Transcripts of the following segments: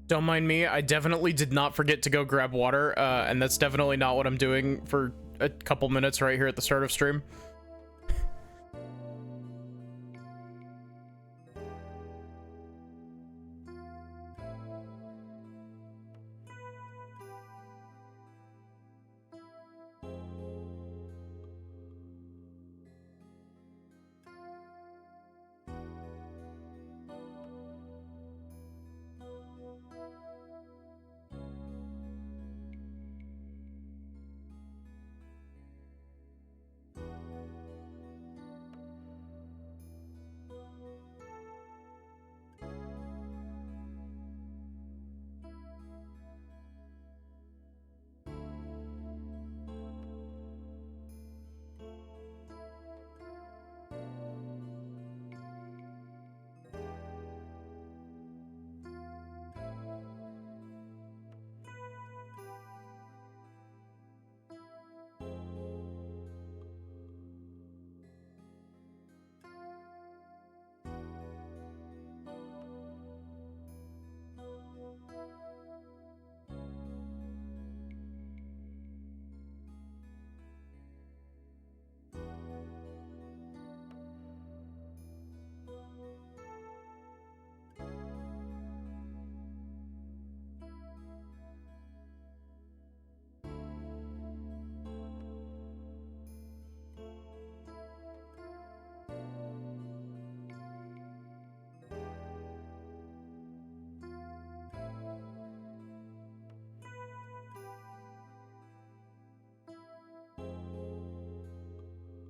Don't mind me, I definitely did not forget to go grab water, and that's definitely not what I'm doing for a couple minutes right here at the start of stream.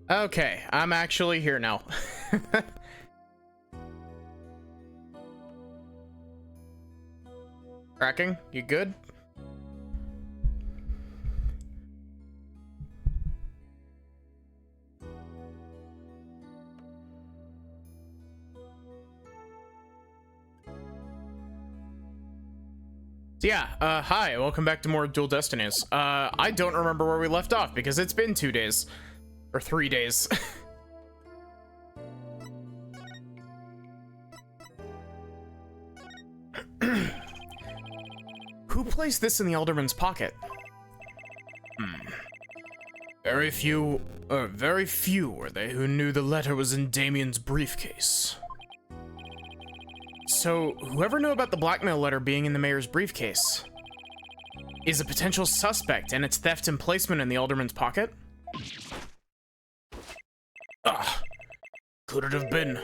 Okay, I'm actually here now. Cracking, you good? So yeah, hi, welcome back to more Dual Destinies. I don't remember where we left off because it's been 2 days. Or 3 days. Who placed this in the Alderman's pocket? Very few were they who knew the letter was in Damien's briefcase. So, whoever knew about the blackmail letter being in the mayor's briefcase is a potential suspect in its theft and placement in the Alderman's pocket? Could it have been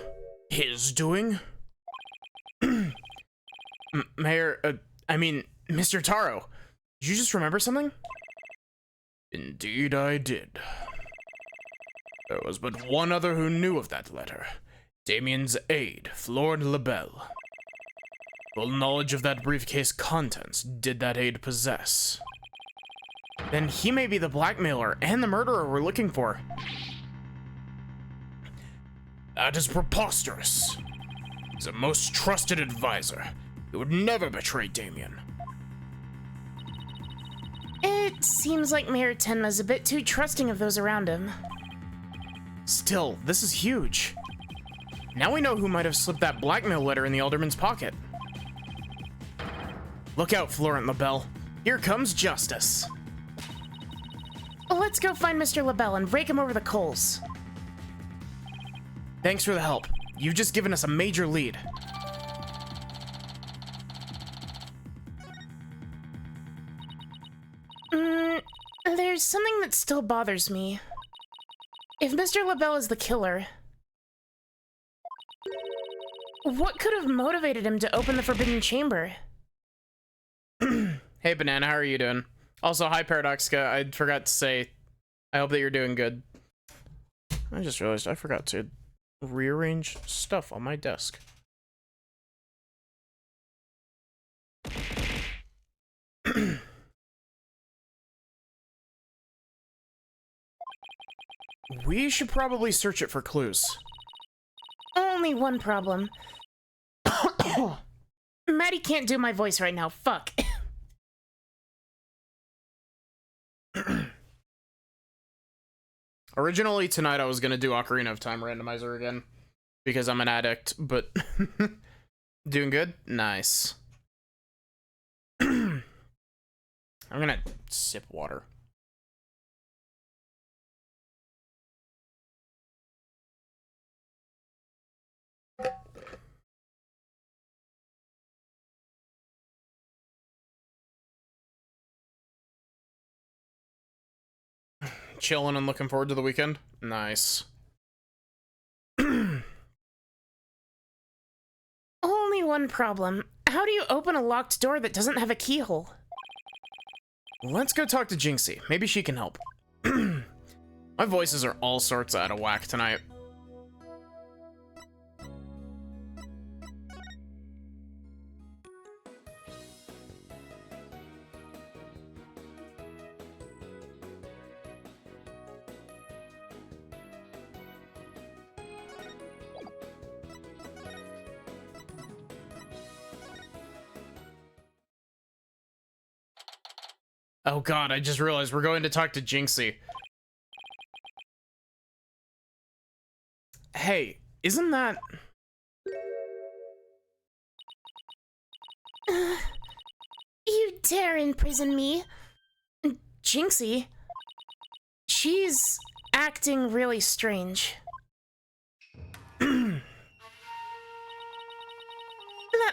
his doing? Mayor, I mean, Mr. Taro, did you just remember something? Indeed I did. There was but one other who knew of that letter. Damien's aide, Florent Lebel. Full knowledge of that briefcase contents did that aide possess. Then he may be the blackmailer and the murderer we're looking for. That is preposterous. He's a most trusted advisor. He would never betray Damien. It seems like Mayor Tenma's a bit too trusting of those around him. Still, this is huge. Now we know who might have slipped that blackmail letter in the Alderman's pocket. Look out, Florent Lebel. Here comes justice. Let's go find Mr. Lebel and rake him over the coals. Thanks for the help. You've just given us a major lead. There's something that still bothers me. If Mr. Lebel is the killer, what could have motivated him to open the Forbidden Chamber? Hey, Banana, how are you doing? Also, hi, Paradoxica. I forgot to say, I hope that you're doing good. I just realized I forgot to rearrange stuff on my desk. We should probably search it for clues. Only one problem. Maddie can't do my voice right now, fuck. Originally tonight I was gonna do Ocarina of Time randomizer again because I'm an addict, but doing good? Nice. I'm gonna sip water. Chilling and looking forward to the weekend. Nice. Only one problem. How do you open a locked door that doesn't have a keyhole? Let's go talk to Jinxie. Maybe she can help. My voices are all sorts out of whack tonight. Oh god, I just realized we're going to talk to Jinxie. Hey, isn't that... You dare imprison me? Jinxie? She's acting really strange. That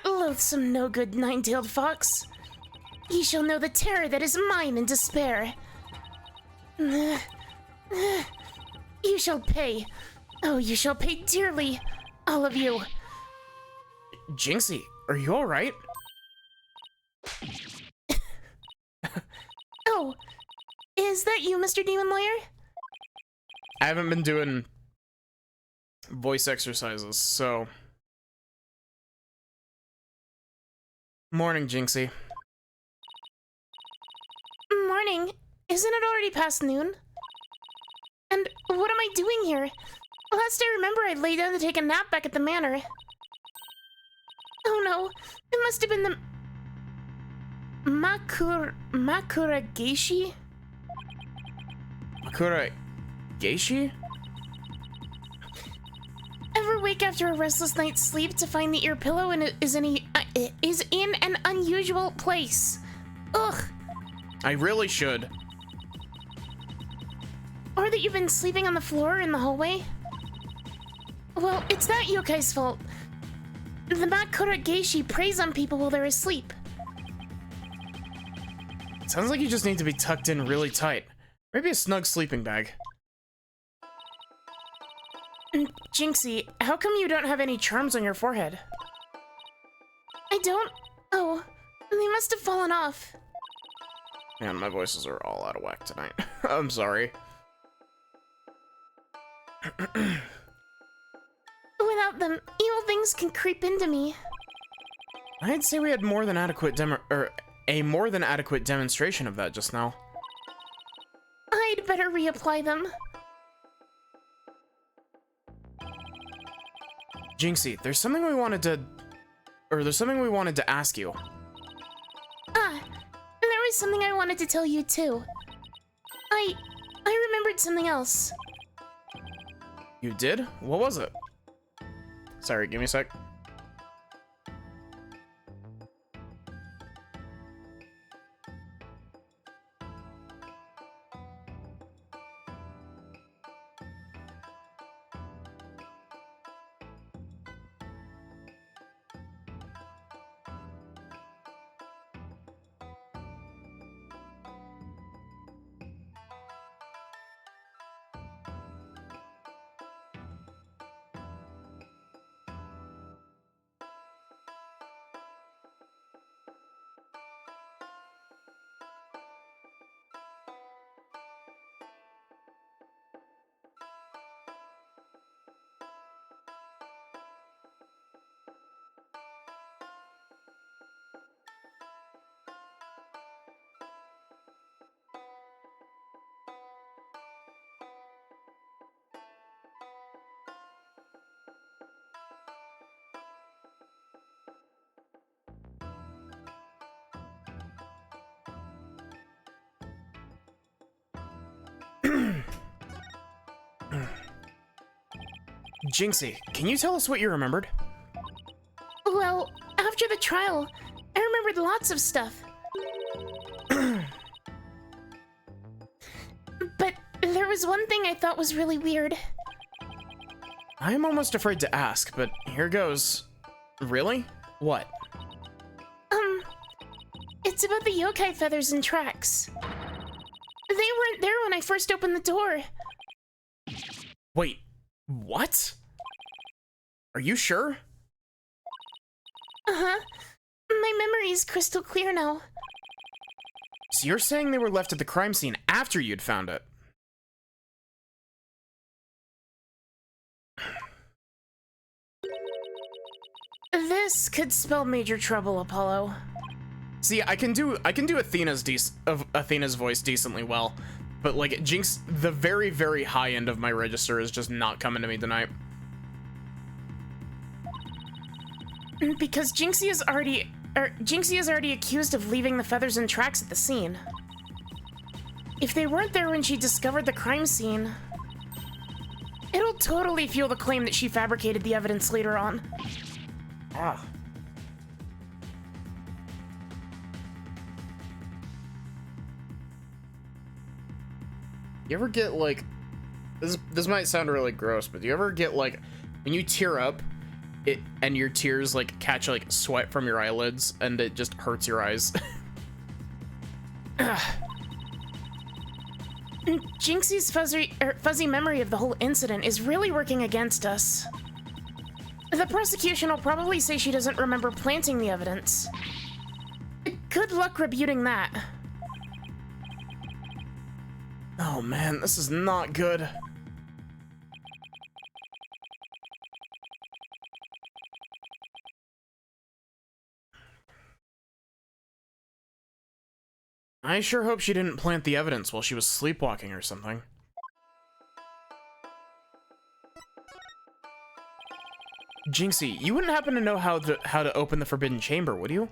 loathsome no-good nine-tailed fox. Ye shall know the terror that is mine in despair. You shall pay. Oh, you shall pay dearly. All of you. Jinxie, are you alright? Oh, is that you, Mr. Demon Lawyer? I haven't been doing voice exercises, so... Morning, Jinxie. Morning. Isn't it already past noon? And what am I doing here? Last I remember, I lay down to take a nap back at the manor. Oh no, it must have been the... Makura Geishi? Makura Geishi? Ever wake after a restless night's sleep to find the ear pillow and it is in an unusual place? Ugh. I really should. Or that you've been sleeping on the floor in the hallway? Well, it's that yokai's fault. The Makura Geishi preys on people while they're asleep. Sounds like you just need to be tucked in really tight. Maybe a snug sleeping bag. Jinxie, how come you don't have any charms on your forehead? I don't? Oh, they must have fallen off. Man, my voices are all out of whack tonight. I'm sorry. Without them, evil things can creep into me. I'd say we had more than adequate a more than adequate demonstration of that just now. I'd better reapply them. Jinxie, there's something we wanted to ask you. Ah, there was something I wanted to tell you too. I remembered something else. You did? What was it? Sorry, give me a sec. Jinxie, can you tell us what you remembered? Well, after the trial, I remembered lots of stuff. was one thing I thought was really weird. I'm almost afraid to ask, but here goes. Really? What? It's about the yokai feathers and tracks. They weren't there when I first opened the door. Wait, what? Are you sure? Uh-huh. My memory is crystal clear now. So you're saying they were left at the crime scene after you'd found it? This could spell major trouble, Apollo. See, I can do Athena's voice decently well, but like Jinx, the very, very high end of my register is just not coming to me tonight. Because Jinxie is already accused of leaving the feathers and tracks at the scene. If they weren't there when she discovered the crime scene, it'll totally fuel the claim that she fabricated the evidence later on. Ah. You ever get like, this might sound really gross, but do you ever get like, when you tear up, and your tears like catch like sweat from your eyelids and it just hurts your eyes? Jinxie's fuzzy memory of the whole incident is really working against us. The prosecution will probably say she doesn't remember planting the evidence. Good luck rebuting that. Oh man, this is not good. I sure hope she didn't plant the evidence while she was sleepwalking or something. Jinxie, you wouldn't happen to know how to open the Forbidden Chamber, would you?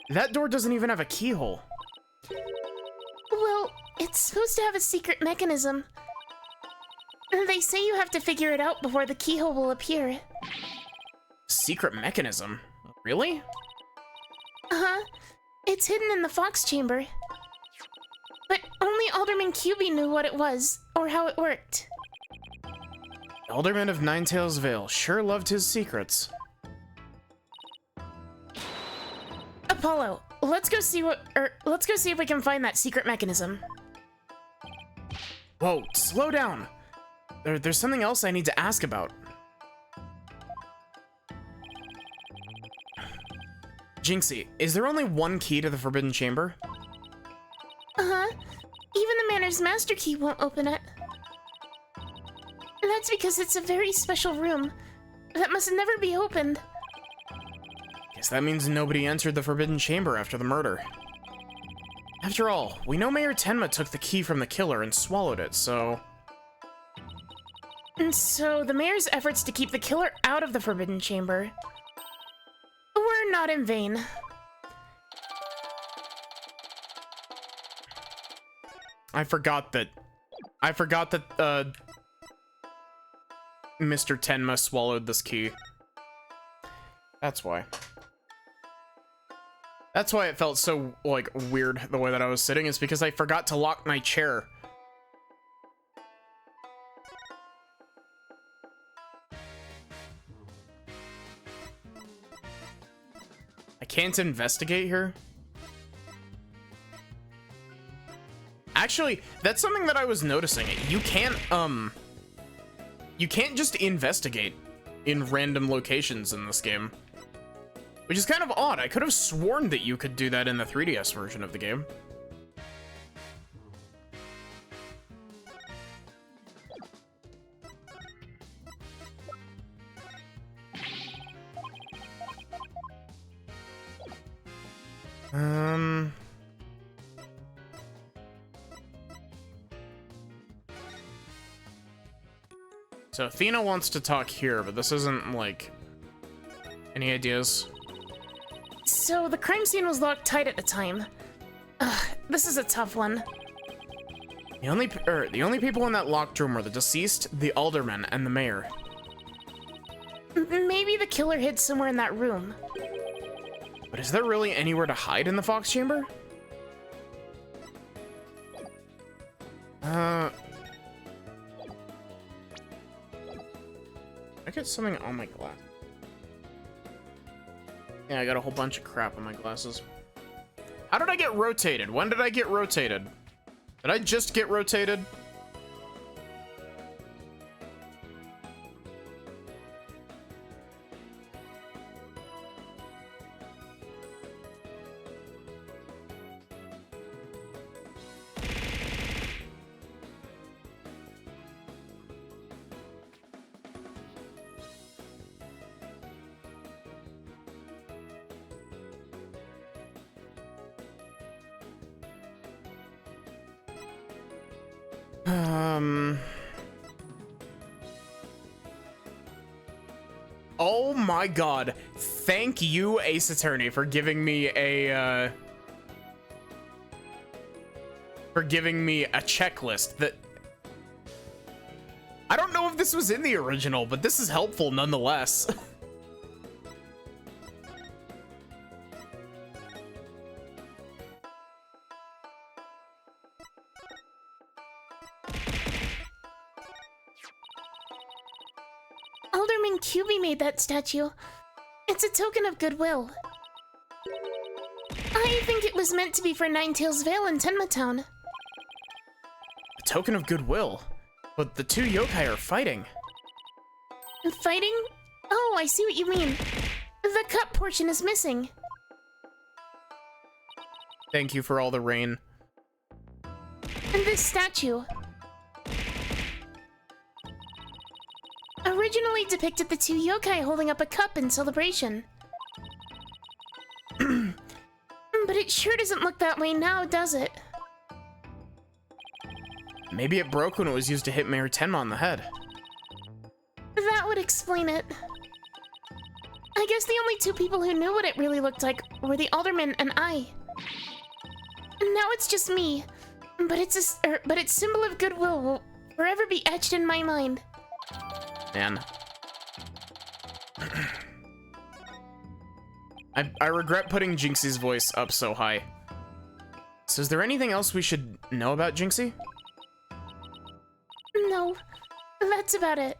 That door doesn't even have a keyhole. Well, it's supposed to have a secret mechanism. They say you have to figure it out before the keyhole will appear. Secret mechanism? Really? Uh-huh. It's hidden in the Fox Chamber. But only Alderman QB knew what it was, or how it worked. Alderman of Ninetails Vale sure loved his secrets. Apollo, let's go see if we can find that secret mechanism. Whoa, slow down. There's something else I need to ask about. Jinxie, is there only one key to the Forbidden Chamber? Uh-huh. Even the Manor's Master Key won't open it. That's because it's a very special room that must never be opened. Guess that means nobody entered the Forbidden Chamber after the murder. After all, we know Mayor Tenma took the key from the killer and swallowed it, so... And so the mayor's efforts to keep the killer out of the Forbidden Chamber were not in vain. I forgot that Mr. Tenma swallowed this key. That's why. That's why it felt so, like, weird the way that I was sitting, is because I forgot to lock my chair. I can't investigate here? Actually, that's something that I was noticing. You can't just investigate in random locations in this game. Which is kind of odd. I could have sworn that you could do that in the 3DS version of the game. So Athena wants to talk here, but this isn't, like... Any ideas? So the crime scene was locked tight at the time. Ugh, this is a tough one. The only people in that locked room were the deceased, the alderman, and the mayor. Maybe the killer hid somewhere in that room. But is there really anywhere to hide in the Fox Chamber? get something on my glass? Yeah, I got a whole bunch of crap on my glasses. How did I get rotated? When did I get rotated? Did I just get rotated? Oh my god. Thank you, Ace Attorney, for giving me a, checklist that... I don't know if this was in the original, but this is helpful nonetheless. Alderman QB made that statue. It's a token of goodwill. I think it was meant to be for Ninetales Vale in Tenma Town. A token of goodwill? But the two yokai are fighting. Fighting? Oh, I see what you mean. The cup portion is missing. Thank you for all the rain. And this statue originally depicted the two yokai holding up a cup in celebration. But it sure doesn't look that way now, does it? Maybe it broke when it was used to hit Mayor Tenma on the head. That would explain it. I guess the only two people who knew what it really looked like were the alderman and I. And now it's just me. But its symbol of goodwill will forever be etched in my mind. Man. I regret putting Jinxie's voice up so high. So is there anything else we should know about Jinxie? No, that's about it.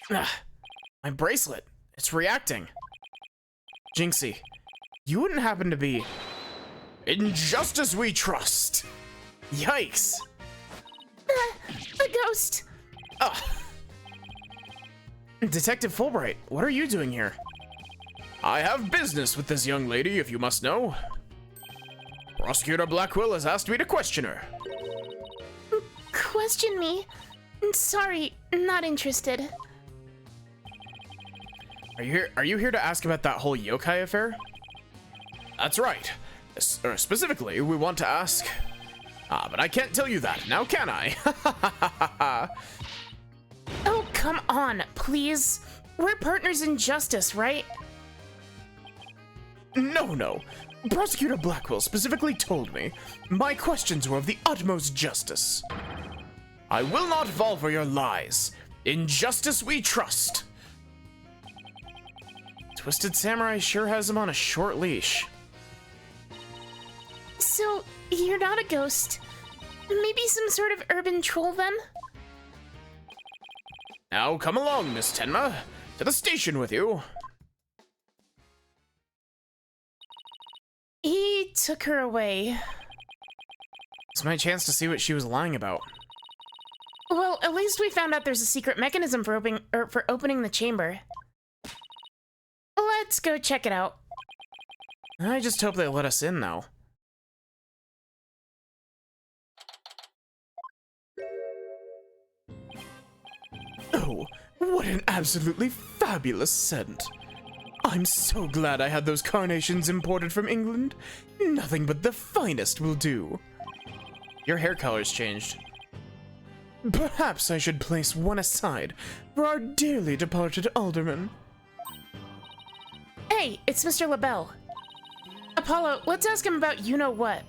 My bracelet. It's reacting. Jinxie, you wouldn't happen to be... In justice we trust! Yikes! A ghost! Ugh. Detective Fulbright, what are you doing here? I have business with this young lady, if you must know. Prosecutor Blackwell has asked me to question her. Question me? Sorry, not interested. Are you here to ask about that whole yokai affair? That's right. Specifically, we want to ask... Ah, but I can't tell you that, now can I? Oh, come on, please. We're partners in justice, right? No. Prosecutor Blackwell specifically told me my questions were of the utmost justice. I will not fall for your lies. In justice we trust. Twisted Samurai sure has him on a short leash. So, you're not a ghost. Maybe some sort of urban troll then? Now come along, Miss Tenma. To the station with you. He took her away. It's my chance to see what she was lying about. Well, at least we found out there's a secret mechanism for opening the chamber. Let's go check it out. I just hope they let us in now. Oh, what an absolutely fabulous scent. I'm so glad I had those carnations imported from England. Nothing but the finest will do. Your hair color's changed. Perhaps I should place one aside for our dearly departed alderman. Hey, it's Mr. LaBelle. Apollo, let's ask him about you-know-what.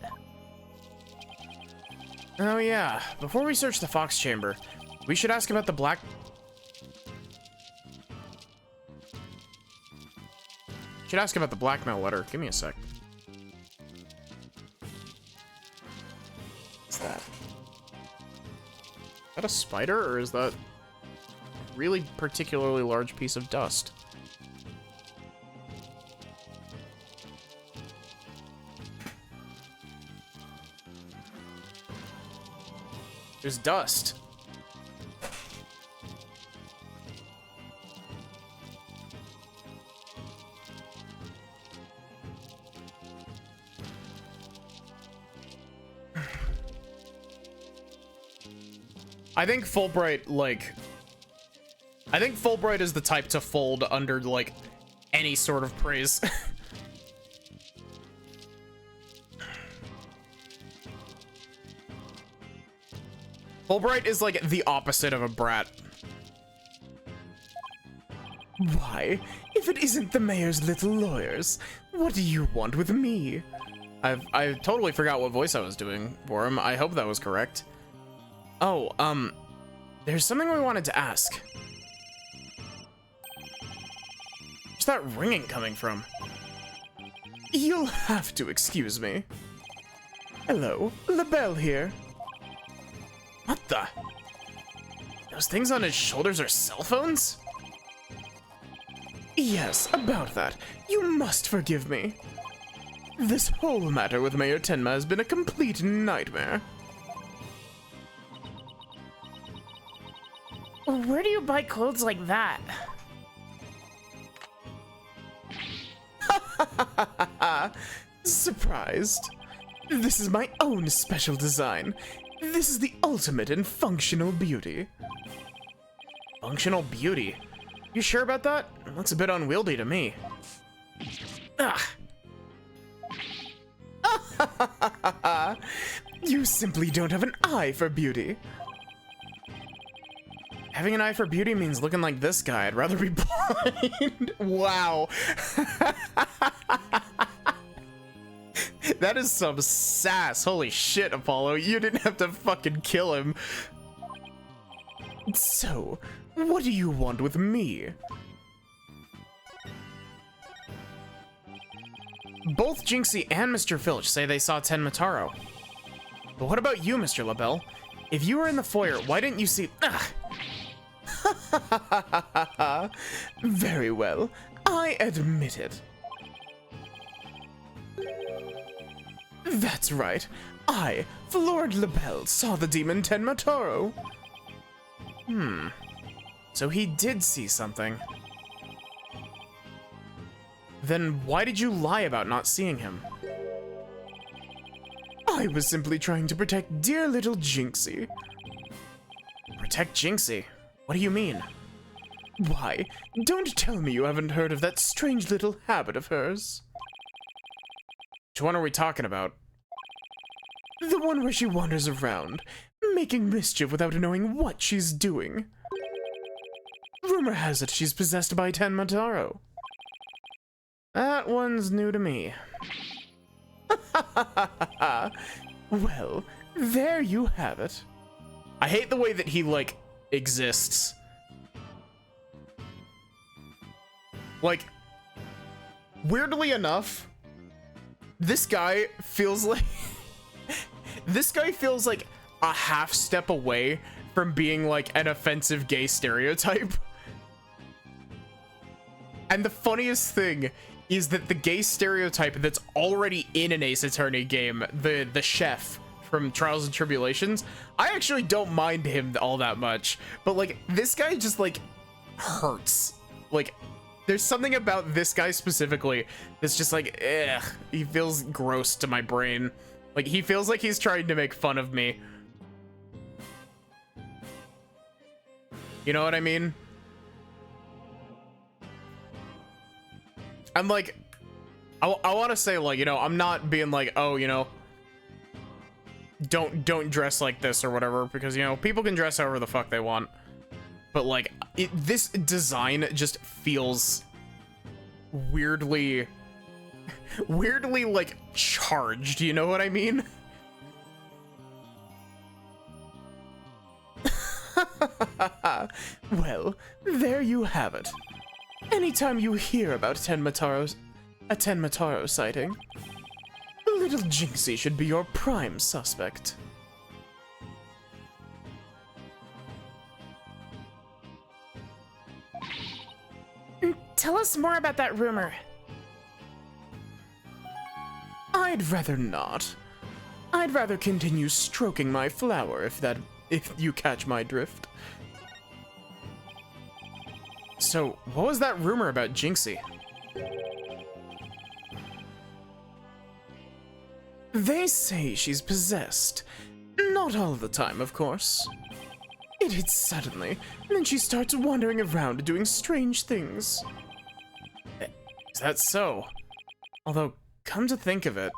Oh yeah, before we search the Fox Chamber, we should ask about the black... Should ask about the blackmail letter. Give me a sec. What's that? that a spider, or is that a really particularly large piece of dust? There's dust. I think Fulbright, like... I think Fulbright is the type to fold under, like, any sort of praise. Fulbright is, like, the opposite of a brat. Why, if it isn't the mayor's little lawyers, what do you want with me? I totally forgot what voice I was doing for him. I hope that was correct. Oh, there's something we wanted to ask. Where's that ringing coming from? You'll have to excuse me. Hello, LaBelle here. What the? Those things on his shoulders are cell phones? Yes, about that. You must forgive me. This whole matter with Mayor Tenma has been a complete nightmare. Where do you buy clothes like that? Surprised? This is my own special design. This is the ultimate in functional beauty. Functional beauty? You sure about that? Looks a bit unwieldy to me. Ugh. You simply don't have an eye for beauty. Having an eye for beauty means looking like this guy. I'd rather be blind. Wow. That is some sass. Holy shit, Apollo. You didn't have to fucking kill him. So, what do you want with me? Both Jinxie and Mr. Filch say they saw Tenmataro. But what about you, Mr. LaBelle? If you were in the foyer, why didn't you see... Ugh. Very well, I admit it. That's right. I, Lord LaBelle, saw the demon Tenmataro. So he did see something. Then why did you lie about not seeing him? I was simply trying to protect dear little Jinxie. Protect Jinxie? What do you mean? Why, don't tell me you haven't heard of that strange little habit of hers. Which one are we talking about? The one where she wanders around, making mischief without knowing what she's doing. Rumor has it she's possessed by Tenmataro. That one's new to me. Well, there you have it. I hate the way that he, like, exists. Like, weirdly enough, this guy feels like... this guy feels like a half step away from being, like, an offensive gay stereotype. And the funniest thing is that the gay stereotype that's already in an Ace Attorney game, the chef from Trials and Tribulations, I actually don't mind him all that much. But, like, this guy just, like, hurts. Like, there's something about this guy specifically that's just like, ugh. He feels gross to my brain. Like, he feels like he's trying to make fun of me. You know what I mean? I'm like, I want to say, like, you know, I'm not being like, oh, you know, don't dress like this or whatever, because, you know, people can dress however the fuck they want. But, like, this design just feels weirdly, like, charged, you know what I mean? Well, there you have it. Anytime you hear about a Tenmataro sighting, little Jinxie should be your prime suspect. tell us more about that rumor. I'd rather not. I'd rather continue stroking my flower if you catch my drift. So, what was that rumor about Jinxie? They say she's possessed. Not all the time, of course. It hits suddenly, and then she starts wandering around doing strange things. Is that so? Although, come to think of it,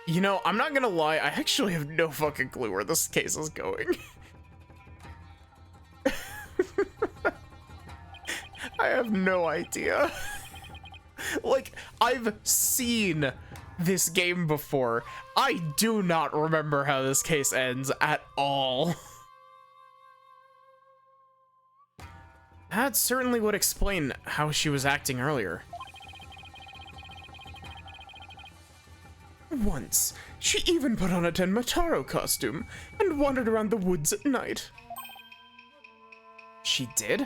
you know, I'm not gonna lie, I actually have no fucking clue where this case is going. I have no idea. Like, I've seen this game before. I do not remember how this case ends at all. That certainly would explain how she was acting earlier. Once, she even put on a Tenmataro costume and wandered around the woods at night. She did?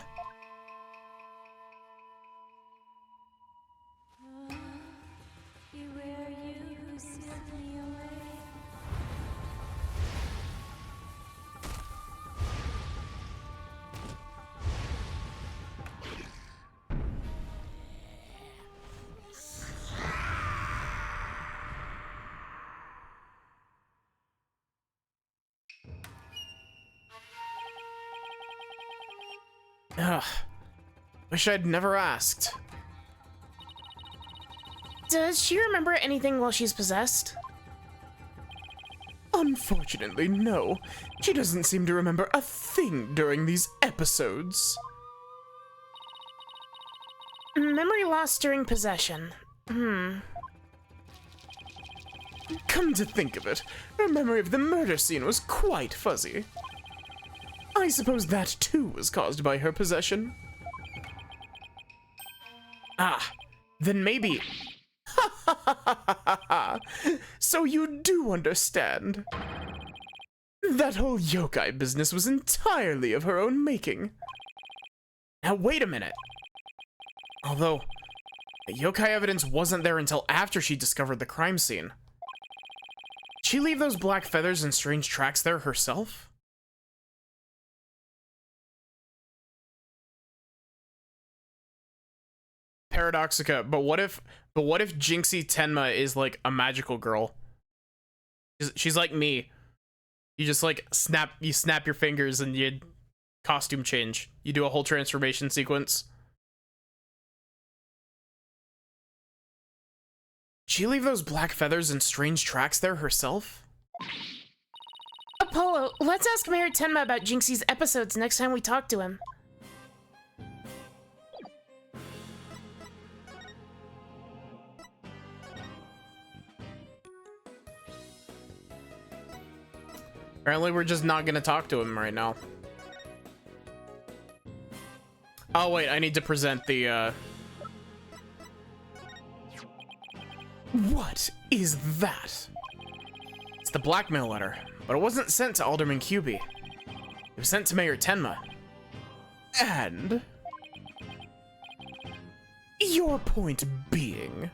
Ugh. Wish I'd never asked. Does she remember anything while she's possessed? Unfortunately, no. She doesn't seem to remember a thing during these episodes. Memory loss during possession. Come to think of it, her memory of the murder scene was quite fuzzy. I suppose that too was caused by her possession. Ah, then maybe... So you do understand. That whole yokai business was entirely of her own making. Now wait a minute. Although, the yokai evidence wasn't there until after she discovered the crime scene. Did she leave those black feathers and strange tracks there herself? Paradoxica, but what if Jinxie Tenma is like a magical girl? She's like me. You just like snap your fingers and you costume change. You do a whole transformation sequence. Did she leave those black feathers and strange tracks there herself? Apollo, let's ask Mayor Tenma about Jinxie's episodes next time we talk to him. Apparently we're just not gonna talk to him right now. Oh wait, I need to present the What is that? It's the blackmail letter, but it wasn't sent to Alderman QB. It was sent to Mayor Tenma. And... your point being...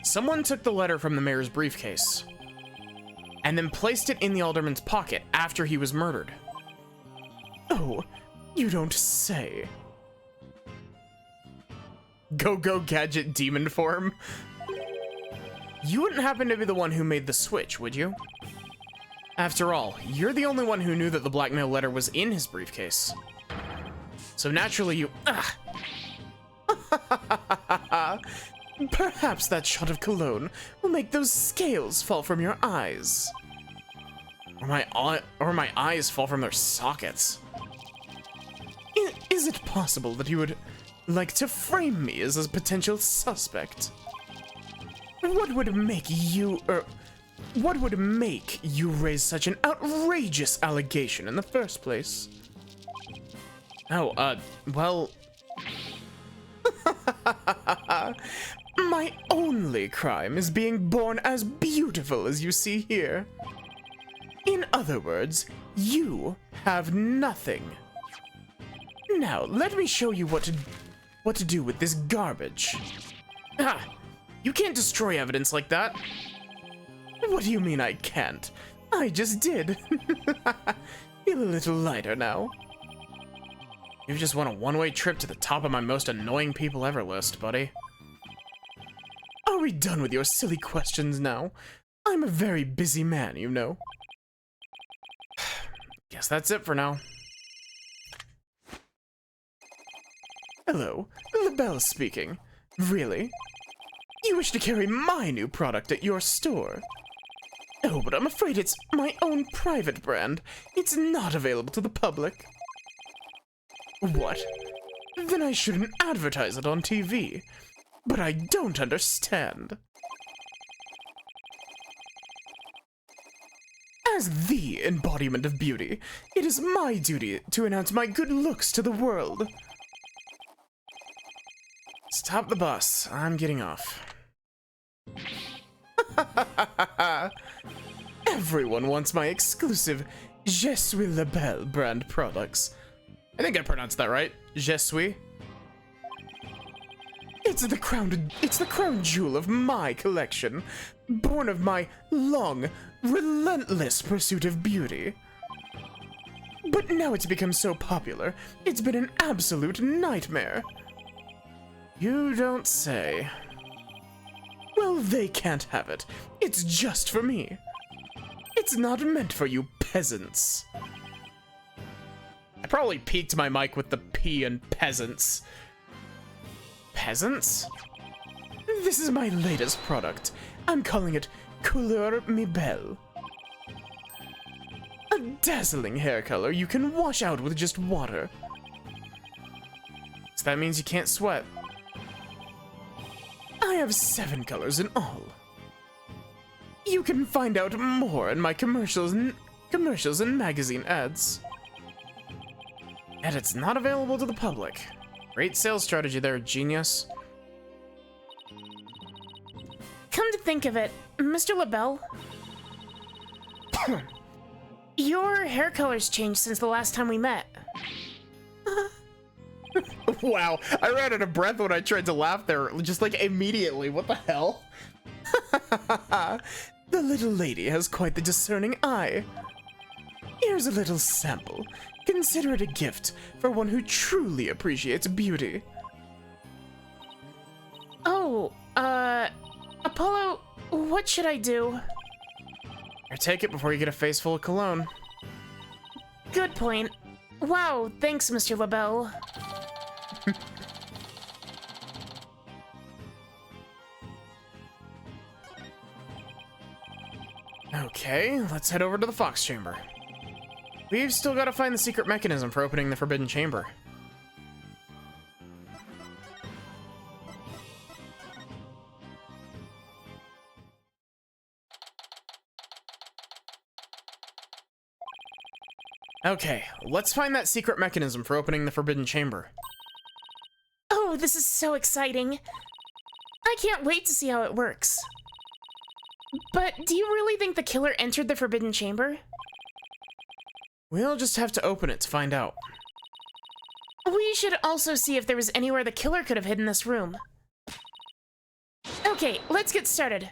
someone took the letter from the mayor's briefcase and then placed it in the alderman's pocket after he was murdered. Oh, you don't say. Go gadget demon form. You wouldn't happen to be the one who made the switch, would you? After all, you're the only one who knew that the blackmail letter was in his briefcase. So naturally you... Perhaps that shot of cologne will make those scales fall from your eyes. Or my eyes fall from their sockets. Is it possible that you would like to frame me as a potential suspect? What would make you raise such an outrageous allegation in the first place? Oh, well... My only crime is being born as beautiful as you see here. In other words, you have nothing. Now, let me show you what to do with this garbage. Ah, you can't destroy evidence like that. What do you mean I can't? I just did. Feel a little lighter now. You've just won a one-way trip to the top of my most annoying people ever list, buddy. Are we done with your silly questions now? I'm a very busy man, you know. Guess that's it for now. Hello, LaBelle speaking. Really? You wish to carry my new product at your store? Oh, but I'm afraid it's my own private brand. It's not available to the public. What? Then I shouldn't advertise it on TV. But I don't understand. As the embodiment of beauty, it is my duty to announce my good looks to the world. Stop the bus. I'm getting off. Everyone wants my exclusive Je suis LaBelle brand products. I think I pronounced that right. Je suis. It's the crown jewel of my collection, born of my long, relentless pursuit of beauty. But now it's become so popular, it's been an absolute nightmare. You don't say. Well, they can't have it. It's just for me. It's not meant for you peasants. I probably peaked my mic with the P in peasants. Peasants? This is my latest product. I'm calling it Couleur Mi Belle. A dazzling hair color you can wash out with just water. So that means you can't sweat. I have 7 colors in all. You can find out more in my commercials and magazine ads. And it's not available to the public. Great sales strategy there, genius. Come to think of it, Mr. LaBelle, your hair color's changed since the last time we met. Wow, I ran out of breath when I tried to laugh there, just like immediately. What the hell? The little lady has quite the discerning eye. Here's a little sample. Consider it a gift for one who truly appreciates beauty. Oh, Apollo, what should I do? Or take it before you get a face full of cologne. Good point. Wow, thanks, Mr. LaBelle. Okay, let's head over to the Fox Chamber. We've still got to find the secret mechanism for opening the Forbidden Chamber. Okay, let's find that secret mechanism for opening the Forbidden Chamber. Oh, this is so exciting. I can't wait to see how it works. But do you really think the killer entered the Forbidden Chamber? We'll just have to open it to find out. We should also see if there was anywhere the killer could have hidden this room. Okay, let's get started.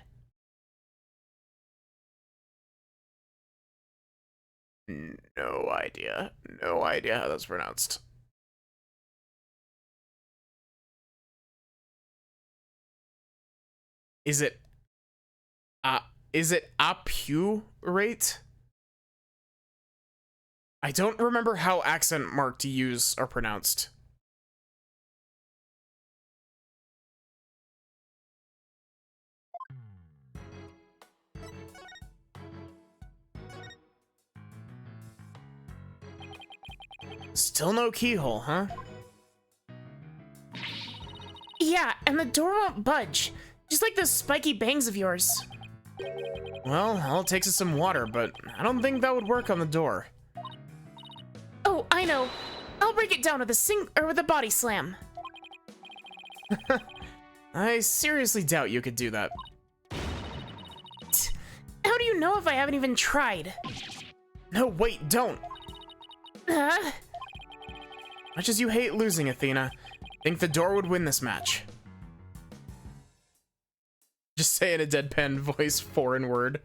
No idea. No idea how that's pronounced. Is it appurate? I don't remember how accent mark to use are pronounced. Still no keyhole, huh? Yeah, and the door won't budge. Just like those spiky bangs of yours. Well, all it takes is some water, but I don't think that would work on the door. Oh, I know. I'll break it down with a body slam. I seriously doubt you could do that. How do you know if I haven't even tried? No, wait, don't. Much as you hate losing, Athena, think the door would win this match. Just say in a deadpan voice, foreign word.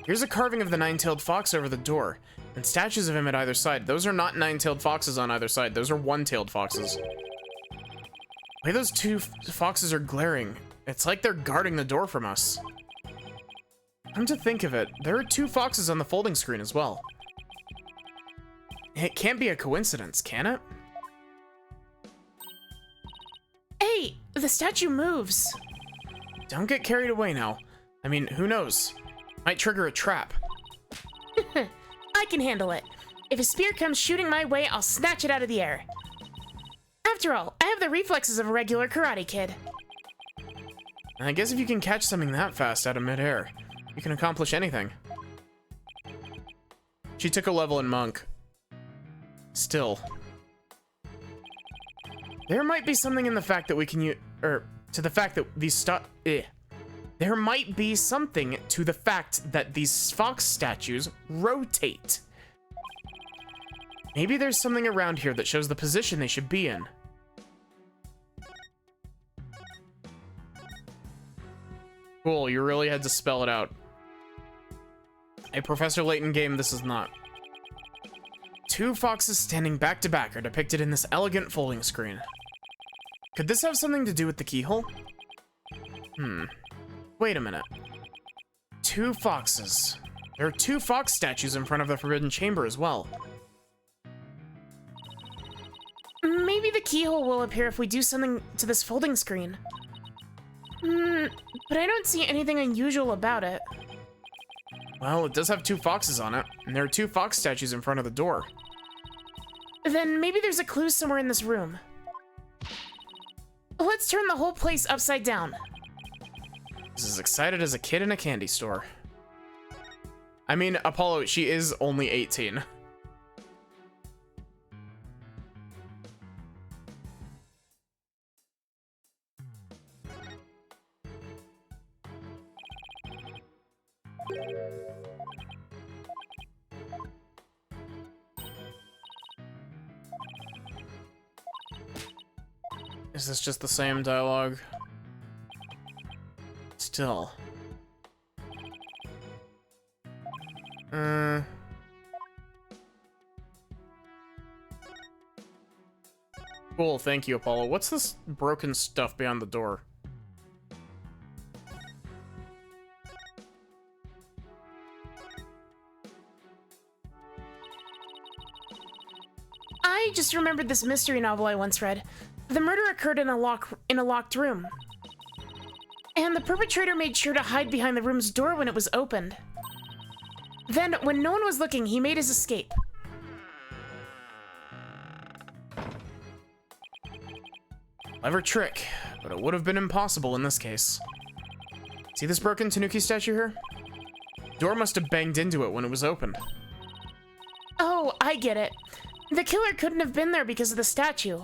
Here's a carving of the nine-tailed fox over the door, and statues of him at either side. Those are not nine-tailed foxes on either side. Those are one-tailed foxes. The way those two foxes are glaring, it's like they're guarding the door from us. Come to think of it, there are two foxes on the folding screen as well. It can't be a coincidence, can it? Hey, the statue moves. Don't get carried away now. I mean, who knows? Might trigger a trap. I can handle it. If a spear comes shooting my way, I'll snatch it out of the air. After all, I have the reflexes of a regular karate kid. I guess if you can catch something that fast out of midair, you can accomplish anything. She took a level in Monk. Still. There might be something in the fact that we can use, to the fact that these There might be something to the fact that these fox statues rotate. Maybe there's something around here that shows the position they should be in. Cool, you really had to spell it out. A Professor Layton game, this is not. Two foxes standing back to back are depicted in this elegant folding screen. Could this have something to do with the keyhole? Wait a minute. Two foxes. There are two fox statues in front of the Forbidden Chamber as well. Maybe the keyhole will appear if we do something to this folding screen. But I don't see anything unusual about it. Well, it does have two foxes on it, and there are two fox statues in front of the door. Then maybe there's a clue somewhere in this room. Let's turn the whole place upside down. This is as excited as a kid in a candy store. I mean, Apollo, she is only 18. Is this just the same dialogue? Still. Cool, thank you, Apollo. What's this broken stuff beyond the door? I just remembered this mystery novel I once read. The murder occurred in a locked room. And the perpetrator made sure to hide behind the room's door when it was opened. Then, when no one was looking, he made his escape. Clever trick, but it would have been impossible in this case. See this broken Tanuki statue here? Door must have banged into it when it was opened. Oh, I get it. The killer couldn't have been there because of the statue.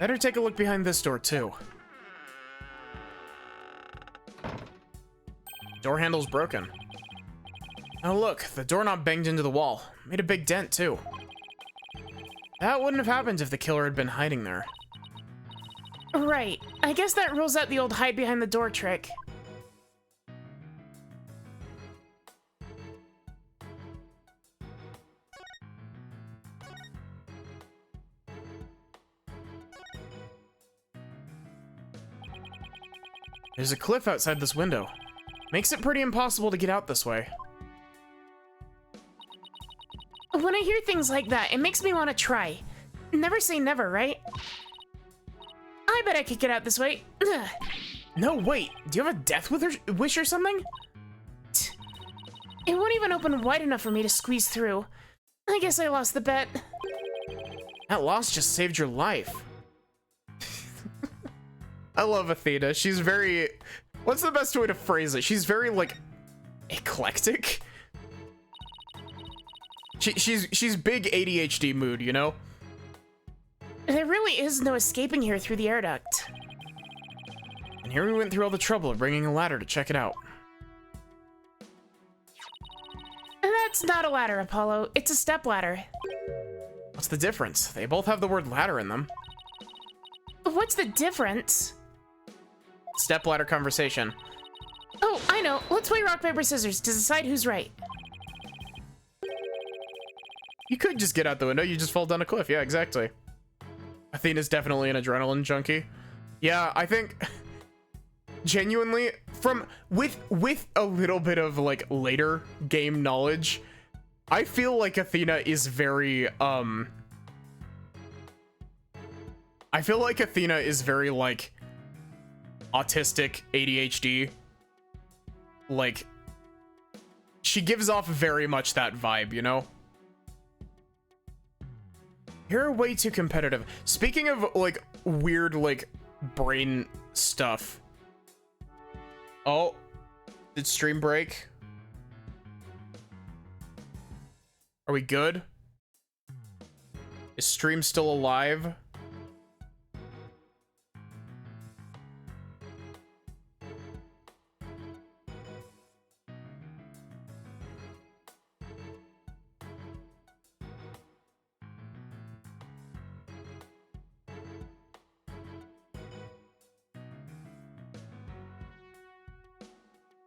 Better take a look behind this door, too. Door handle's broken. Oh look, the doorknob banged into the wall. Made a big dent, too. That wouldn't have happened if the killer had been hiding there. Right. I guess that rules out the old hide behind the door trick. There's a cliff outside this window. Makes it pretty impossible to get out this way. When I hear things like that, it makes me want to try. Never say never, right? I bet I could get out this way. Ugh. No, wait. Do you have a death wish or something? It won't even open wide enough for me to squeeze through. I guess I lost the bet. That loss just saved your life. I love Athena. She's very... What's the best way to phrase it? She's very, like, eclectic. She's big ADHD mood, you know? There really is no escaping here through the air duct. And here we went through all the trouble of bringing a ladder to check it out. That's not a ladder, Apollo. It's a stepladder. What's the difference? They both have the word ladder in them. What's the difference? Stepladder conversation. Oh, I know. Let's play rock, paper, scissors to decide who's right. You could just get out the window. You just fall down a cliff. Yeah, exactly. Athena's definitely an adrenaline junkie. Yeah, I think genuinely with a little bit of like later game knowledge, I feel like Athena is very I feel like Athena is very like autistic, ADHD. Like she gives off very much that vibe, you know? You're way too competitive. Speaking of like weird like brain stuff. Oh, did stream break? Are we good? Is stream still alive?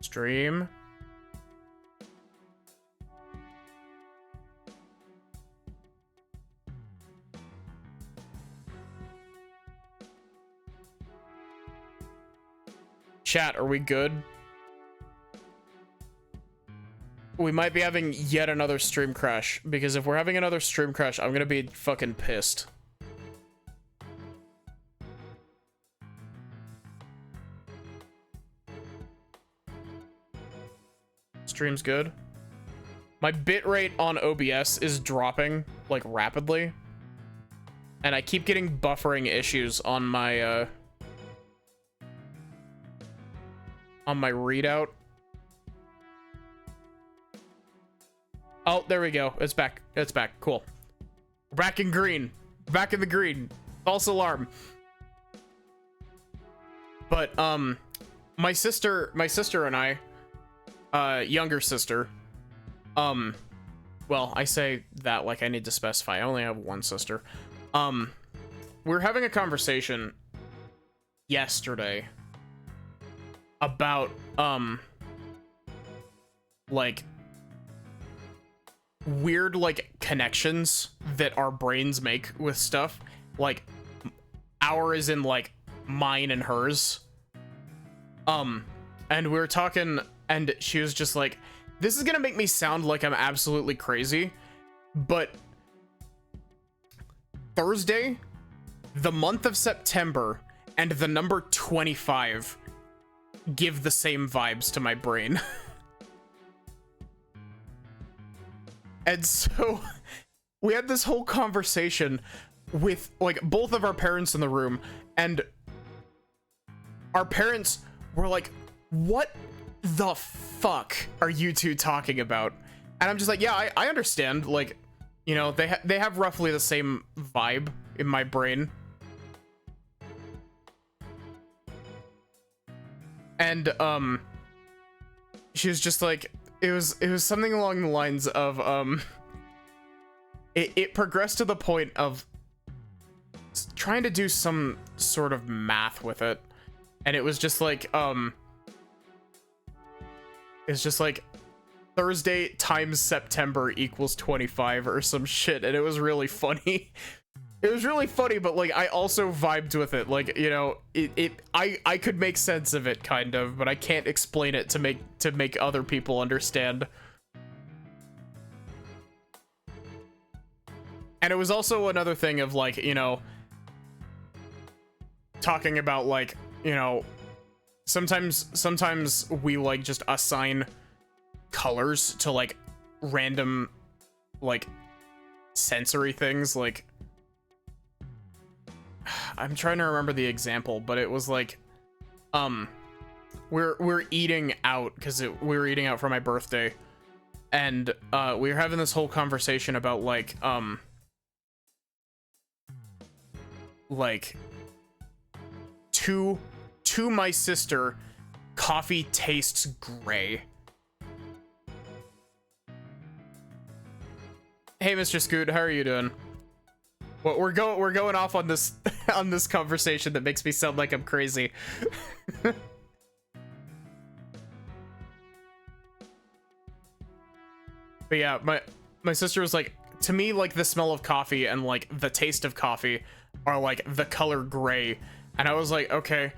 Stream. Chat, are we good? We might be having yet another stream crash, because if we're having another stream crash, I'm gonna be fucking pissed. Stream's good. My bitrate on OBS is dropping like rapidly, and I keep getting buffering issues on my readout. Oh, there we go. It's back. It's back. Cool. We're back in green. Back in the green. False alarm. But my sister and I, younger sister, well, I say that like I need to specify. I only have one sister. We're having a conversation yesterday about like weird like connections that our brains make with stuff, like our is in like mine and hers. And we were talking, and she was just like, this is gonna make me sound like I'm absolutely crazy, but Thursday, the month of September, and the number 25 give the same vibes to my brain. And so we had this whole conversation with like both of our parents in the room, and our parents were like, what the fuck are you two talking about? And I'm just like, yeah, I understand. Like, you know, they have roughly the same vibe in my brain. And she was just like, it was something along the lines of it progressed to the point of trying to do some sort of math with it, and it was just like it's just like Thursday times September equals 25 or some shit, and it was really funny. It was really funny, but like I also vibed with it. Like, you know, I could make sense of it kind of, but I can't explain it to make other people understand. And it was also another thing of like, you know, talking about like, you know, sometimes we like just assign colors to like random like sensory things. Like, I'm trying to remember the example, but it was like we're eating out because we were eating out for my birthday, and we were having this whole conversation about like two to my sister, coffee tastes gray. Hey, Mr. Scoot, how are you doing? Well, we're going off on this on this conversation that makes me sound like I'm crazy. But yeah, my sister was like, to me, like, the smell of coffee and like the taste of coffee are like the color gray, and I was like, okay.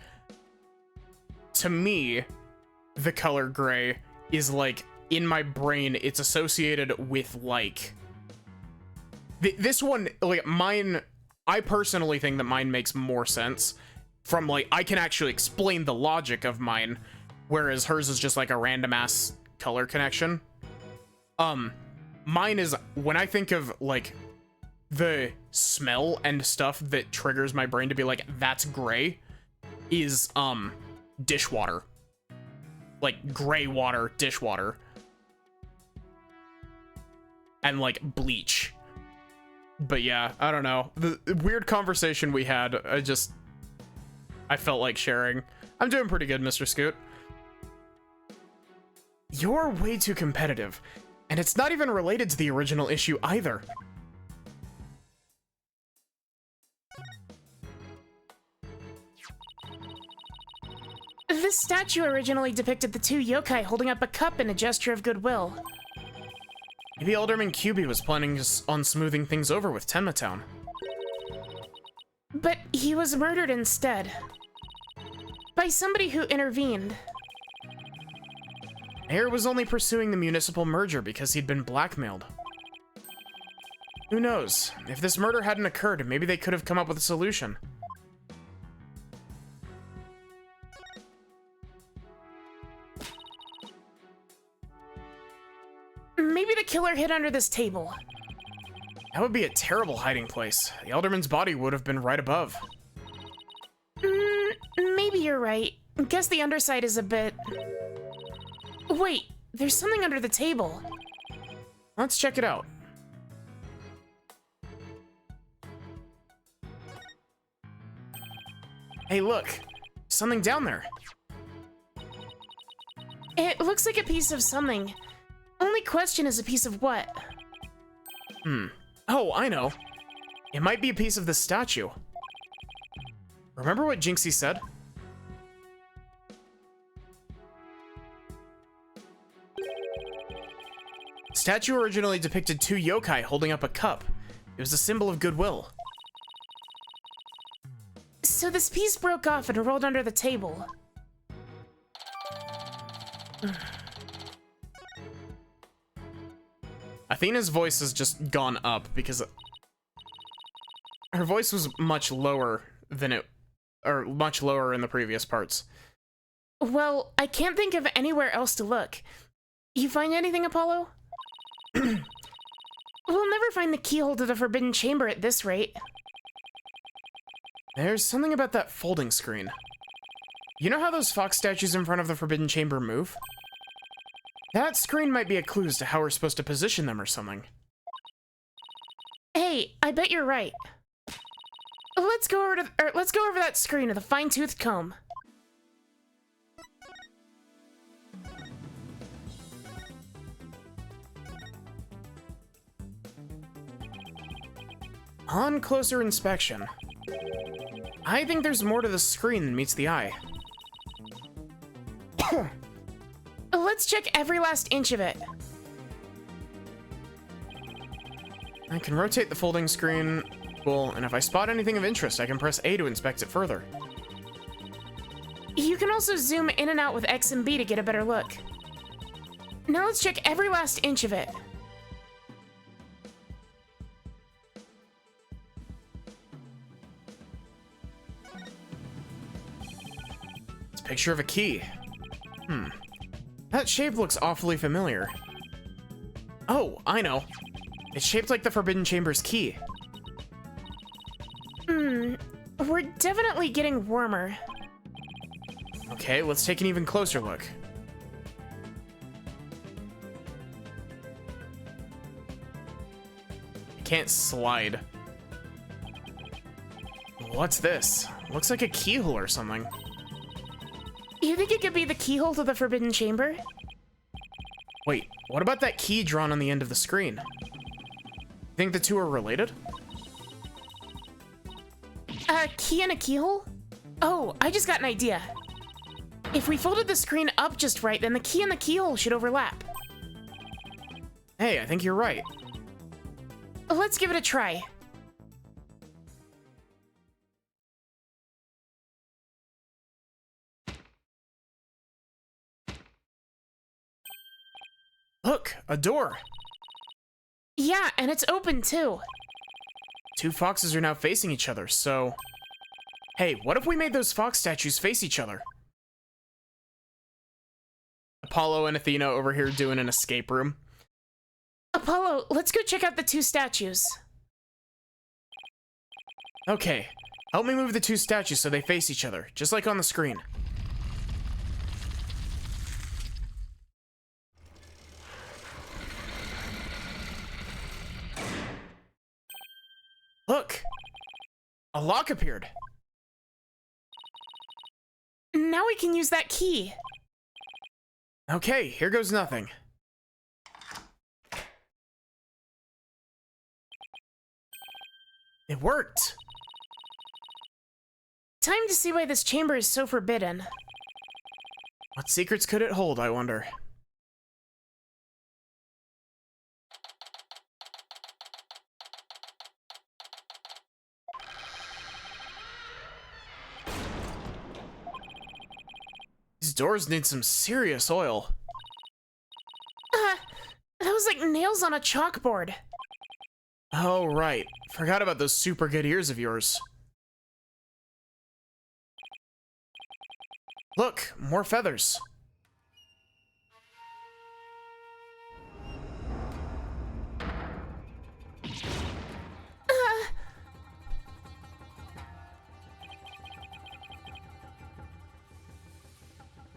To me, the color gray is like, in my brain, it's associated with like this one, like mine. I personally think that mine makes more sense from like, I can actually explain the logic of mine, whereas hers is just like a random ass color connection. Mine is, when I think of like the smell and stuff that triggers my brain to be like, that's gray, is dishwater. Like gray water, dishwater. And like bleach. But yeah, I don't know. The weird conversation we had, I felt like sharing. I'm doing pretty good, Mr. Scoot. You're way too competitive. And it's not even related to the original issue either. This statue originally depicted the two yokai holding up a cup in a gesture of goodwill. Maybe Alderman QB was planning on smoothing things over with Tenma Town. But he was murdered instead. By somebody who intervened. Mayor was only pursuing the municipal merger because he'd been blackmailed. Who knows? If this murder hadn't occurred, maybe they could have come up with a solution. Maybe the killer hid under this table. That would be a terrible hiding place. The Alderman's body would have been right above. Maybe you're right. Guess the underside is a bit... Wait, there's something under the table. Let's check it out. Hey, look. Something down there. It looks like a piece of something. Only question is a piece of what? Oh, I know. It might be a piece of the statue. Remember what Jinxie said? Statue originally depicted two yokai holding up a cup. It was a symbol of goodwill. So this piece broke off and rolled under the table. Athena's voice has just gone up because her voice was much lower than much lower in the previous parts. Well, I can't think of anywhere else to look. You find anything, Apollo? We'll never find the keyhole to the Forbidden Chamber at this rate. There's something about that folding screen. You know how those fox statues in front of the Forbidden Chamber move? That screen might be a clue as to how we're supposed to position them or something. Hey, I bet you're right. Let's go over that screen with a fine-toothed comb. On closer inspection, I think there's more to the screen than meets the eye. Let's check every last inch of it. I can rotate the folding screen, cool, and if I spot anything of interest, I can press A to inspect it further. You can also zoom in and out with X and B to get a better look. Now let's check every last inch of it. It's a picture of a key. That shape looks awfully familiar. Oh, I know. It's shaped like the Forbidden Chamber's key. We're definitely getting warmer. Okay, let's take an even closer look. I can't slide. What's this? Looks like a keyhole or something. You think it could be the keyhole to the Forbidden Chamber? Wait, what about that key drawn on the end of the screen? Think the two are related? A key and a keyhole? Oh, I just got an idea. If we folded the screen up just right, then the key and the keyhole should overlap. Hey, I think you're right. Let's give it a try. Look, a door. Yeah, and it's open too. Two foxes are now facing each other, so... Hey, what if we made those fox statues face each other? Apollo and Athena over here doing an escape room. Apollo, let's go check out the two statues. Okay, help me move the two statues so they face each other, just like on the screen. Look! A lock appeared. Now we can use that key. Okay, here goes nothing. It worked! Time to see why this chamber is so forbidden. What secrets could it hold, I wonder? These doors need some serious oil. That was like nails on a chalkboard. Oh, right. Forgot about those super good ears of yours. Look, more feathers.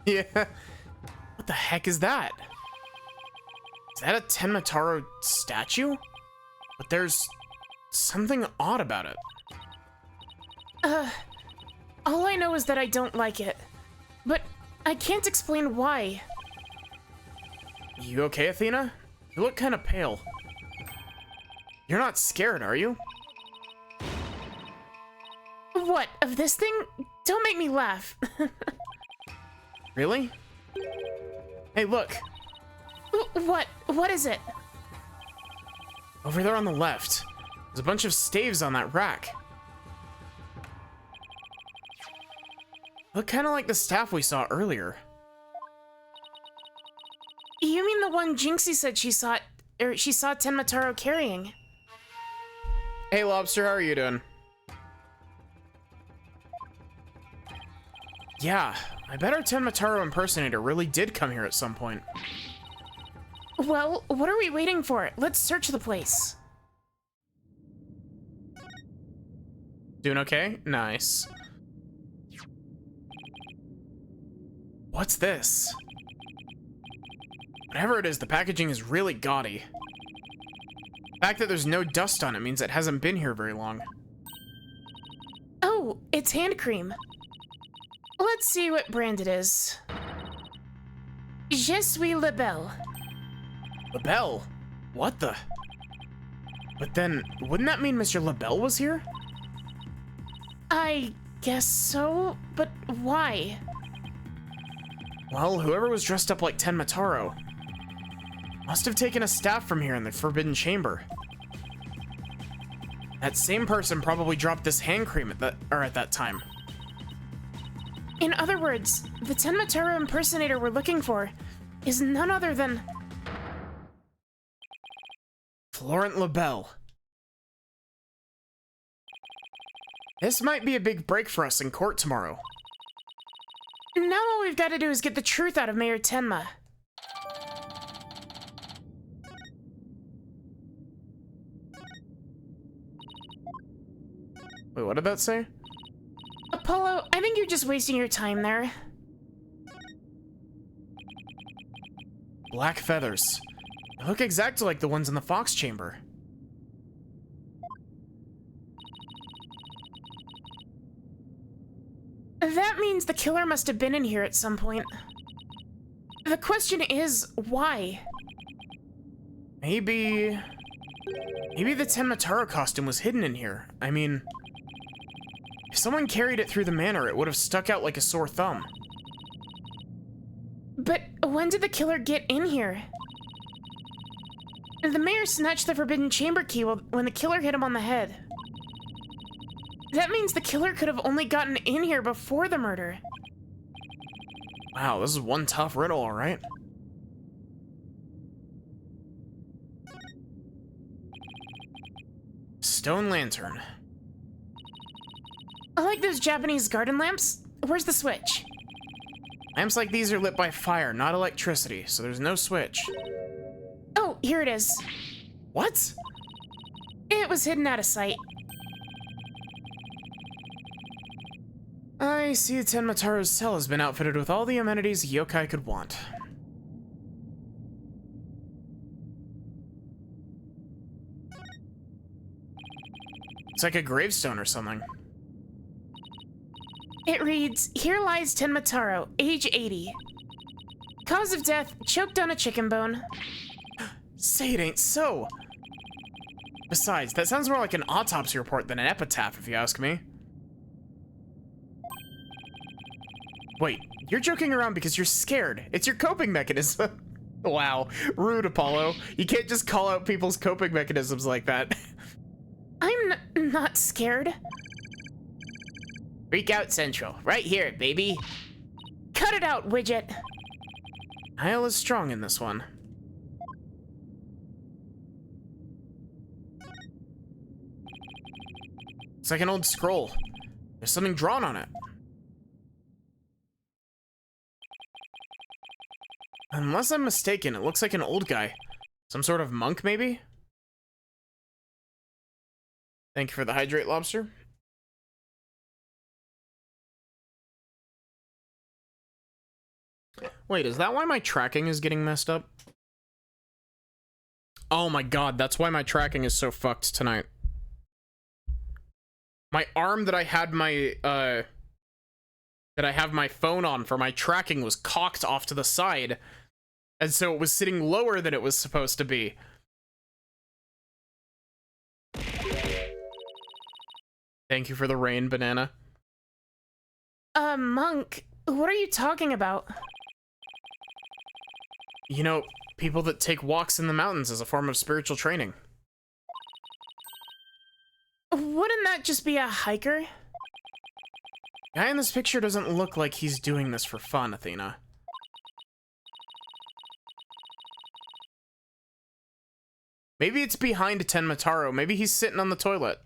Yeah. What the heck is that? Is that a Tenmataro statue? But there's something odd about it. All I know is that I don't like it. But I can't explain why. You okay, Athena? You look kind of pale. You're not scared, are you? What, of this thing? Don't make me laugh. Really? Hey, look. What? What is it? Over there on the left. There's a bunch of staves on that rack. Look kind of like the staff we saw earlier. You mean the one Jinxie said she saw Tenmataro carrying? Hey, Lobster, how are you doing? Yeah, I bet our Tenmataro impersonator really did come here at some point. Well, what are we waiting for? Let's search the place. Doing okay? Nice. What's this? Whatever it is, the packaging is really gaudy. The fact that there's no dust on it means it hasn't been here very long. Oh, it's hand cream. Let's see what brand it is. Je suis la belle. LaBelle? What the? But then, wouldn't that mean Mr. LaBelle was here? I guess so, but why? Well, whoever was dressed up like Tenmataro must have taken a staff from here in the Forbidden Chamber. That same person probably dropped this hand cream at that time. In other words, the Tenmataro impersonator we're looking for is none other than... Florent LaBelle. This might be a big break for us in court tomorrow. Now all we've got to do is get the truth out of Mayor Tenma. Wait, what did that say? Apollo, I think you're just wasting your time there. Black feathers. They look exactly like the ones in the Fox Chamber. That means the killer must have been in here at some point. The question is, why? Maybe the Tenmataro costume was hidden in here. I mean, if someone carried it through the manor, it would have stuck out like a sore thumb. But when did the killer get in here? The mayor snatched the forbidden chamber key when the killer hit him on the head. That means the killer could have only gotten in here before the murder. Wow, this is one tough riddle, all right. Stone lantern. I like those Japanese garden lamps. Where's the switch? Lamps like these are lit by fire, not electricity, so there's no switch. Oh, here it is. What? It was hidden out of sight. I see Tenmataro's cell has been outfitted with all the amenities a yokai could want. It's like a gravestone or something. It reads, "Here lies Tenmataro, age 80. Cause of death, choked on a chicken bone." Say it ain't so! Besides, that sounds more like an autopsy report than an epitaph, if you ask me. Wait, you're joking around because you're scared. It's your coping mechanism. Wow, rude, Apollo. You can't just call out people's coping mechanisms like that. I'm not scared. Freak Out Central, right here, baby. Cut it out, Widget. Niall is strong in this one. It's like an old scroll. There's something drawn on it. Unless I'm mistaken, it looks like an old guy. Some sort of monk, maybe? Thank you for the hydrate, lobster. Wait, is that why my tracking is getting messed up? Oh my god, that's why my tracking is so fucked tonight. My arm that I had my, that I have my phone on for my tracking was cocked off to the side. And so it was sitting lower than it was supposed to be. Thank you for the rain, banana. Monk, what are you talking about? You know, people that take walks in the mountains as a form of spiritual training. Wouldn't that just be a hiker? Guy in this picture doesn't look like he's doing this for fun, Athena. Maybe it's behind Tenmataro. Maybe he's sitting on the toilet.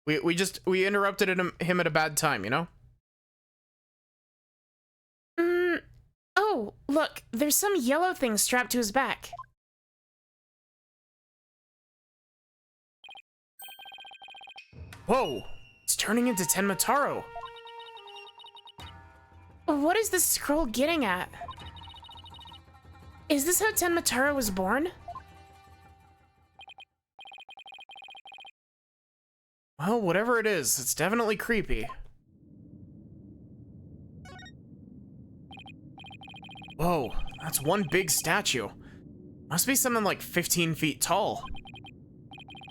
We interrupted him at a bad time, you know? Oh, look, there's some yellow thing strapped to his back. Whoa, it's turning into Tenmataro. What is this scroll getting at? Is this how Tenmataro was born? Well, whatever it is, it's definitely creepy. Whoa, that's one big statue. Must be something like 15 feet tall.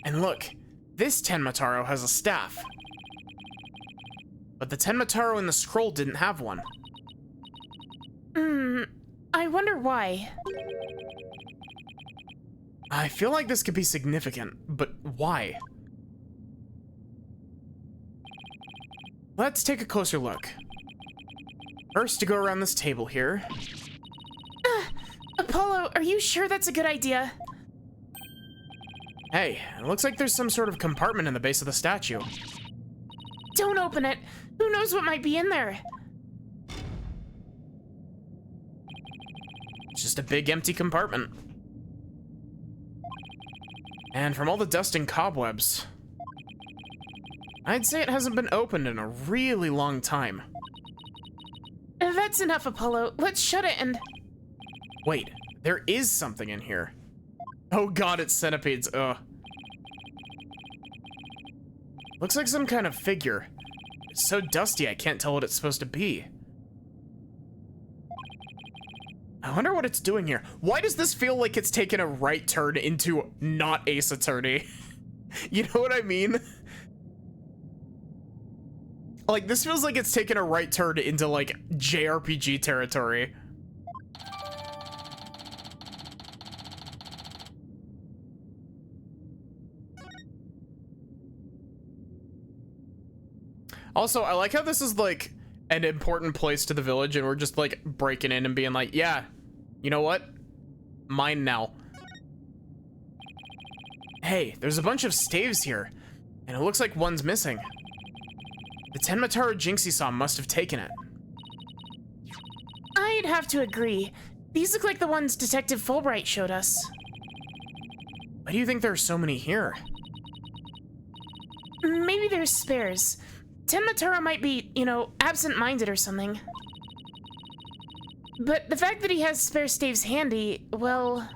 And look, this Tenmataro has a staff. But the Tenmataro in the scroll didn't have one. I wonder why. I feel like this could be significant, but why? Let's take a closer look. First, to go around this table here. Apollo, are you sure that's a good idea? Hey, it looks like there's some sort of compartment in the base of the statue. Don't open it. Who knows what might be in there? It's just a big empty compartment. And from all the dust and cobwebs, I'd say it hasn't been opened in a really long time. That's enough, Apollo. Let's shut it and... Wait, there is something in here. Oh god, it's centipedes, ugh. Looks like some kind of figure. It It's so dusty I can't tell what it's supposed to be. I wonder what it's doing here. Why does this feel like it's taken a right turn into not Ace Attorney? You know what I mean? Like, this feels like it's taken a right turn into, like, JRPG territory. Also, I like how this is, like, an important place to the village, and we're just, like, breaking in and being like, yeah, you know what? Mine now. Hey, there's a bunch of staves here, and it looks like one's missing. The Tenmataro Jinxie-san must have taken it. I'd have to agree. These look like the ones Detective Fulbright showed us. Why do you think there are so many here? Maybe there's spares. Tenmataro might be, you know, absent-minded or something. But the fact that he has spare staves handy, well,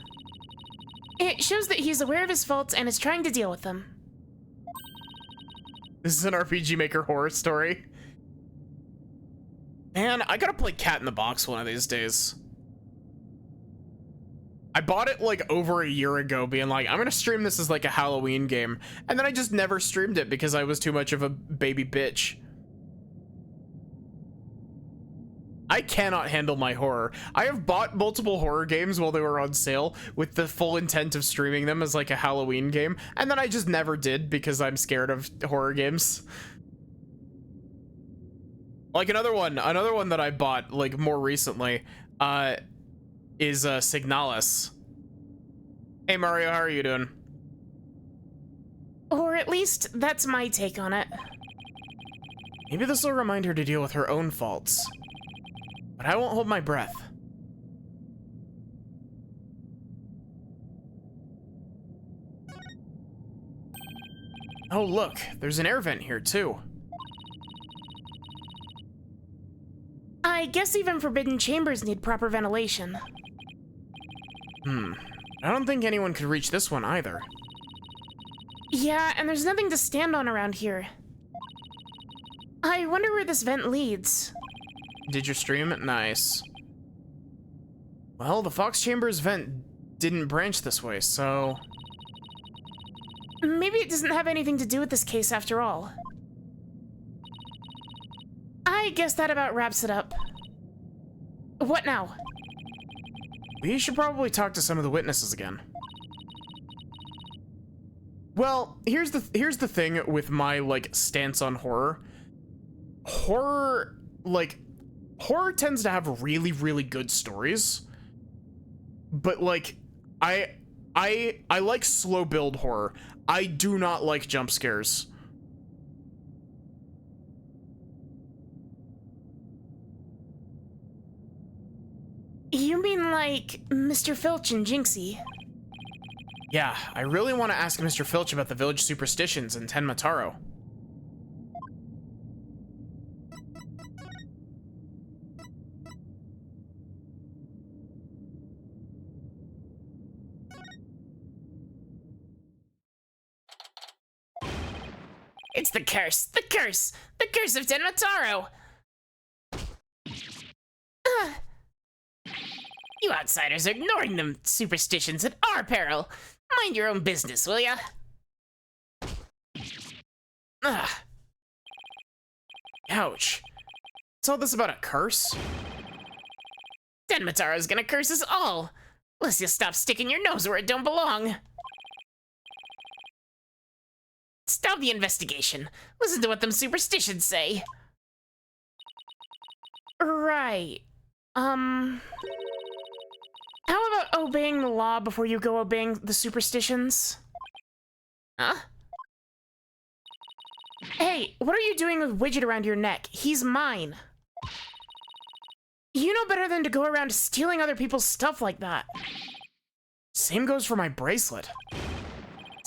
it shows that he's aware of his faults and is trying to deal with them. This is an RPG Maker horror story. Man, I gotta play Cat in the Box one of these days. I bought it like over a year ago, being like, I'm gonna stream this as like a Halloween game. And then I just never streamed it because I was too much of a baby bitch. I cannot handle my horror. I have bought multiple horror games while they were on sale with the full intent of streaming them as like a Halloween game, and then I just never did because I'm scared of horror games. Like another one that I bought like more recently is Signalis. Hey Mario, how are you doing? Or at least that's my take on it. Maybe this will remind her to deal with her own faults. But I won't hold my breath. Oh look, there's an air vent here too. I guess even forbidden chambers need proper ventilation. I don't think anyone could reach this one either. Yeah, and there's nothing to stand on around here. I wonder where this vent leads. Did you stream it? Nice. Well, the Fox Chambers vent didn't branch this way, so... Maybe it doesn't have anything to do with this case after all. I guess that about wraps it up. What now? We should probably talk to some of the witnesses again. Well, here's the thing with my, like, stance on horror. Horror tends to have really, really good stories. But, like, I like slow build horror. I do not like jump scares. You mean like Mr. Filch and Jinxie? Yeah, I really want to ask Mr. Filch about the village superstitions in Tenmataro. It's the curse! The curse! The curse of Tenmataro! You outsiders are ignoring them superstitions at our peril. Mind your own business, will ya? Ouch. What's all this about a curse? Tenmataro's gonna curse us all. Unless you stop sticking your nose where it don't belong. Stop the investigation. Listen to what them superstitions say. Right. How about obeying the law before you go obeying the superstitions? Huh? Hey, what are you doing with Widget around your neck? He's mine. You know better than to go around stealing other people's stuff like that. Same goes for my bracelet.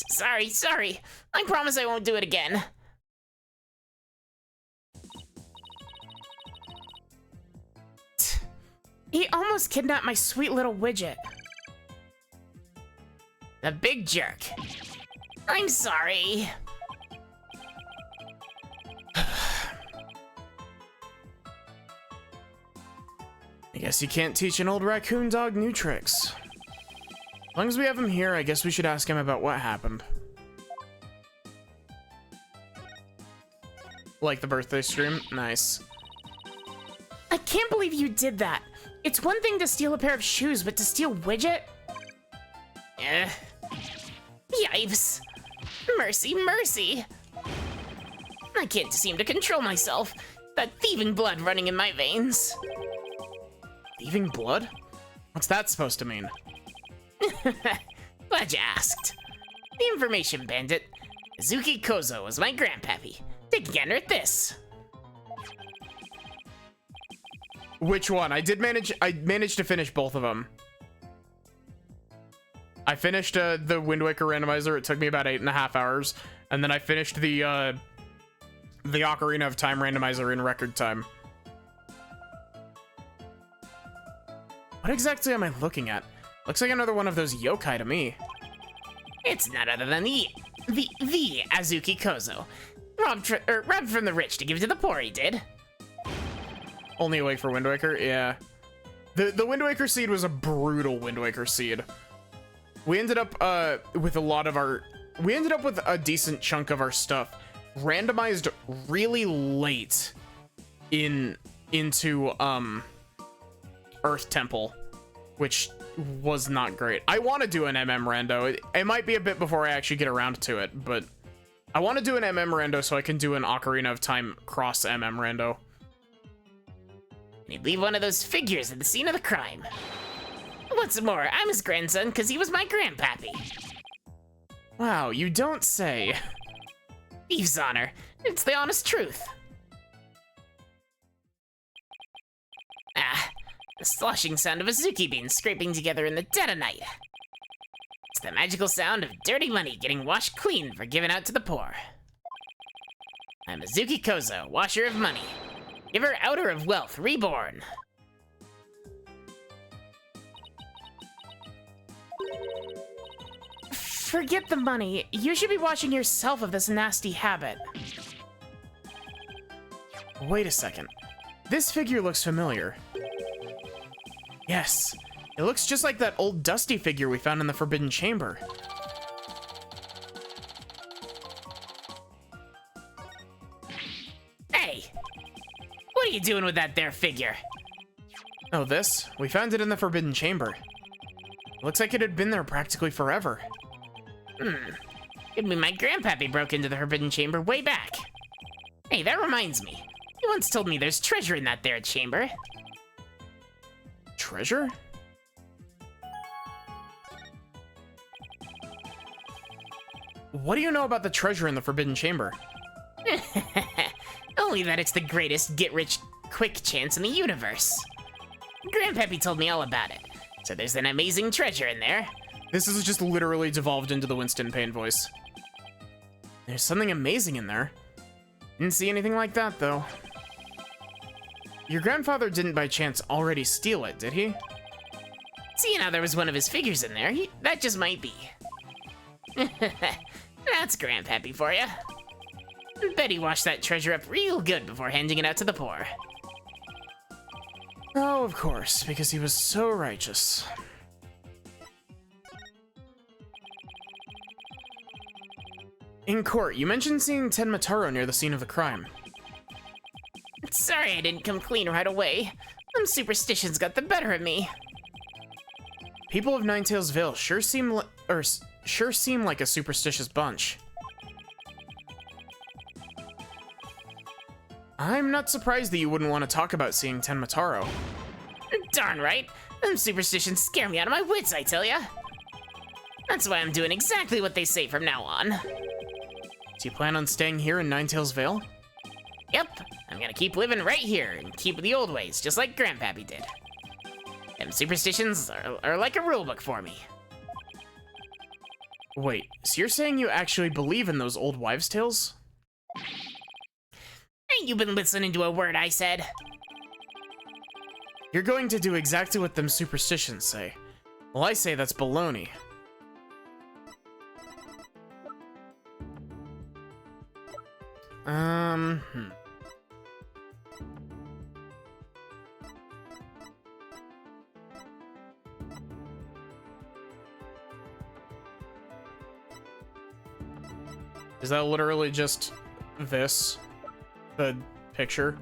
Sorry. I promise I won't do it again. He almost kidnapped my sweet little Widget. The big jerk. I'm sorry. Guess you can't teach an old raccoon dog new tricks. As long as we have him here, I guess we should ask him about what happened. Like the birthday stream? Nice. I can't believe you did that. It's one thing to steal a pair of shoes, but to steal Widget? Yipes. Mercy, mercy. I can't seem to control myself. That thieving blood running in my veins. Thieving blood? What's that supposed to mean? Glad you asked. The information bandit, Azuki Kozo, was my grandpappy. Take a gander at this. Which one? I managed to finish both of them. I finished the Wind Waker randomizer. It took me about 8.5 hours. And then I finished the Ocarina of Time randomizer in record time. What exactly am I looking at? Looks like another one of those yokai to me. It's none other than the Azuki Kozo. Robbed from the rich to give to the poor, he did. Only awake for Wind Waker? Yeah. The Wind Waker seed was a brutal Wind Waker seed. We ended up with a decent chunk of our stuff randomized really late into Earth Temple, which was not great. I want to do an MM rando. It might be a bit before I actually get around to it, but I want to do an MM rando so I can do an Ocarina of Time cross MM rando. He'd leave one of those figures at the scene of the crime. What's more, I'm his grandson because he was my grandpappy. Wow, you don't say. Thief's honor. It's the honest truth. The sloshing sound of Azuki beans scraping together in the dead of night. It's the magical sound of dirty money getting washed clean for giving out to the poor. I'm Azuki Kozo, washer of money. Giver outer of wealth, reborn. Forget the money. You should be washing yourself of this nasty habit. Wait a second. This figure looks familiar. Yes, it looks just like that old Dusty figure we found in the Forbidden Chamber. Hey! What are you doing with that there figure? Oh, this? We found it in the Forbidden Chamber. Looks like it had been there practically forever. Could be my grandpappy broke into the Forbidden Chamber way back. Hey, that reminds me. You once told me there's treasure in that there chamber. Treasure? What do you know about the treasure in the Forbidden Chamber? Only that it's the greatest get-rich-quick chance in the universe. Grandpappy told me all about it. So there's an amazing treasure in there. This is just literally devolved into the Winston Payne voice. There's something amazing in there. Didn't see anything like that, though. Your grandfather didn't by chance already steal it, did he? Seeing how there was one of his figures in there, that just might be. That's grandpappy for you. Bet he washed that treasure up real good before handing it out to the poor. Oh, of course, because he was so righteous. In court, you mentioned seeing Tenmataro near the scene of the crime. Sorry I didn't come clean right away. Them superstitions got the better of me. People of Ninetales Vale sure seem like a superstitious bunch. I'm not surprised that you wouldn't want to talk about seeing Tenmataro. Darn right. Them superstitions scare me out of my wits, I tell ya. That's why I'm doing exactly what they say from now on. Do you plan on staying here in Ninetales Vale? Yep, I'm gonna keep living right here and keep the old ways, just like Grandpappy did. Them superstitions are like a rulebook for me. Wait, so you're saying you actually believe in those old wives' tales? Ain't you been listening to a word I said? You're going to do exactly what them superstitions say. Well, I say that's baloney. Is that literally just this? The picture?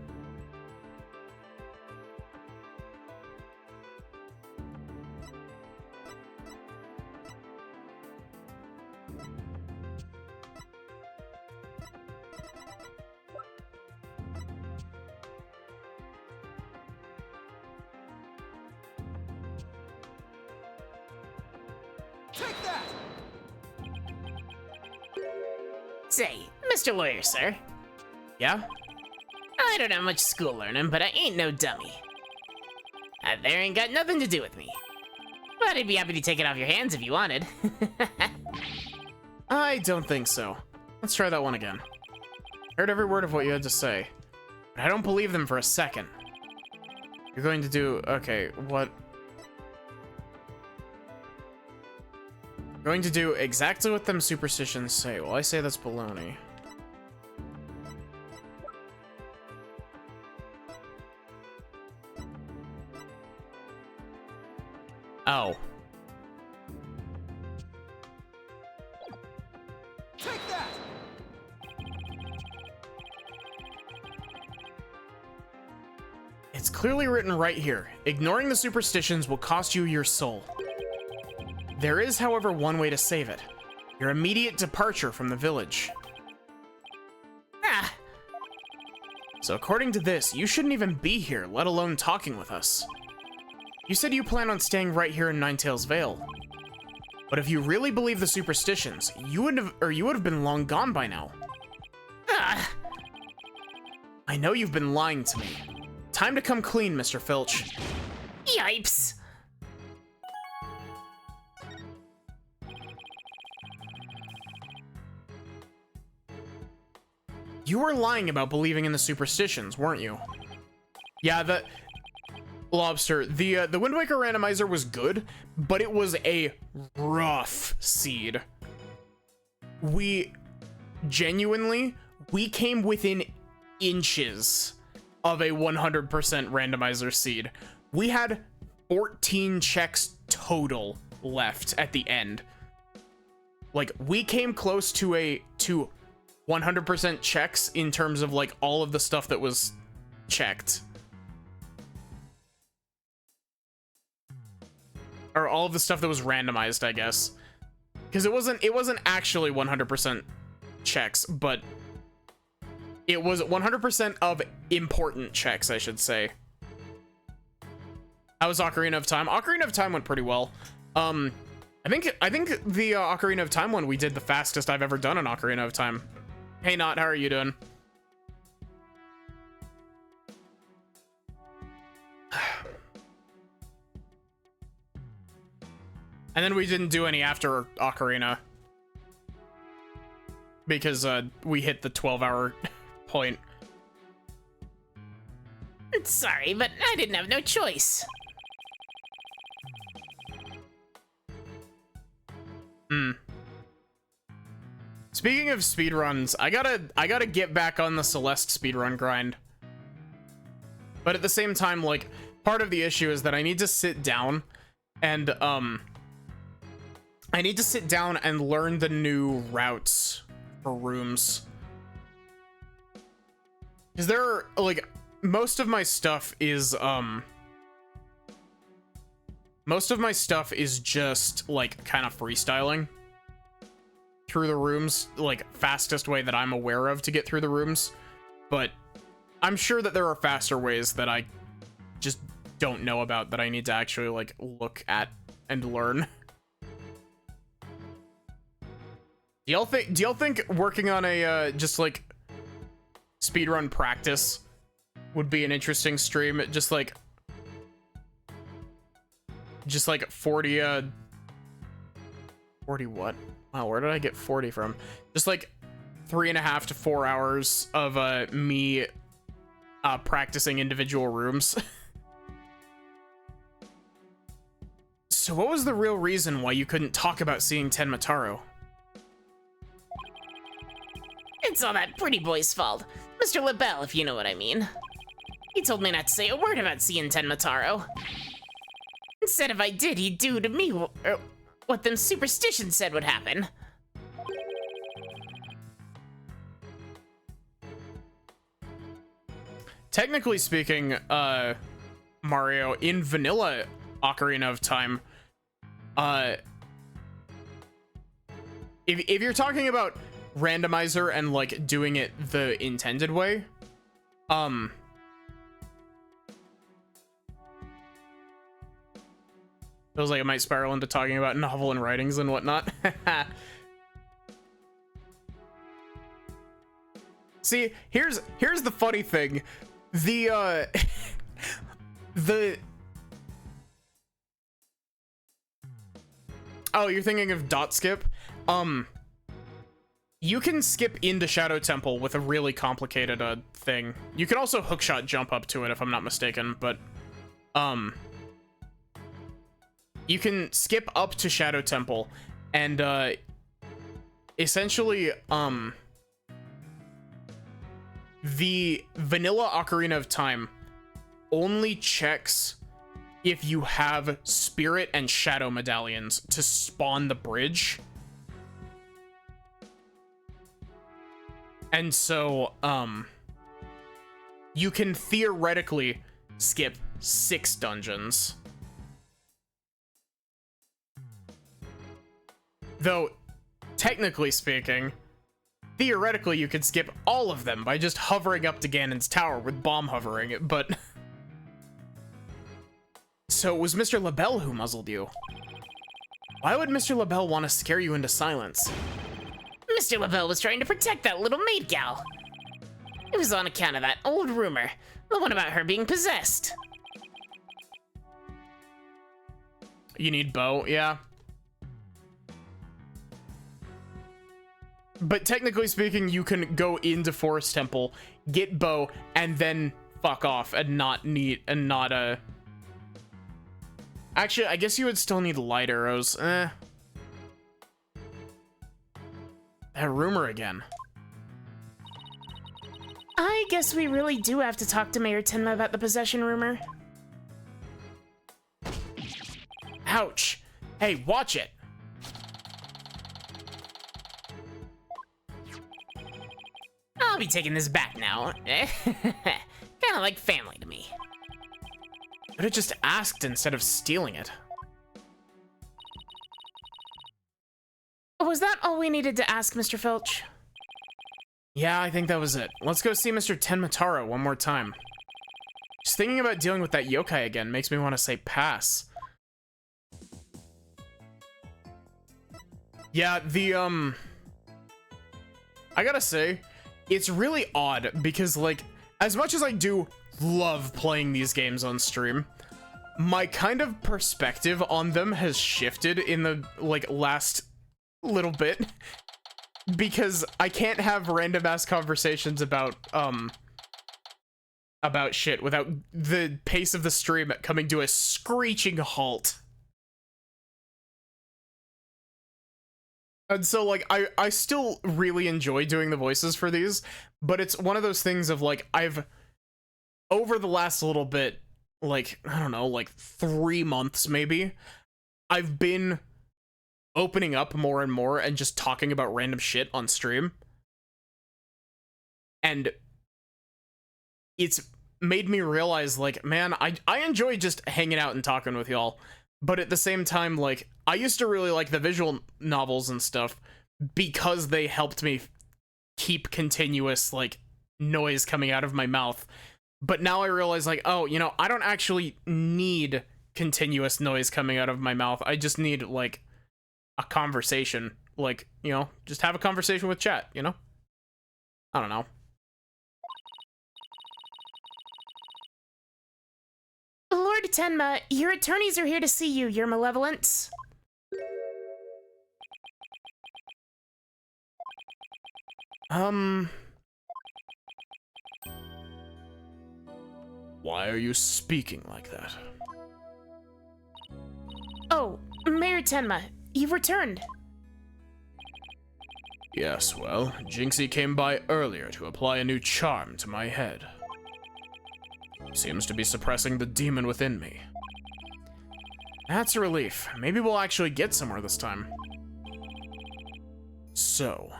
Say, Mr. Lawyer, sir. Yeah? I don't have much school learning, but I ain't no dummy. That there ain't got nothing to do with me. But I'd be happy to take it off your hands if you wanted. I don't think so. Let's try that one again. Heard every word of what you had to say, but I don't believe them for a second. You're going to do... Okay, what? Going to do exactly what them superstitions say. Well, I say that's baloney. Oh. Take that! It's clearly written right here. Ignoring the superstitions will cost you your soul. There is, however, one way to save it. Your immediate departure from the village. Ah, So according to this, you shouldn't even be here, let alone talking with us. You said you plan on staying right here in Ninetales Vale. But if you really believe the superstitions, you would have been long gone by now. ah. I know you've been lying to me. Time to come clean, Mr. Filch. Yipes. You were lying about believing in the superstitions, weren't you? Yeah, the Lobster, the Wind Waker randomizer was good, but it was a rough seed. We came within inches of a 100% randomizer seed. We had 14 checks total left at the end. Like, we came close to 100% checks in terms of like all of the stuff that was checked. Or all of the stuff that was randomized, I guess. Because it wasn't actually 100% checks, but it was 100% of important checks, I should say. How was Ocarina of Time? Ocarina of Time went pretty well. I think the Ocarina of Time one we did the fastest I've ever done an Ocarina of Time. Hey, Not, how are you doing? And then we didn't do any after Ocarina. Because we hit the 12-hour point. Sorry, but I didn't have no choice. Speaking of speedruns, I gotta get back on the Celeste speedrun grind. But at the same time, like, part of the issue is that I need to sit down and learn the new routes for rooms. Because there are, like, most of my stuff is just, like, kind of freestyling through the rooms, like, fastest way that I'm aware of to get through the rooms. But I'm sure that there are faster ways that I just don't know about that I need to actually, like, look at and learn. Do y'all think working on a just like speedrun practice would be an interesting stream? Just like 40 40 what? Wow, where did I get 40 from? Just like 3.5 to 4 hours of me practicing individual rooms. So what was the real reason why you couldn't talk about seeing Tenmataro? It's all that pretty boy's fault. Mr. LaBelle, if you know what I mean. He told me not to say a word about seeing Tenmataro. Instead, if I did, he'd do to me what them superstitions said would happen. technically speaking, Mario, in vanilla Ocarina of Time, if you're talking about randomizer and like doing it the intended way, feels like it might spiral into talking about novel and writings and whatnot. See, here's the funny thing. The oh, you're thinking of dot skip? You can skip into Shadow Temple with a really complicated thing. You can also hookshot jump up to it if I'm not mistaken, but you can skip up to Shadow Temple and essentially the vanilla Ocarina of Time only checks if you have Spirit and Shadow medallions to spawn the bridge. And so, you can theoretically skip 6 dungeons. Though, technically speaking, theoretically you could skip all of them by just hovering up to Ganon's tower with bomb hovering, but... So it was Mr. LaBelle who muzzled you. Why would Mr. LaBelle want to scare you into silence? Mr. LaBelle was trying to protect that little maid gal. It was on account of that old rumor, the one about her being possessed. You need bow, yeah. But technically speaking, you can go into Forest Temple, get bow, and then fuck off and not need, and not, Actually, I guess you would still need light arrows. That rumor again. I guess we really do have to talk to Mayor Tenma about the possession rumor. Ouch. Hey, watch it. I'll be taking this back now. Kinda like family to me. Could have just asked instead of stealing it. Was that all we needed to ask, Mr. Filch? Yeah, I think that was it. Let's go see Mr. Tenmataro one more time. Just thinking about dealing with that yokai again makes me want to say pass. Yeah, I gotta say, it's really odd because, like, as much as I do love playing these games on stream, my kind of perspective on them has shifted in the, like, last little bit. Because I can't have random ass conversations about shit without the pace of the stream coming to a screeching halt. And so, like, I still really enjoy doing the voices for these, but it's one of those things of, like, I've, over the last little bit, like, I don't know, like 3 months maybe, I've been opening up more and more and just talking about random shit on stream. And it's made me realize, like, man, I enjoy just hanging out and talking with y'all. But at the same time, like, I used to really like the visual novels and stuff because they helped me keep continuous, like, noise coming out of my mouth. But now I realize, like, oh, you know, I don't actually need continuous noise coming out of my mouth. I just need, like, a conversation. Like, you know, just have a conversation with chat, you know? I don't know. Lord Tenma, your attorneys are here to see you, your malevolence. Why are you speaking like that? Oh, Mayor Tenma, you've returned. Yes, well, Jinxie came by earlier to apply a new charm to my head. Seems to be suppressing the demon within me. That's a relief. Maybe we'll actually get somewhere this time. So,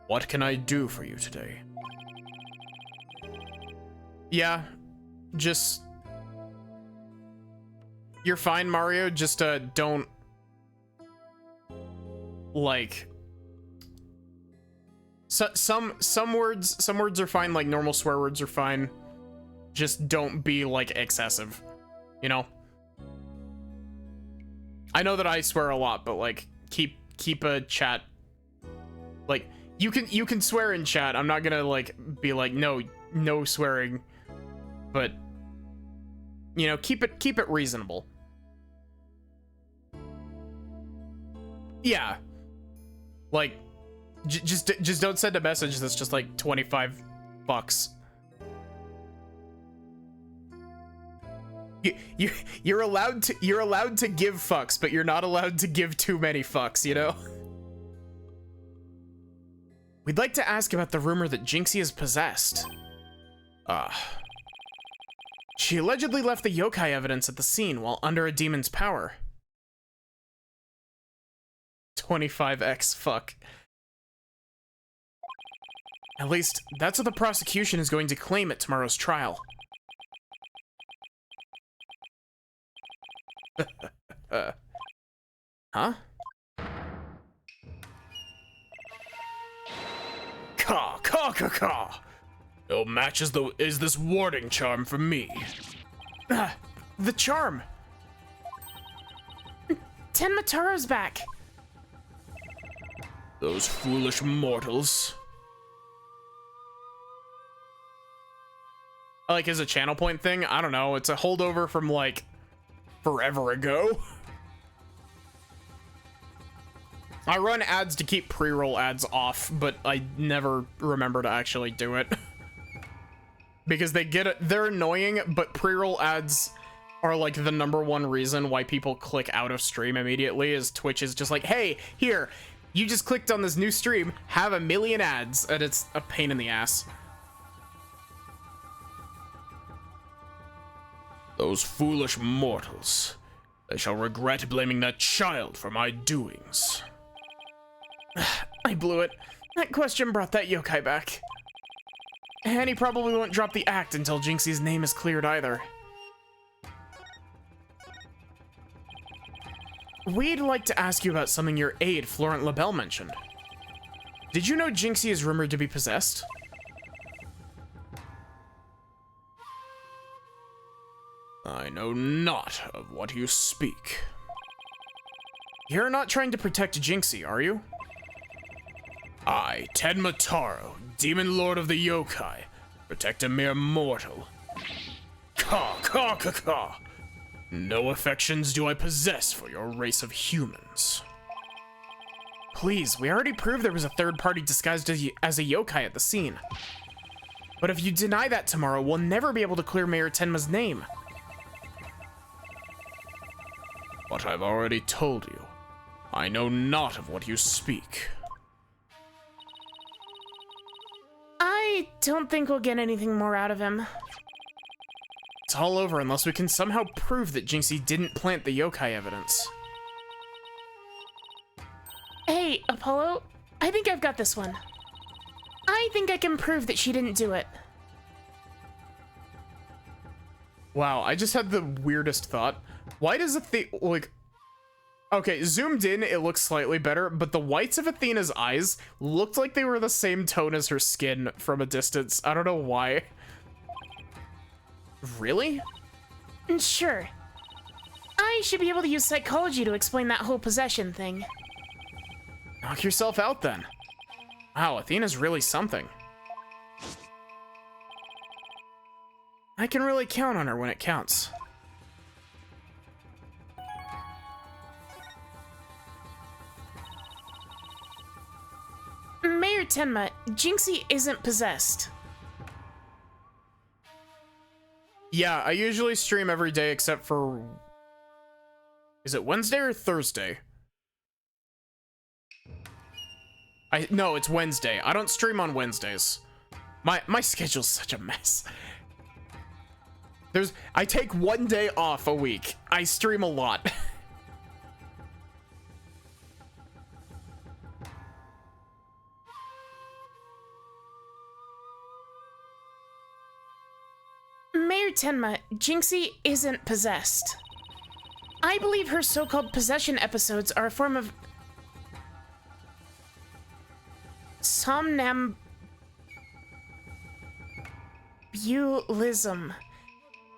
what can I do for you today? Yeah, just... You're fine, Mario, just, don't... Like... Some words are fine, like normal swear words are fine. Just don't be, like, excessive, you know? I know that I swear a lot, but, like, keep a chat... Like, you can swear in chat. I'm not gonna, like, be like, no swearing. But, you know, keep it reasonable. Yeah. Like, just don't send a message that's just like 25 bucks. You're allowed to give fucks, but you're not allowed to give too many fucks, you know? We'd like to ask about the rumor that Jinxie is possessed. She allegedly left the yokai evidence at the scene while under a demon's power. 25x fuck. At least, that's what the prosecution is going to claim at tomorrow's trial. Huh? Caw. No match is this warding charm for me. The charm. Tenmataro's back. Those foolish mortals. Like, as a channel point thing, I don't know. It's a holdover from, like, forever ago. I run ads to keep pre-roll ads off, but I never remember to actually do it. Because they're annoying, but pre-roll ads are like the #1 reason why people click out of stream immediately, is Twitch is just like, hey, here, you just clicked on this new stream, have a million ads, and it's a pain in the ass. Those foolish mortals. They shall regret blaming that child for my doings. I blew it. That question brought that yokai back. And he probably won't drop the act until Jinxie's name is cleared either. We'd like to ask you about something your aide, Florent LaBelle, mentioned. Did you know Jinxie is rumored to be possessed? I know not of what you speak. You're not trying to protect Jinxie, are you? I, Tenmataro, Demon Lord of the Yokai, protect a mere mortal. Caw. No affections do I possess for your race of humans. Please, we already proved there was a third party disguised as a yokai at the scene. But if you deny that tomorrow, we'll never be able to clear Mayor Tenma's name. But I've already told you. I know not of what you speak. I don't think we'll get anything more out of him. It's all over unless we can somehow prove that Jinxie didn't plant the yokai evidence. Hey, Apollo, I think I've got this one. I think I can prove that she didn't do it. Wow, I just had the weirdest thought. Why does like... Okay, zoomed in, it looks slightly better, but the whites of Athena's eyes looked like they were the same tone as her skin from a distance. I don't know why. Really? Sure. I should be able to use psychology to explain that whole possession thing. Knock yourself out then. Wow, Athena's really something. I can really count on her when it counts. Mayor Tenma, Jinxie isn't possessed. Yeah, I usually stream every day except for... Is it Wednesday or Thursday? No, it's Wednesday. I don't stream on Wednesdays. My schedule's such a mess. I take one day off a week. I stream a lot. Mayor Tenma, Jinxie isn't possessed. I believe her so-called possession episodes are a form of somnambulism.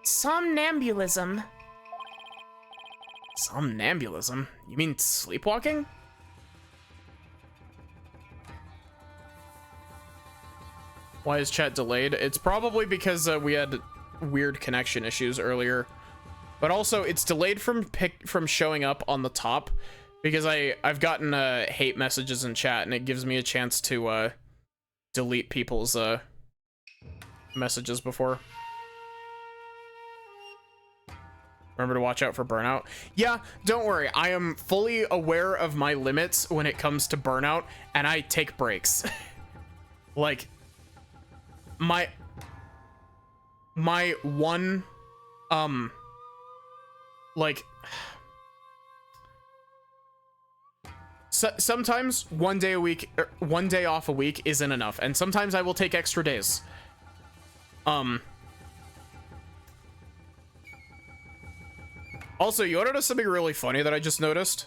Somnambulism. Somnambulism? You mean sleepwalking? Why is chat delayed? It's probably because we had weird connection issues earlier. But also, it's delayed from showing up on the top because I've gotten hate messages in chat, and it gives me a chance to delete people's messages before. Remember to watch out for burnout. Yeah, don't worry. I am fully aware of my limits when it comes to burnout, and I take breaks. Like, my one, like, sometimes one day a week, or one day off a week isn't enough, and sometimes I will take extra days. Also, you wanna know something really funny that I just noticed?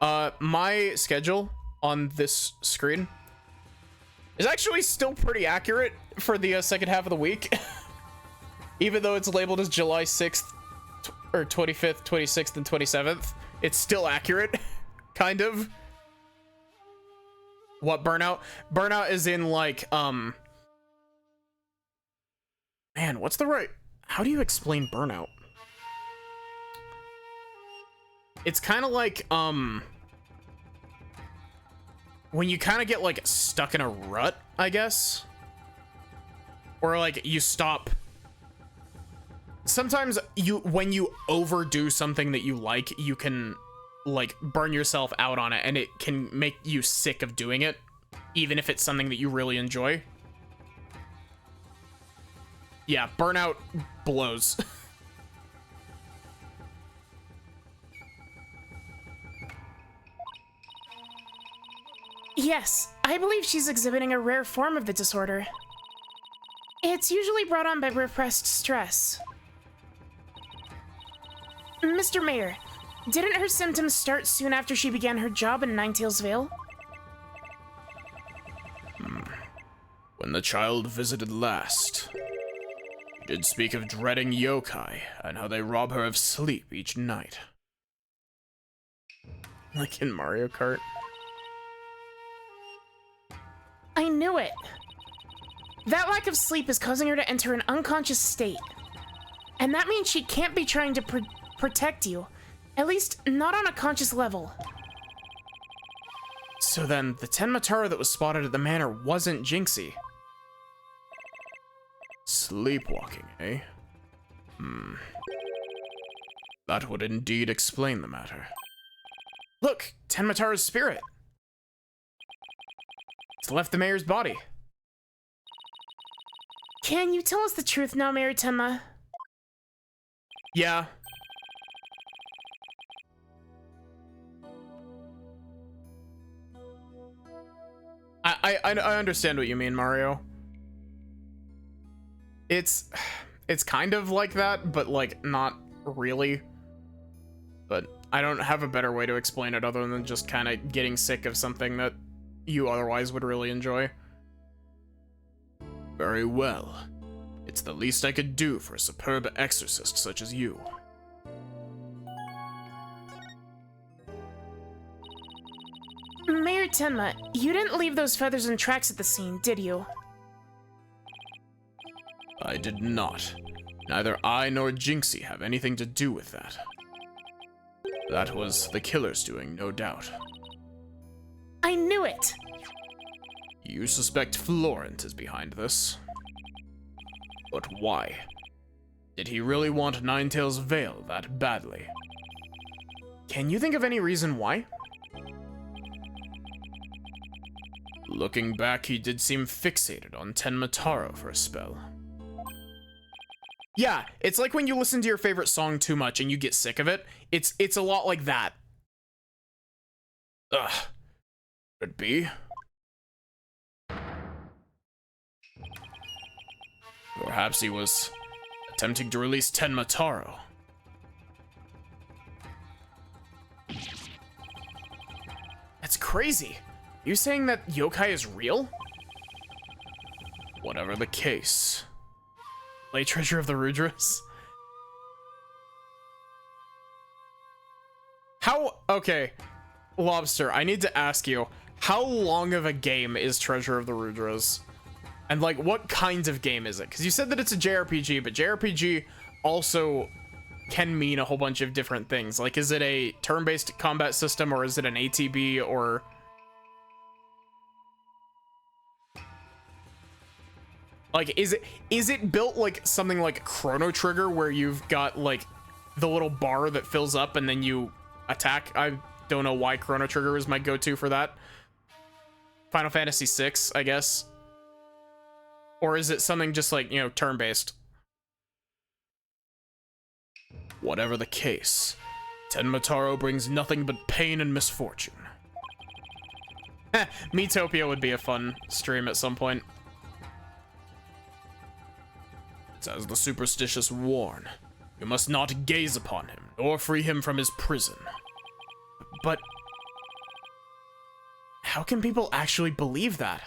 My schedule on this screen is actually still pretty accurate for the second half of the week. Even though it's labeled as July 6th, or 25th, 26th, and 27th, it's still accurate, kind of. What, burnout? Burnout is in, like, man, what's the right... How do you explain burnout? It's kind of like, when you kind of get, like, stuck in a rut, I guess. Or, like, you stop... Sometimes when you overdo something that you like, you can, like, burn yourself out on it, and it can make you sick of doing it, even if it's something that you really enjoy. Yeah, burnout blows. Yes, I believe she's exhibiting a rare form of the disorder. It's usually brought on by repressed stress. Mr. Mayor, didn't her symptoms start soon after she began her job in Ninetales Vale? When the child visited last, she did speak of dreading yokai and how they rob her of sleep each night. Like in Mario Kart. I knew it! That lack of sleep is causing her to enter an unconscious state. And that means she can't be trying to protect you. At least, not on a conscious level. So then, the Tenmataro that was spotted at the manor wasn't Jinxie. Sleepwalking, eh? That would indeed explain the matter. Look! Tenmataro's spirit! It's left the mayor's body. Can you tell us the truth now, Mayor Tenma? Yeah. I understand what you mean, Mario. It's kind of like that, but like not really. But I don't have a better way to explain it other than just kind of getting sick of something that you otherwise would really enjoy. Very well. It's the least I could do for a superb exorcist such as you. Mayor Tenma, you didn't leave those feathers and tracks at the scene, did you? I did not. Neither I nor Jinxie have anything to do with that. That was the killer's doing, no doubt. I knew it! You suspect Florent is behind this. But why? Did he really want Ninetales Vale that badly? Can you think of any reason why? Looking back, he did seem fixated on Tenmataro for a spell. Yeah, it's like when you listen to your favorite song too much and you get sick of it. It's a lot like that. Ugh. Could it be? Perhaps he was attempting to release Tenmataro. That's crazy. You saying that yokai is real? Whatever the case. Play Treasure of the Rudras? How? Okay. Lobster, I need to ask you, how long of a game is Treasure of the Rudras? And like, what kind of game is it? Because you said that it's a JRPG, but JRPG also can mean a whole bunch of different things. Like, is it a turn-based combat system, or is it an ATB, or... Like, is it built like something like Chrono Trigger, where you've got like the little bar that fills up and then you attack? I don't know why Chrono Trigger is my go-to for that. Final Fantasy VI, I guess. Or is it something just like, you know, turn-based? Whatever the case, Tenmataro brings nothing but pain and misfortune. Miitopia would be a fun stream at some point. As the superstitious warn, you must not gaze upon him, or free him from his prison. But how can people actually believe that?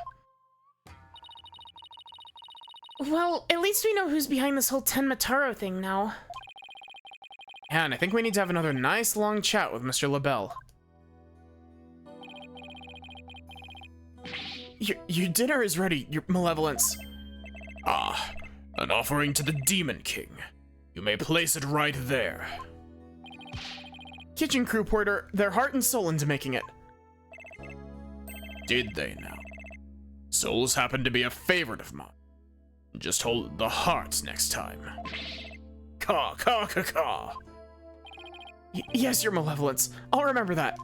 Well, at least we know who's behind this whole Tenmataro thing now. Yeah, and I think we need to have another nice long chat with Mr. LaBelle. Your dinner is ready, your malevolence. Ah, an offering to the Demon King. You may place it right there. Kitchen crew poured their heart and soul into making it. Did they now? Souls happen to be a favorite of mine. Just hold the hearts next time. Caw, caw, caw, caw. Yes, your malevolence. I'll remember that.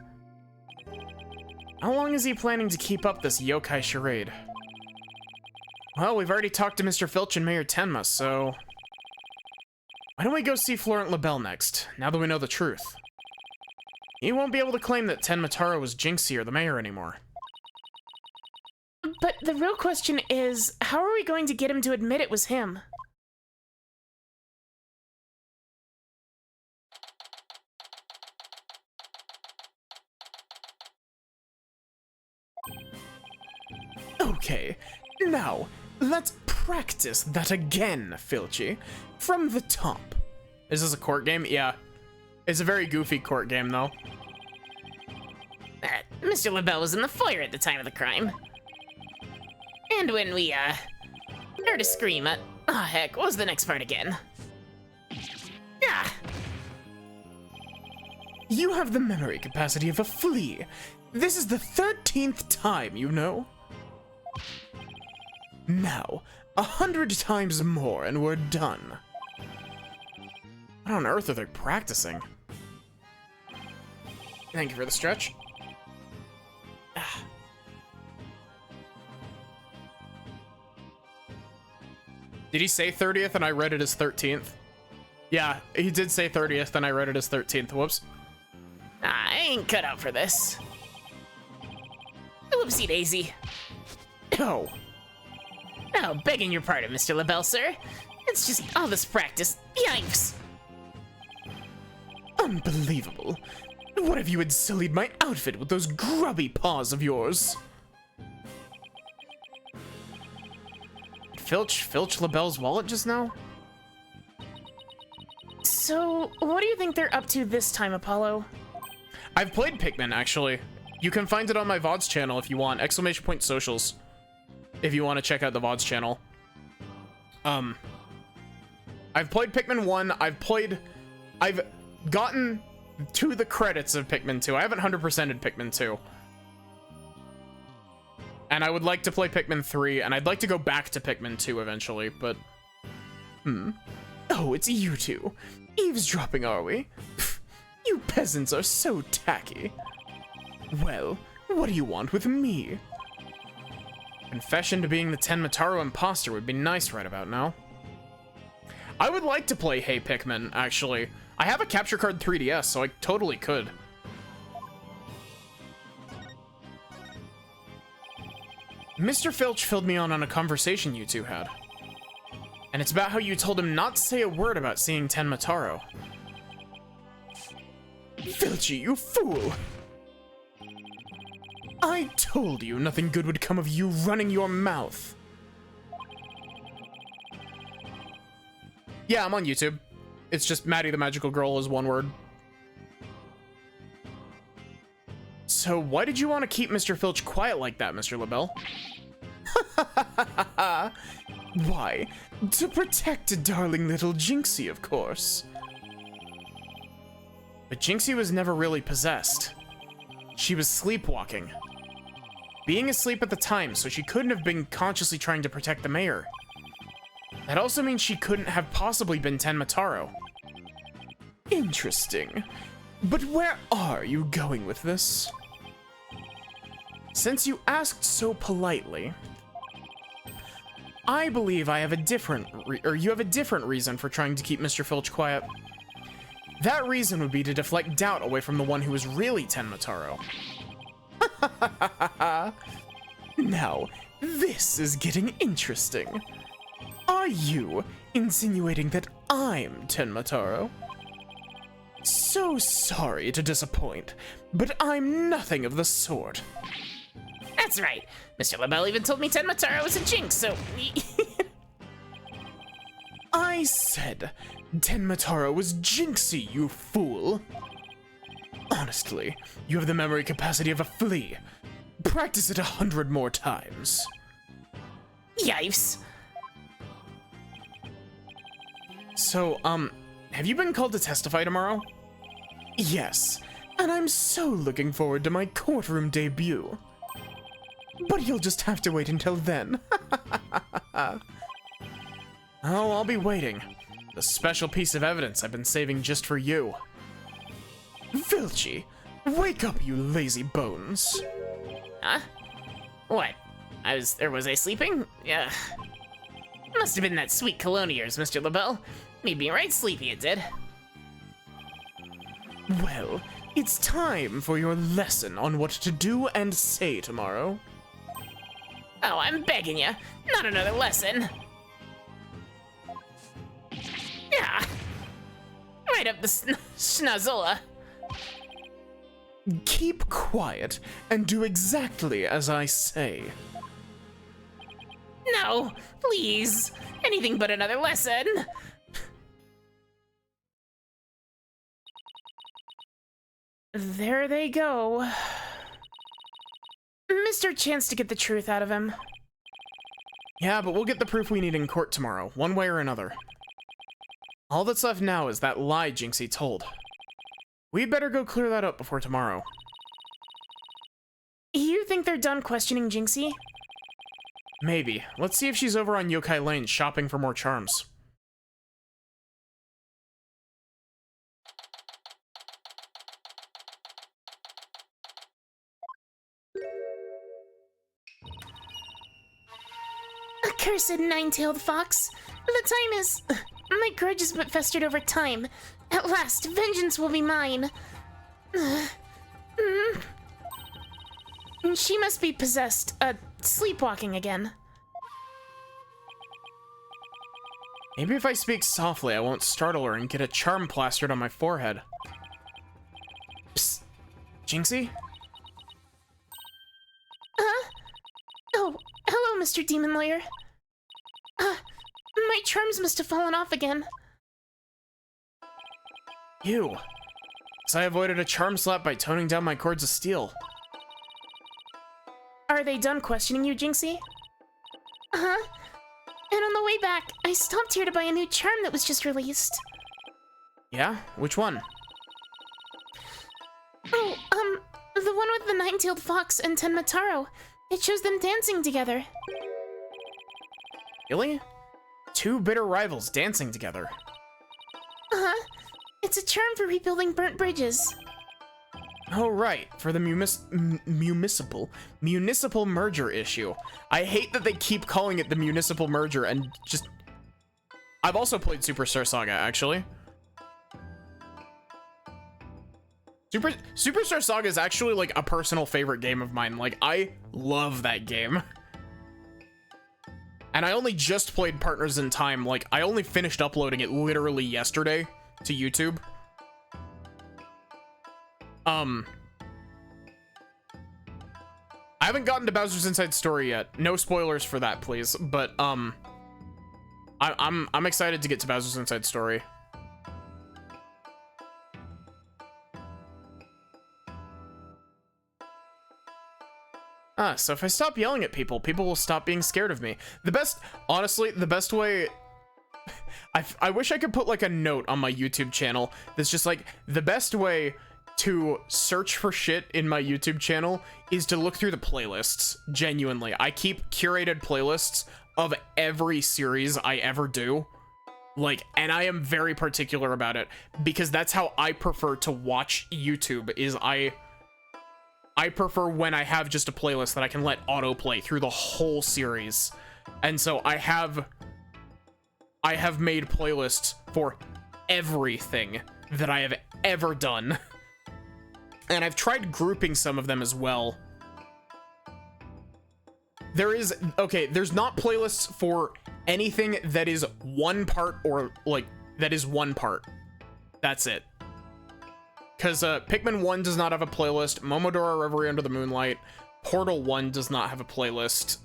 How long is he planning to keep up this yokai charade? Well, we've already talked to Mr. Filch and Mayor Tenma, so... Why don't we go see Florent LaBelle next, now that we know the truth? He won't be able to claim that Tenmataro was Jinxie or the mayor anymore. But the real question is, how are we going to get him to admit it was him? Okay, now, let's practice that again, Filchy. From the top. Is this a court game? Yeah. It's a very goofy court game, though. Mr. LaBelle was in the foyer at the time of the crime. And when we, heard a scream at... Oh, heck, what was the next part again? Ah! You have the memory capacity of a flea. This is the 13th time, you know? Now, 100 times more and we're done. What on earth are they practicing? Thank you for the stretch. Did he say 30th and I read it as 13th? Yeah, he did say 30th and I read it as 13th. Whoops. I ain't cut out for this. Whoopsie daisy. Oh. Oh, begging your pardon, Mr. LaBelle, sir. It's just all this practice. Yikes. Unbelievable. What if you had sullied my outfit with those grubby paws of yours? Filch LaBelle's wallet just now? So, what do you think they're up to this time, Apollo? I've played Pikmin, actually. You can find it on my VODs channel if you want. !socials. If you want to check out the VODs channel. I've played Pikmin 1. I've gotten to the credits of Pikmin 2. I haven't 100%ed Pikmin 2. And I would like to play Pikmin 3, and I'd like to go back to Pikmin 2 eventually, but... Oh, it's you two. Eavesdropping, are we? Pfft, you peasants are so tacky. Well, what do you want with me? Confession to being the Tenmataro imposter would be nice right about now. I would like to play Hey Pikmin, actually. I have a capture card 3DS, so I totally could. Mr. Filch filled me on a conversation you two had. And it's about how you told him not to say a word about seeing Tenmataro. Filchy, you fool! I told you nothing good would come of you running your mouth. Yeah, I'm on YouTube. It's just Maddie the Magical Girl is one word. So why did you want to keep Mr. Filch quiet like that, Mr. LaBelle? Why? To protect darling little Jinxie, of course. But Jinxie was never really possessed. She was sleepwalking. Being asleep at the time, so she couldn't have been consciously trying to protect the mayor. That also means she couldn't have possibly been Tenmataro. Interesting. But where are you going with this? Since you asked so politely, I believe I have a different you have a different reason for trying to keep Mr. Filch quiet. That reason would be to deflect doubt away from the one who was really Tenmataro. Now, this is getting interesting. Are you insinuating that I'm Tenmataro? So sorry to disappoint, but I'm nothing of the sort. That's right. Mr. LaBelle even told me Tenmataro was a jinx, so... I said Tenmataro was Jinxie, you fool. Honestly, you have the memory capacity of a flea. Practice it 100 more times. Yipes. So, have you been called to testify tomorrow? Yes, and I'm so looking forward to my courtroom debut. But you'll just have to wait until then. Oh, I'll be waiting. The special piece of evidence I've been saving just for you. Filchy, wake up, you lazy bones. Huh? What? Was I sleeping? Yeah. Must have been that sweet cologne of yours, Mr. LaBelle. Made me right sleepy, it did. Well, it's time for your lesson on what to do and say tomorrow. Oh, I'm begging you. Not another lesson. Yeah. Right up the schnozola. Keep quiet and do exactly as I say. No, please. Anything but another lesson. There they go. Mr. Chance to get the truth out of him. Yeah, but we'll get the proof we need in court tomorrow, one way or another. All that's left now is that lie Jinxie told. We'd better go clear that up before tomorrow. You think they're done questioning Jinxie? Maybe. Let's see if she's over on Yokai Lane shopping for more charms. Accursed nine-tailed fox. The time is... My grudge has but festered over time. At last, vengeance will be mine. She must be possessed, sleepwalking again. Maybe if I speak softly, I won't startle her and get a charm plastered on my forehead. Psst. Jinxie? Oh, hello, Mr. Demon Lawyer. My charms must have fallen off again. You. So I avoided a charm slap by toning down my cords of steel. Are they done questioning you, Jinxie? Uh-huh. And on the way back, I stopped here to buy a new charm that was just released. Yeah? Which one? Oh, the one with the nine-tailed fox and Tenmataro. It shows them dancing together. Really? Two bitter rivals dancing together. Uh-huh. It's a charm for rebuilding burnt bridges. Oh, right. For the municipal merger issue. I hate that they keep calling it the municipal merger and just... I've also played Superstar Saga, actually. Superstar Saga is actually, like, a personal favorite game of mine. Like, I love that game. And I only just played Partners in Time. Like, I only finished uploading it literally yesterday to YouTube. I haven't gotten to Bowser's Inside Story yet. No spoilers for that, please. But, I'm excited to get to Bowser's Inside Story. So if I stop yelling at people, people will stop being scared of me. Honestly, the best way... I wish I could put, like, a note on my YouTube channel that's just, like, the best way to search for shit in my YouTube channel is to look through the playlists. Genuinely. I keep curated playlists of every series I ever do. Like, and I am very particular about it, because that's how I prefer to watch YouTube, is I prefer when I have just a playlist that I can let autoplay through the whole series. And so I have made playlists for everything that I have ever done. And I've tried grouping some of them as well. There's not playlists for anything that is one part, or like, that is one part. That's it. Because Pikmin 1 does not have a playlist. Momodora Reverie Under the Moonlight. Portal 1 does not have a playlist.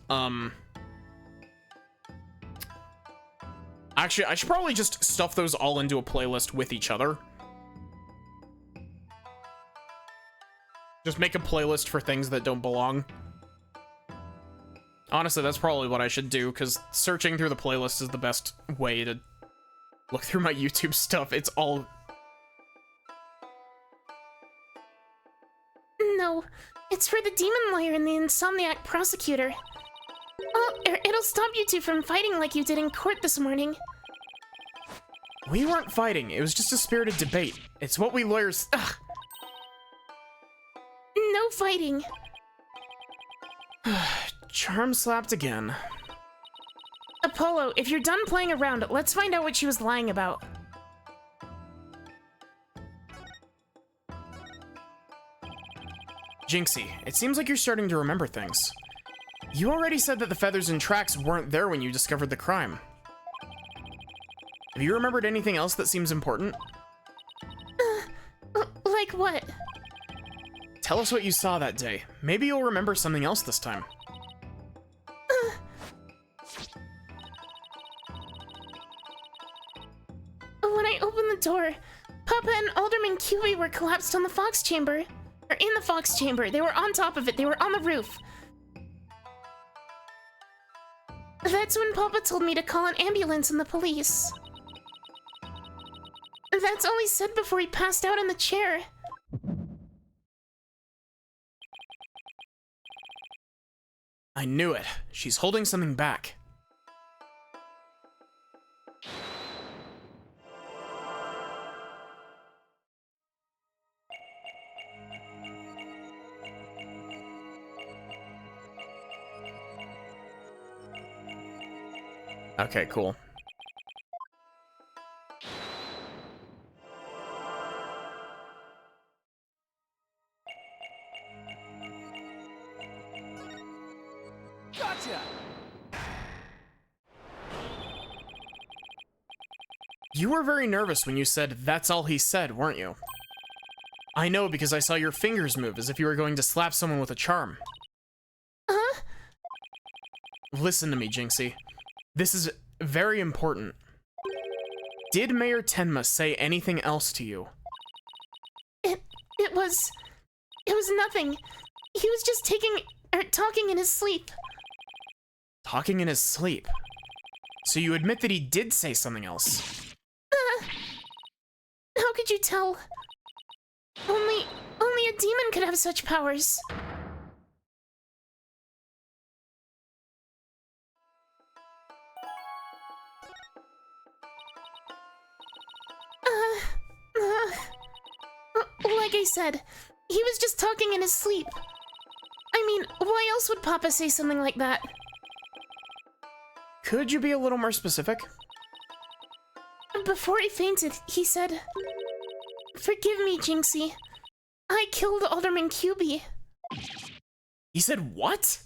Actually, I should probably just stuff those all into a playlist with each other. Just make a playlist for things that don't belong. Honestly, that's probably what I should do, because searching through the playlist is the best way to look through my YouTube stuff. It's all... No, it's for the Demon Lawyer and the Insomniac Prosecutor. Oh, it'll stop you two from fighting like you did in court this morning. We weren't fighting. It was just a spirited debate. It's what we lawyers... Ugh. No fighting. Charm slapped again. Apollo, if you're done playing around, let's find out what she was lying about. Jinxie, it seems like you're starting to remember things. You already said that the feathers and tracks weren't there when you discovered the crime. Have you remembered anything else that seems important? Like what? Tell us what you saw that day. Maybe you'll remember something else this time. When I opened the door, Papa and Alderman QB were collapsed on the Fox Chamber. Or in the Fox Chamber. They were on top of it. They were on the roof. That's when Papa told me to call an ambulance and the police. That's all he said before he passed out in the chair. I knew it. She's holding something back. Okay, cool. Gotcha! You were very nervous when you said, "That's all he said," weren't you? I know, because I saw your fingers move as if you were going to slap someone with a charm. Huh? Listen to me, Jinxie. This is very important. Did Mayor Tenma say anything else to you? It was nothing. He was just talking in his sleep. Talking in his sleep? So you admit that he did say something else? How could you tell? Only a demon could have such powers. Like I said, he was just talking in his sleep. I mean, why else would Papa say something like that? Could you be a little more specific? Before he fainted, he said, "Forgive me, Jinxie. I killed Alderman QB." He said what?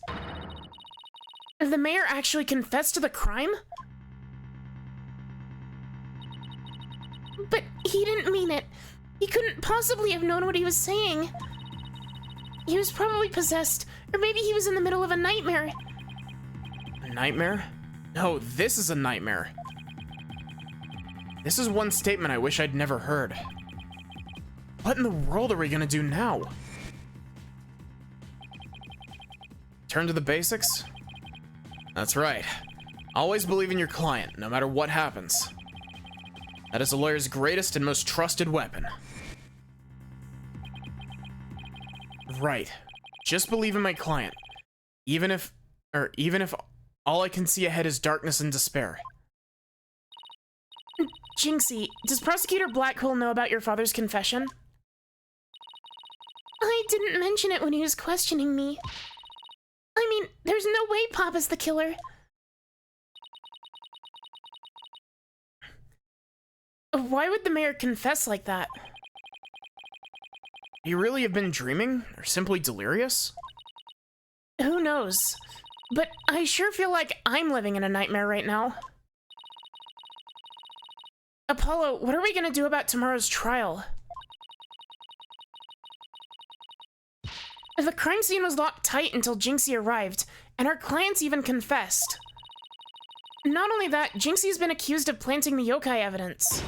The mayor actually confessed to the crime? But he didn't mean it. He couldn't possibly have known what he was saying. He was probably possessed, or maybe he was in the middle of a nightmare. A nightmare? No, this is a nightmare. This is one statement I wish I'd never heard. What in the world are we gonna do now? Turn to the basics? That's right. Always believe in your client, no matter what happens. That is a lawyer's greatest and most trusted weapon. Right. Just believe in my client. Even if all I can see ahead is darkness and despair. Jinxie, does Prosecutor Blackhole know about your father's confession? I didn't mention it when he was questioning me. I mean, there's no way Papa's the killer. Why would the mayor confess like that? You really have been dreaming? Or simply delirious? Who knows? But I sure feel like I'm living in a nightmare right now. Apollo, what are we gonna do about tomorrow's trial? The crime scene was locked tight until Jinxie arrived, and our clients even confessed. Not only that, Jinxie's been accused of planting the yokai evidence.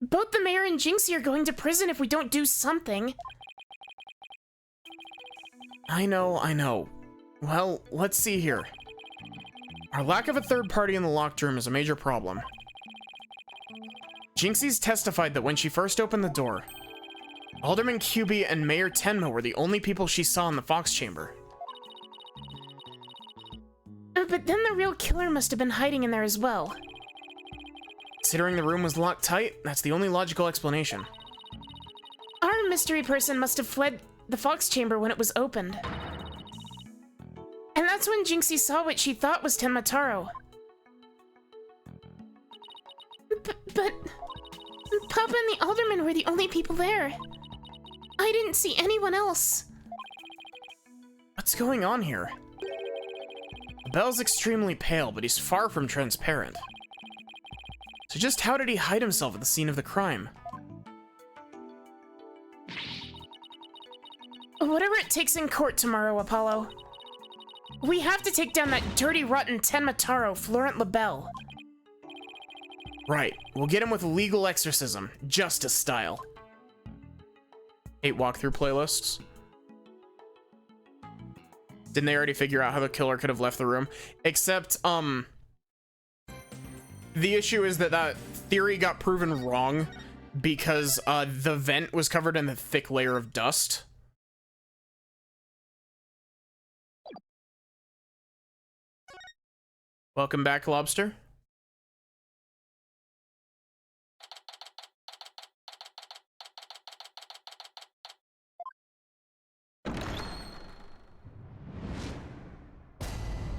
Both the mayor and Jinxie are going to prison if we don't do something. I know. Well, let's see here. Our lack of a third party in the locked room is a major problem. Jinxie's testified that when she first opened the door, Alderman QB and Mayor Tenma were the only people she saw in the Fox Chamber. But then the real killer must have been hiding in there as well. Considering the room was locked tight, that's the only logical explanation. Our mystery person must have fled the Fox Chamber when it was opened. And that's when Jinxie saw what she thought was Tenma Taro. But Papa and the Alderman were the only people there. I didn't see anyone else. What's going on here? Bell's extremely pale, but he's far from transparent. So just how did he hide himself at the scene of the crime? Whatever it takes in court tomorrow, Apollo. We have to take down that dirty, rotten Tenma Taro, Florent LaBelle. Right, we'll get him with legal exorcism, justice style. 8 walkthrough playlists. Didn't they already figure out how the killer could have left the room? Except, the issue is that that theory got proven wrong because, the vent was covered in a thick layer of dust. Welcome back, Lobster.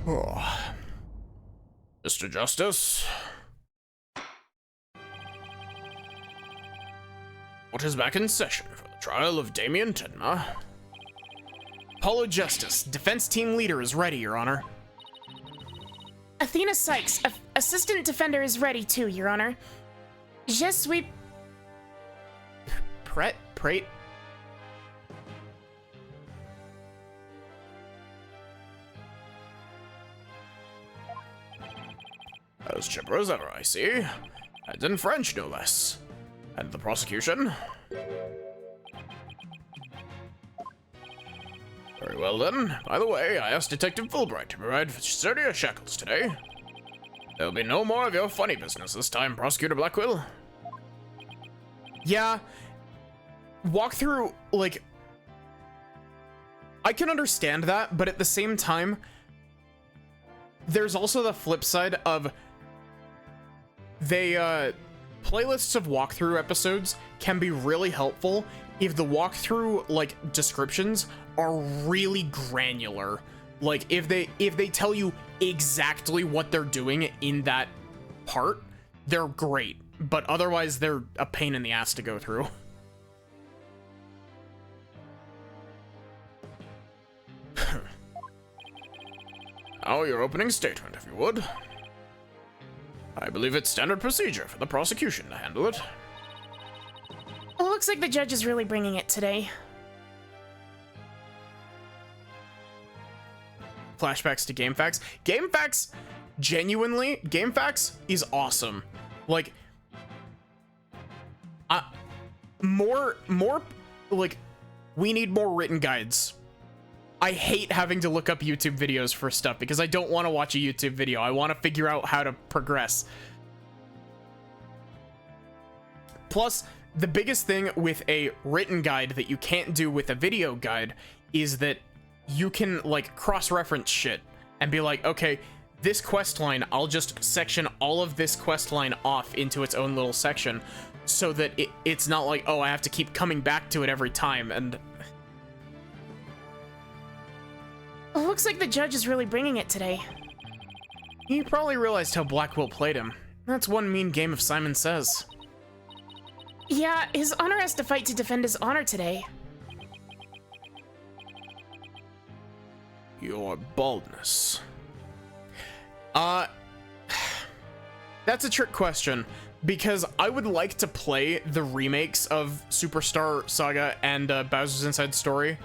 Oh. Mr. Justice? Court is back in session for the trial of Damien Tenma. Apollo Justice, defense team leader is ready, Your Honor. Athena Sykes, assistant defender is ready too, Your Honor. Je suis... Prate? As chipper as ever, I see. And in French, no less. And the prosecution? Very well then. By the way, I asked Detective Fulbright to provide sturdier shackles today. There'll be no more of your funny business this time, Prosecutor Blackwell. Yeah. Walk through, like... I can understand that, but at the same time, there's also the flip side of... playlists of walkthrough episodes can be really helpful if the walkthrough, like, descriptions are really granular. Like, if they tell you exactly what they're doing in that part, they're great. But otherwise, they're a pain in the ass to go through. Now, your opening statement, if you would. I believe it's standard procedure for the prosecution to handle it. It looks like the judge is really bringing it today. Flashbacks to GameFAQs. GameFAQs, genuinely, GameFAQs is awesome. Like, like, we need more written guides. I hate having to look up YouTube videos for stuff because I don't want to watch a YouTube video. I want to figure out how to progress. Plus, the biggest thing with a written guide that you can't do with a video guide is that you can, like, cross-reference shit and be like, okay, this quest line, I'll just section all of this quest line off into its own little section so that it's not like, oh, I have to keep coming back to it every time. And It looks like the judge is really bringing it today. he probably realized how Blackwell played him. That's one mean game of Simon Says. Yeah, his honor has to fight to defend his honor today. Your baldness. That's a trick question, because I would like to play the remakes of Superstar Saga and Bowser's Inside Story,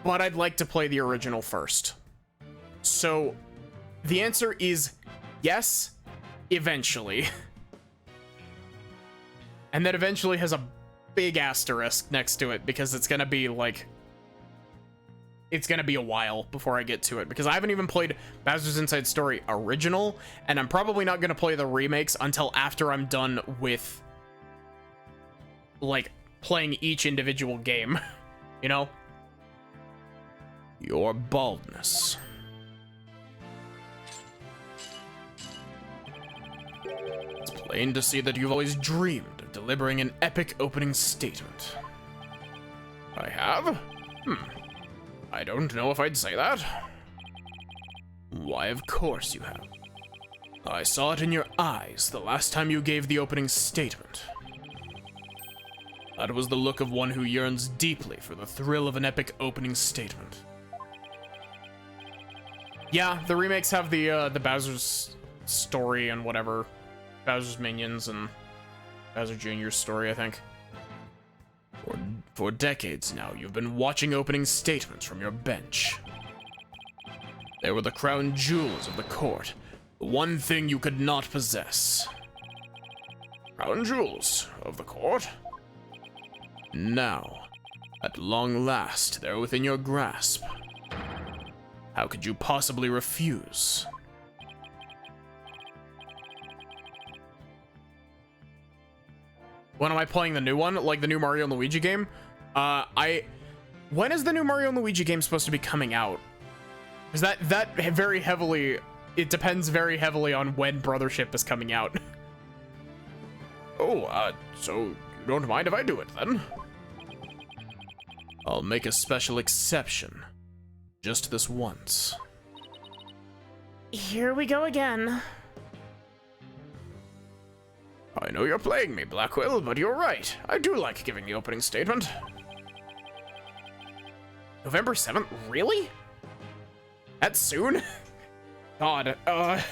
but I'd like to play the original first. So, the answer is yes, eventually. And that eventually has a big asterisk next to it, because it's gonna be like, it's gonna be a while before I get to it, because I haven't even played Bowser's Inside Story original, and I'm probably not gonna play the remakes until after I'm done with, like, playing each individual game, you know? Your baldness. It's plain to see that you've always dreamed of delivering an epic opening statement. I have? I don't know if I'd say that. Why, of course you have. I saw it in your eyes the last time you gave the opening statement. That was the look of one who yearns deeply for the thrill of an epic opening statement. Yeah, the remakes have the Bowser's story and whatever. Bowser's Minions and Bowser Jr.'s story, I think. For decades now, you've been watching opening statements from your bench. They were the crown jewels of the court, the one thing you could not possess. Crown jewels of the court? Now, at long last, they're within your grasp. How could you possibly refuse? When am I playing the new one? Like the new Mario and Luigi game? When is the new Mario and Luigi game supposed to be coming out? Because that very heavily, it depends very heavily on when Brothership is coming out. Oh, so you don't mind if I do it then? I'll make a special exception. Just this once. Here we go again. I know you're playing me, Blackwell, but you're right. I do like giving the opening statement. November 7th? Really? That soon? God, I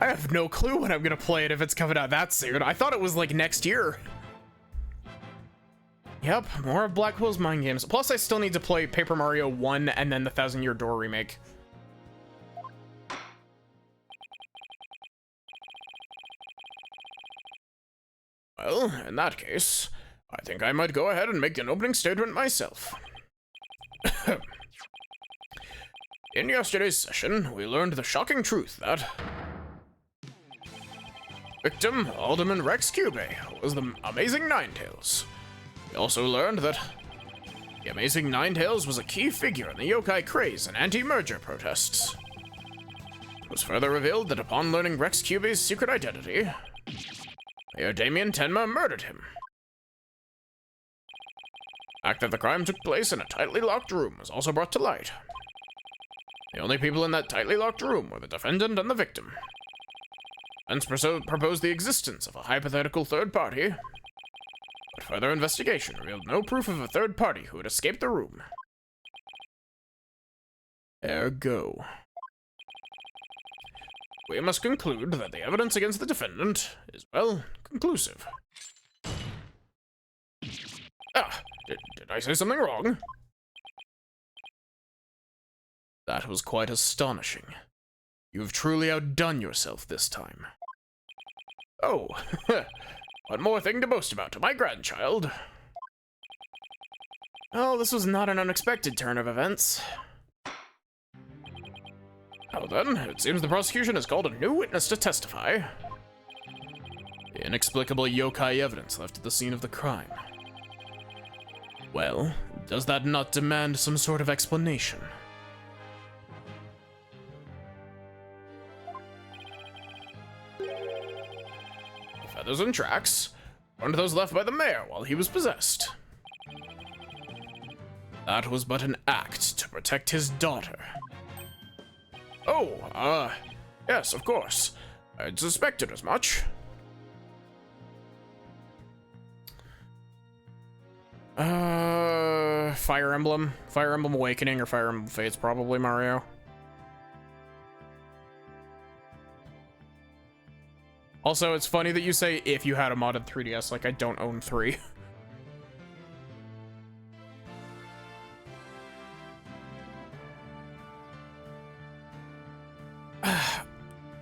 have no clue when I'm gonna play it if it's coming out that soon. I thought it was like next year. Yep, more of Blackwell's mind games. Plus, I still need to play Paper Mario 1 and then the Thousand Year Door remake. Well, in that case, I think I might go ahead and make an opening statement myself. In yesterday's session, we learned the shocking truth that victim Alderman Rex Cube was the Amazing Ninetales. We also learned that the Amazing Ninetales was a key figure in the yokai craze and anti-merger protests. It was further revealed that upon learning Rex Cube's secret identity, Mayor Damien Tenma murdered him. The fact that the crime took place in a tightly locked room was also brought to light. The only people in that tightly locked room were the defendant and the victim. Defense proposed the existence of a hypothetical third party, but further investigation revealed no proof of a third party who had escaped the room. Ergo, we must conclude that the evidence against the defendant is, well, conclusive. Ah, did I say something wrong? That was quite astonishing. You've truly outdone yourself this time. Oh, one more thing to boast about to my grandchild. Oh, this was not an unexpected turn of events. Well then, it seems the prosecution has called a new witness to testify. The inexplicable yokai evidence left at the scene of the crime. Well, does that not demand some sort of explanation? Feathers and tracks, one of those left by the mayor while he was possessed. That was but an act to protect his daughter. Oh, yes, of course. I'd suspected as much. Fire Emblem Awakening or Fire Emblem Fates, probably, Mario. Also, it's funny that you say if you had a modded 3DS, like I don't own 3.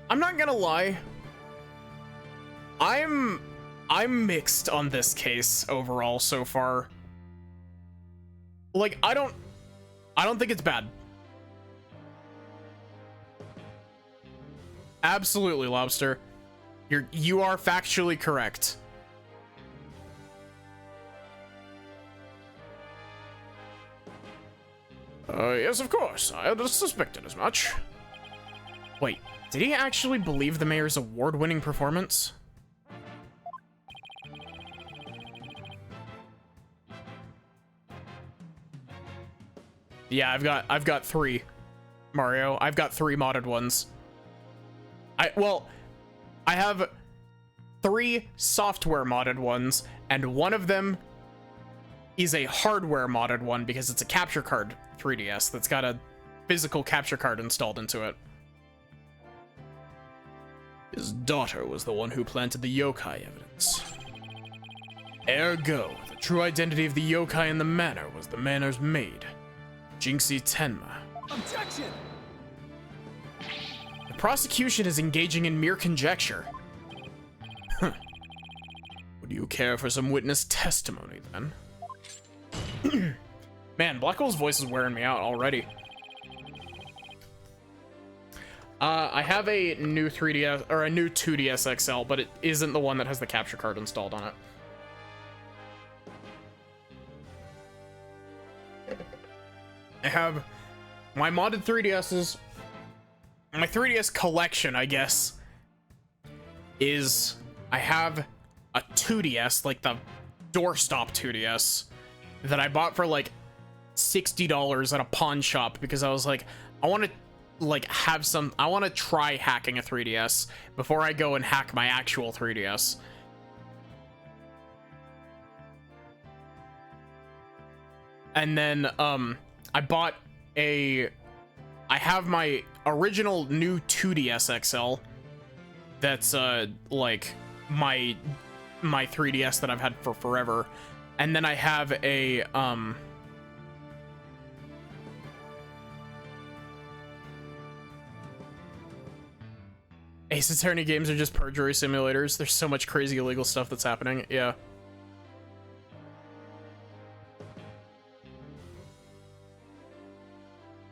I'm not gonna lie. I'm mixed on this case overall so far. Like, I don't think it's bad. Absolutely, Lobster. You are factually correct. Yes, of course. I had suspected as much. Wait, did he actually believe the mayor's award-winning performance? Yeah, I've got 3, Mario. I've got 3 modded ones. I have 3 software modded ones, and one of them is a hardware modded one because it's a capture card 3DS that's got a physical capture card installed into it. His daughter was the one who planted the yokai evidence. Ergo, the true identity of the yokai in the manor was the manor's maid, Jinxie Tenma. Objection! The prosecution is engaging in mere conjecture. Huh. Would you care for some witness testimony, then? Man, Blackhole's voice is wearing me out already. I have a new 3DS, or a new 2DS XL, but it isn't the one that has the capture card installed on it. I have my modded 3DSs. My 3DS collection, I guess, is I have a 2DS, like the doorstop 2DS, that I bought for like $60 at a pawn shop because I was like, I want to I want to try hacking a 3DS before I go and hack my actual 3DS. And then I have my original new 2DS XL that's like my 3DS that I've had for forever. And then I have a Ace Attorney games are just perjury simulators. There's so much crazy illegal stuff that's happening. Yeah.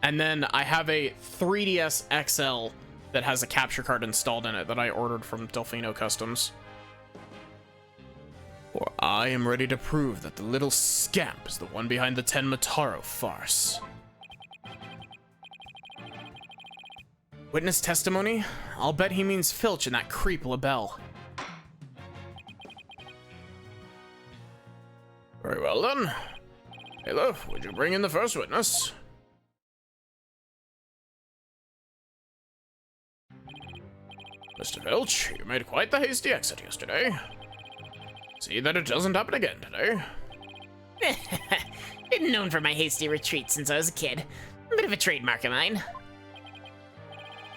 And then I have a 3DS XL that has a capture card installed in it that I ordered from Delfino Customs. For I am ready to prove that the little scamp is the one behind the Tenmataro farce. Witness testimony? I'll bet he means Filch and that creep LaBelle. Very well then. Ayla, would you bring in the first witness? Mr. Filch, you made quite the hasty exit yesterday. See that it doesn't happen again today. Been known for my hasty retreat since I was a kid. Bit of a trademark of mine.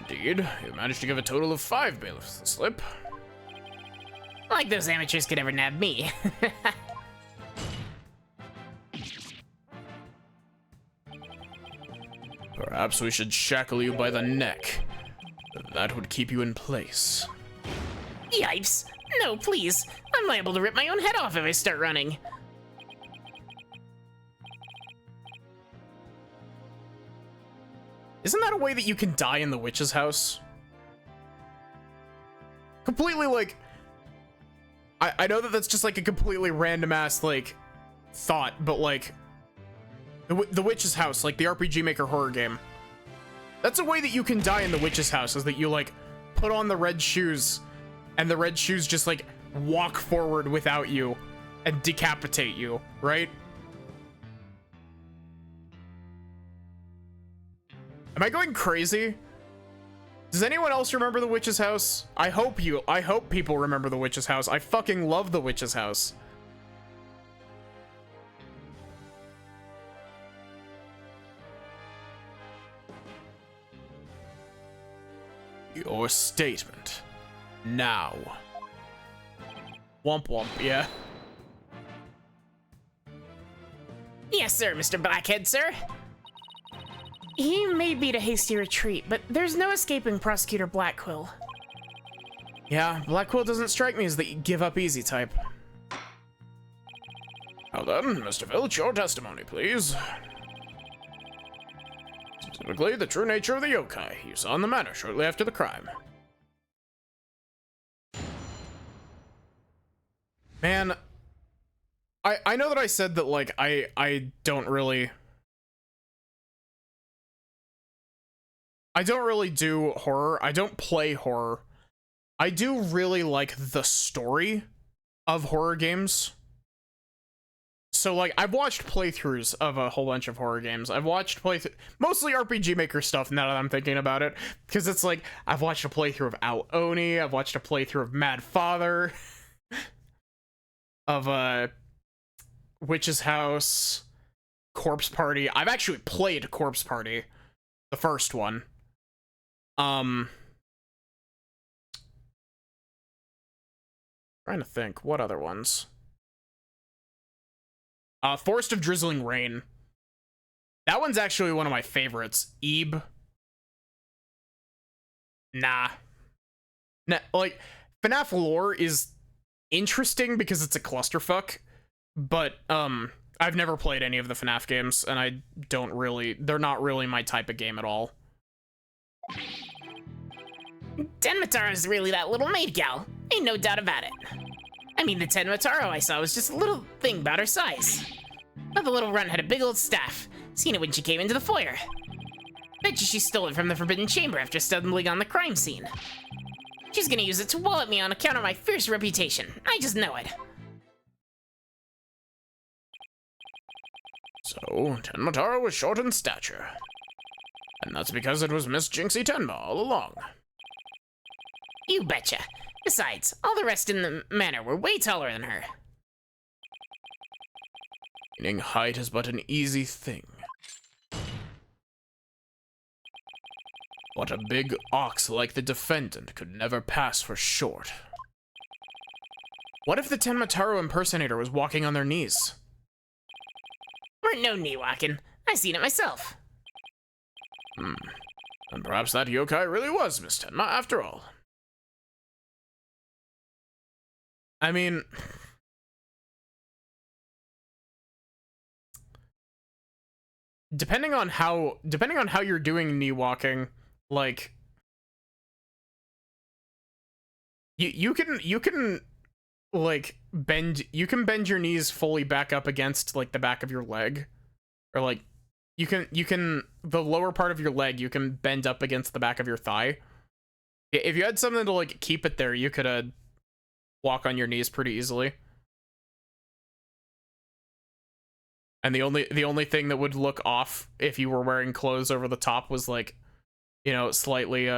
Indeed, you managed to give a total of 5 bailiffs the slip. Like those amateurs could ever nab me. Perhaps we should shackle you by the neck. That would keep you in place. Yipes. No, please. I'm liable to rip my own head off if I start running. Isn't that a way that you can die in the witch's house? Completely, like... I know that that's just, like, a completely random-ass, like, thought, but, like... The witch's house, like, the RPG Maker horror game. That's a way that you can die in the witch's house, is that you, like, put on the red shoes, and the red shoes just, like, walk forward without you, and decapitate you, right? Am I going crazy? Does anyone else remember the witch's house? I hope people remember the witch's house. I fucking love the witch's house. Your statement. Now. Womp womp, yeah. Yes, sir, Mr. Blackhead, sir. He may beat a hasty retreat, but there's no escaping Prosecutor Blackquill. Yeah, Blackquill doesn't strike me as the give up easy type. Well then, Mr. Filch, your testimony, please. Specifically, the true nature of the yokai you saw in the manor shortly after the crime. Man, I know that I said that, like, I don't really do horror. I don't play horror. I do really like the story of horror games. So, like, I've watched playthroughs of a whole bunch of horror games. I've watched mostly RPG Maker stuff now that I'm thinking about it. Because it's like, I've watched a playthrough of Ao Oni. I've watched a playthrough of Mad Father. Of, Witch's House. Corpse Party. I've actually played Corpse Party. The first one. Trying to think, what other ones? Forest of Drizzling Rain. That one's actually one of my favorites. Ebe. Nah, like, FNAF lore is interesting because it's a clusterfuck, but, I've never played any of the FNAF games, and they're not really my type of game at all. Tenmataro is really that little maid gal. Ain't no doubt about it. I mean, the Tenmataro I saw was just a little thing about her size. But the little runt had a big old staff. Seen it when she came into the foyer. Bet you she stole it from the Forbidden Chamber after stumbling on the crime scene. She's gonna use it to wall at me on account of my fierce reputation. I just know it. So, Tenmataro was short in stature. And that's because it was Miss Jinxie Tenma all along. You betcha. Besides, all the rest in the manor were way taller than her. Meaning height is but an easy thing. What a big ox like the defendant could never pass for short. What if the Tenmataro impersonator was walking on their knees? Weren't no knee walking. I seen it myself. And perhaps that yokai really was Miss Tenma after all. I mean, depending on how you're doing knee walking, like, you can like bend your knees fully back up against, like, the back of your leg, or like you can the lower part of your leg you can bend up against the back of your thigh. If you had something to, like, keep it there, you could walk on your knees pretty easily. And the only thing that would look off if you were wearing clothes over the top was, like, you know, slightly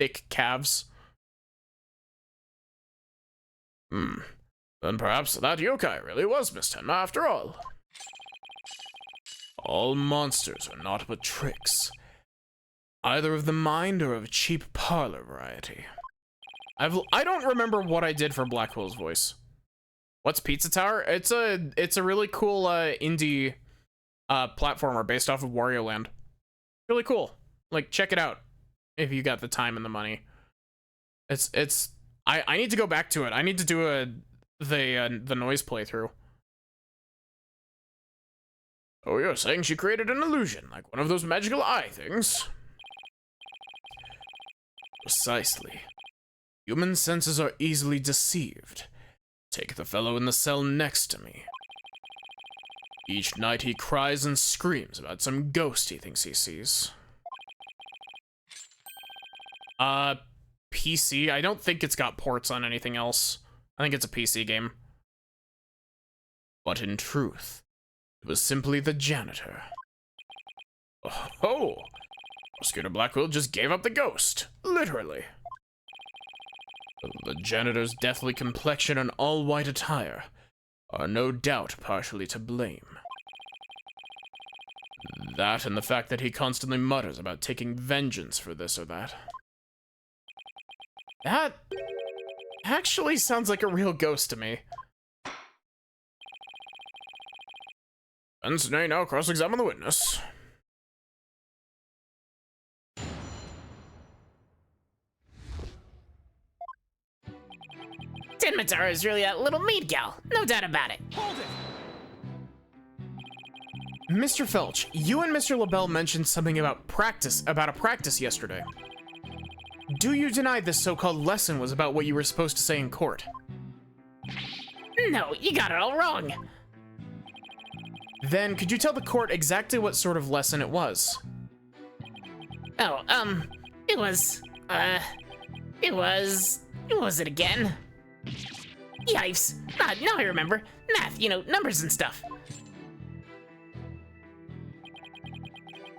thick calves. Then perhaps that yokai really was Miss Tenma after all. All monsters are naught but tricks, either of the mind or of a cheap parlor variety. I don't remember what I did for Blackwell's voice. What's Pizza Tower? It's a really cool indie platformer based off of Wario Land. Really cool. Like, check it out if you got the time and the money. I need to go back to it. I need to do the noise playthrough. Oh, you're saying she created an illusion, like one of those magical eye things? Precisely. Human senses are easily deceived. Take the fellow in the cell next to me. Each night he cries and screams about some ghost he thinks he sees. PC? I don't think it's got ports on anything else. I think it's a PC game. But in truth, it was simply the janitor. Oh, Prosecutor Blackwell just gave up the ghost, literally. The janitor's deathly complexion and all-white attire are no doubt partially to blame. That and the fact that he constantly mutters about taking vengeance for this or that. That actually sounds like a real ghost to me. Destiny now cross-examine the witness. Tenmataro is really that little maid gal, no doubt about it. Hold it! Mr. Felch, you and Mr. LaBelle mentioned something about a practice yesterday. Do you deny this so-called lesson was about what you were supposed to say in court? No, you got it all wrong. Then could you tell the court exactly what sort of lesson it was? Oh, it was, what was it again? Yipes. Now I remember. Math, you know, numbers and stuff.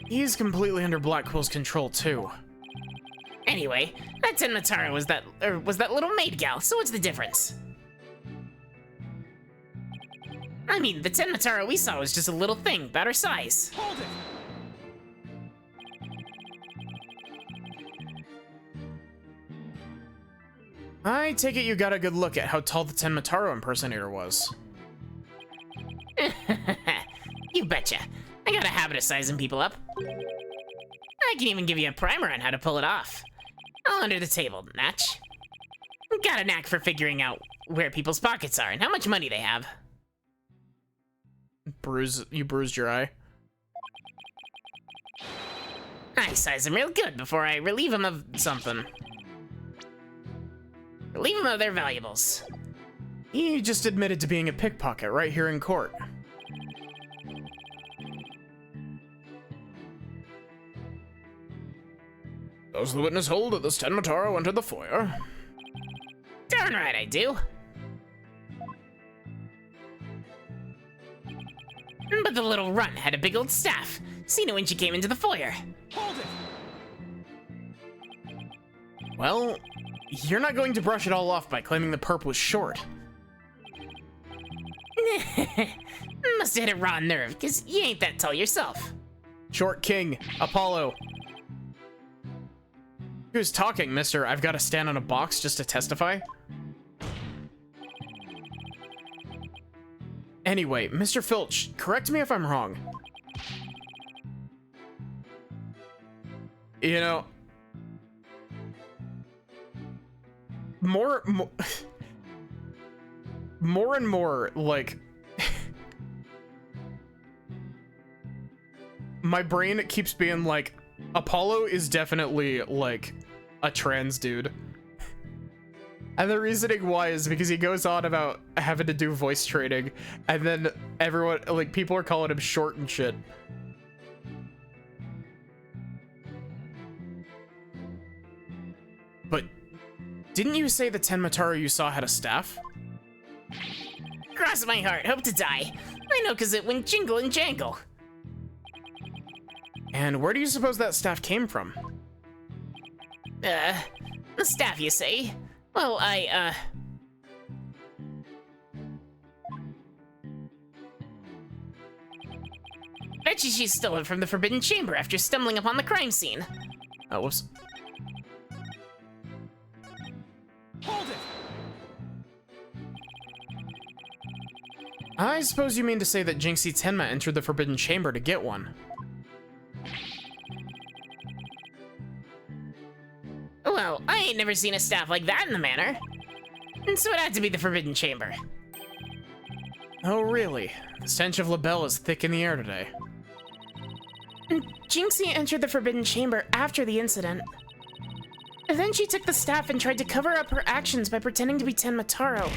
He's completely under Blackwell's control, too. Anyway, that Tenmataro was that little maid gal, so what's the difference? I mean, the Tenmataro we saw was just a little thing about her size. Hold it! I take it you got a good look at how tall the Tenmataro impersonator was. You betcha. I got a habit of sizing people up. I can even give you a primer on how to pull it off. All under the table, Natch. Got a knack for figuring out where people's pockets are and how much money they have. You bruised your eye? I size them real good before I relieve them of something. Relieve them of their valuables. He just admitted to being a pickpocket right here in court. Does the witness hold that this Tenmataro entered the foyer? Darn right I do. But the little runt had a big old staff. Seen it when she came into the foyer. Hold it! Well, you're not going to brush it all off by claiming the perp was short. Must have hit a raw nerve, because you ain't that tall yourself. Short King, Apollo. Who's talking, mister? I've got to stand on a box just to testify? Anyway, Mr. Filch, correct me if I'm wrong. You know, more and more, like, my brain keeps being like, Apollo is definitely, like, a trans dude. And the reasoning why is because he goes on about having to do voice training, and then everyone, like, people are calling him short and shit. But didn't you say the Tenmataro you saw had a staff? Cross my heart, hope to die. I know, cause it went jingle and jangle. And where do you suppose that staff came from? The staff, you say? Well, I Bet you she stole it from the Forbidden Chamber after stumbling upon the crime scene. Oh, whoops. Hold it! I suppose you mean to say that Jinxie Tenma entered the Forbidden Chamber to get one. Well, I ain't never seen a staff like that in the manor. And so it had to be the Forbidden Chamber. Oh, really? The stench of LaBelle is thick in the air today. Jinxie entered the Forbidden Chamber after the incident. Then she took the staff and tried to cover up her actions by pretending to be Tenmataro.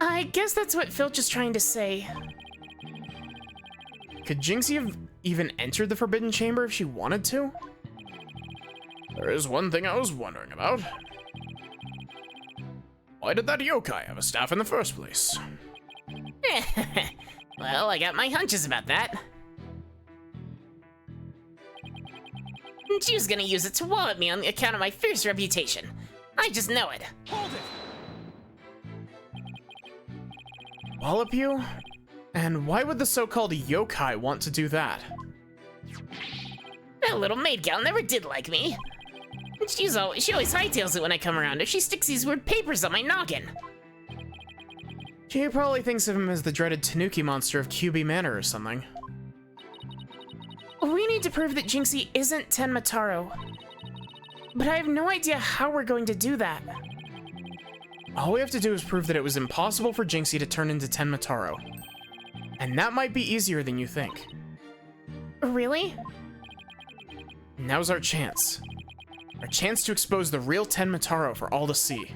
I guess that's what Filch is trying to say. Could Jinxie have even entered the Forbidden Chamber if she wanted to? There is one thing I was wondering about. Why did that yokai have a staff in the first place? Well, I got my hunches about that. She was gonna use it to wallop me on account of my fierce reputation. I just know it. Hold it! Wallop you? And why would the so-called yokai want to do that? That little maid gal never did like me. She always hightails it when I come around her. She sticks these weird papers on my noggin. She probably thinks of him as the dreaded Tanuki monster of QB Manor or something. We need to prove that Jinxie isn't Tenmataro. But I have no idea how we're going to do that. All we have to do is prove that it was impossible for Jinxie to turn into Tenmataro. And that might be easier than you think. Really? Now's our chance. Our chance to expose the real Tenmataro for all to see.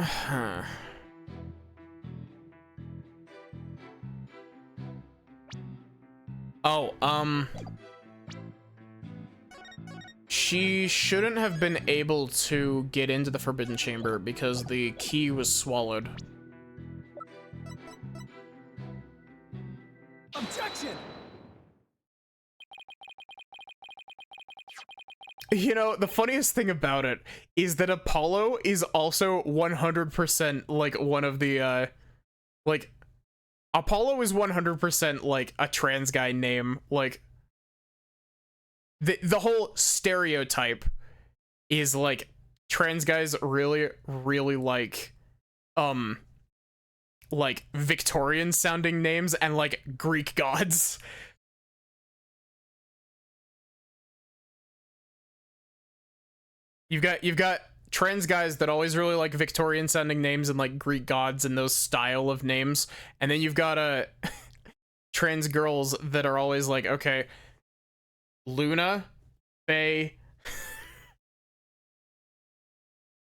Huh. Oh, she shouldn't have been able to get into the Forbidden Chamber because the key was swallowed. Objection! You know, the funniest thing about it is that Apollo is also 100% like one of the, like, Apollo is 100% like a trans guy name. Like, the whole stereotype is like trans guys really like Victorian sounding names and like Greek gods. You've got trans guys that always really like Victorian sounding names and like Greek gods and those style of names, and then you've got trans girls that are always like, okay, Luna, Faye.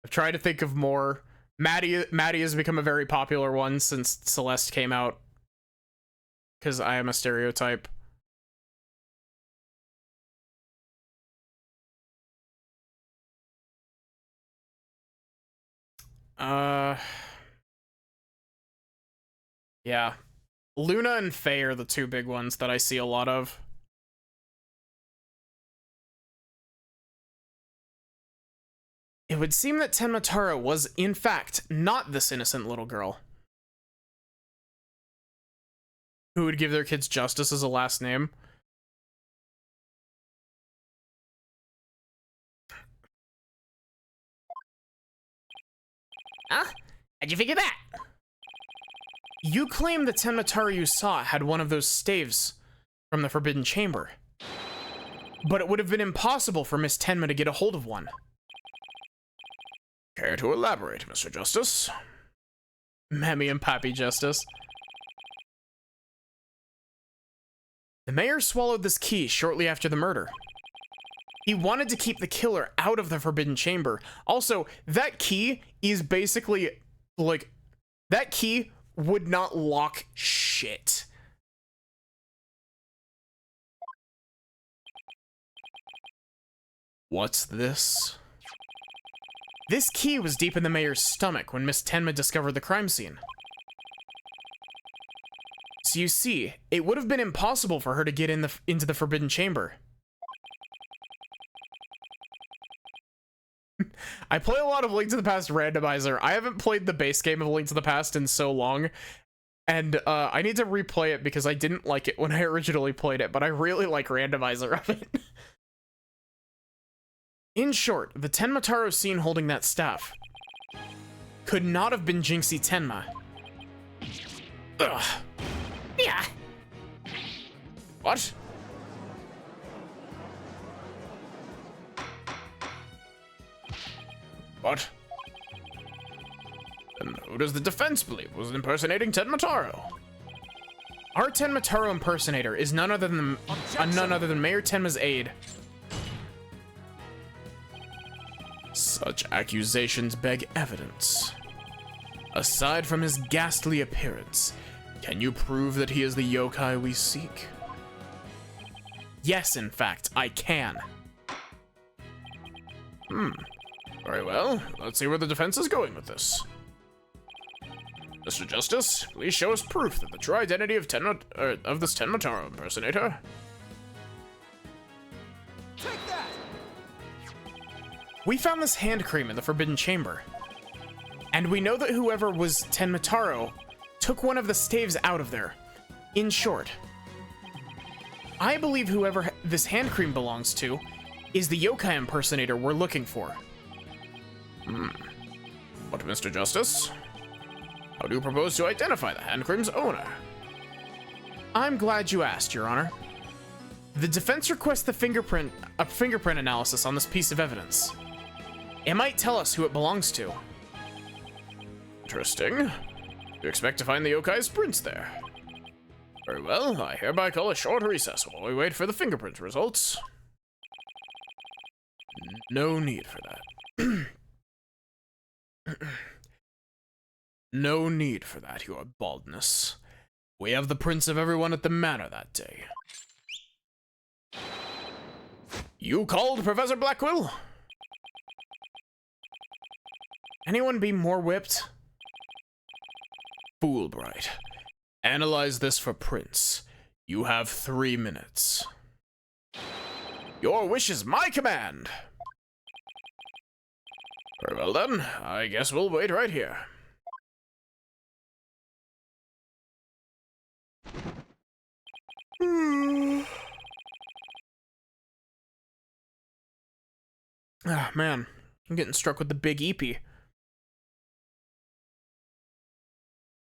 I've tried to think of more. Maddie has become a very popular one since Celeste came out, because I am a stereotype. Yeah. Luna and Faye are the two big ones that I see a lot of. It would seem that Tenmataro was, in fact, not this innocent little girl. Who would give their kids Justice as a last name? Huh? How'd you figure that? You claim the Tenmataro you saw had one of those staves from the Forbidden Chamber. But it would have been impossible for Miss Tenma to get a hold of one. Care to elaborate, Mr. Justice? Mammy and Pappy Justice. The mayor swallowed this key shortly after the murder. He wanted to keep the killer out of the Forbidden Chamber. Also, that key is basically, like, that key would not lock shit. What's this? This key was deep in the mayor's stomach when Miss Tenma discovered the crime scene. So you see, it would have been impossible for her to get into the Forbidden Chamber. I play a lot of Link to the Past randomizer. I haven't played the base game of Link to the Past in so long, and I need to replay it because I didn't like it when I originally played it, but I really like randomizer of it. In short, the Tenmataro seen holding that staff could not have been Jinxie Tenma. Ugh. Yeah. What? What? And who does the defense believe was impersonating Tenmataro? Our Tenmataro impersonator is none other than Mayor Tenma's aide. Such accusations beg evidence. Aside from his ghastly appearance, can you prove that he is the yokai we seek? Yes, in fact, I can. Very well, let's see where the defense is going with this. Mr. Justice, please show us proof that the true identity of this Tenmataro impersonator. Take that! We found this hand cream in the Forbidden Chamber, and we know that whoever was Tenmataro took one of the staves out of there. In short, I believe whoever this hand cream belongs to is the yokai impersonator we're looking for. What, Mr. Justice? How do you propose to identify the hand cream's owner? I'm glad you asked, Your Honor. The defense requests a fingerprint analysis on this piece of evidence. It might tell us who it belongs to. Interesting. You expect to find the yokai's prints there? Very well, I hereby call a short recess while we wait for the fingerprint results. No need for that. No need for that, your baldness. We have the prints of everyone at the manor that day. You called, Professor Blackquill? Anyone be more whipped? Foolbright. Analyze this for prints. You have 3 minutes. Your wish is my command! Very well then, I guess we'll wait right here. Ah, man, I'm getting struck with the big EP.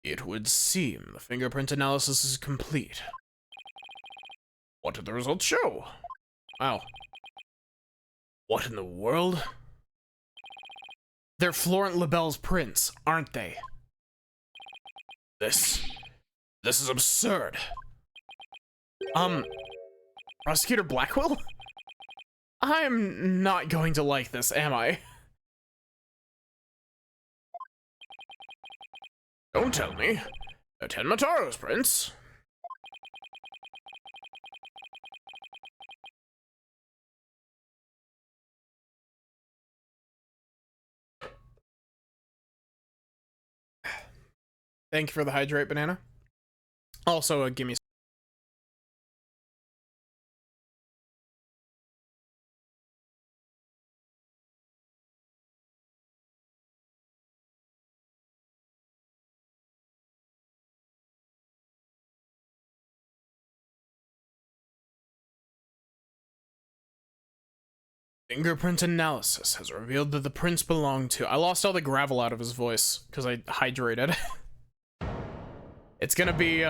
It would seem the fingerprint analysis is complete. What did the results show? Wow. What in the world? They're Florent Labelle's prints, aren't they? This is absurd. Prosecutor Blackquill? I'm not going to like this, am I? Don't tell me. They're Tenmataro's prints. Thank you for the hydrate, banana. Also, give me. Fingerprint analysis has revealed that the prints belong to. I lost all the gravel out of his voice because I hydrated. It's gonna be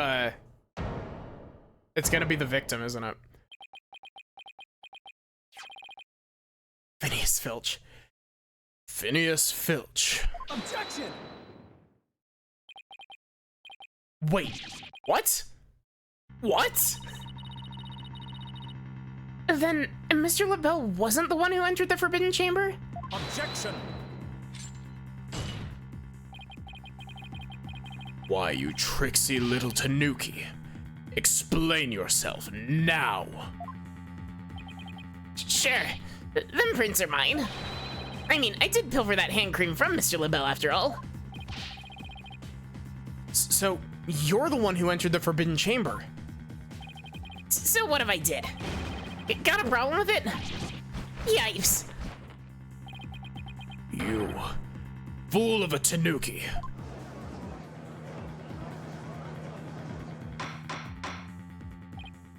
the victim, isn't it? Phineas Filch. Phineas Filch. Objection! Wait, what? What? Then Mr. LaBelle wasn't the one who entered the Forbidden Chamber? Objection! Why, you tricksy little Tanuki. Explain yourself now. Sure. Them prints are mine. I mean, I did pilfer that hand cream from Mr. LaBelle after all. So, you're the one who entered the Forbidden Chamber. So what if I did? Got a problem with it? Yipes. You fool of a Tanuki.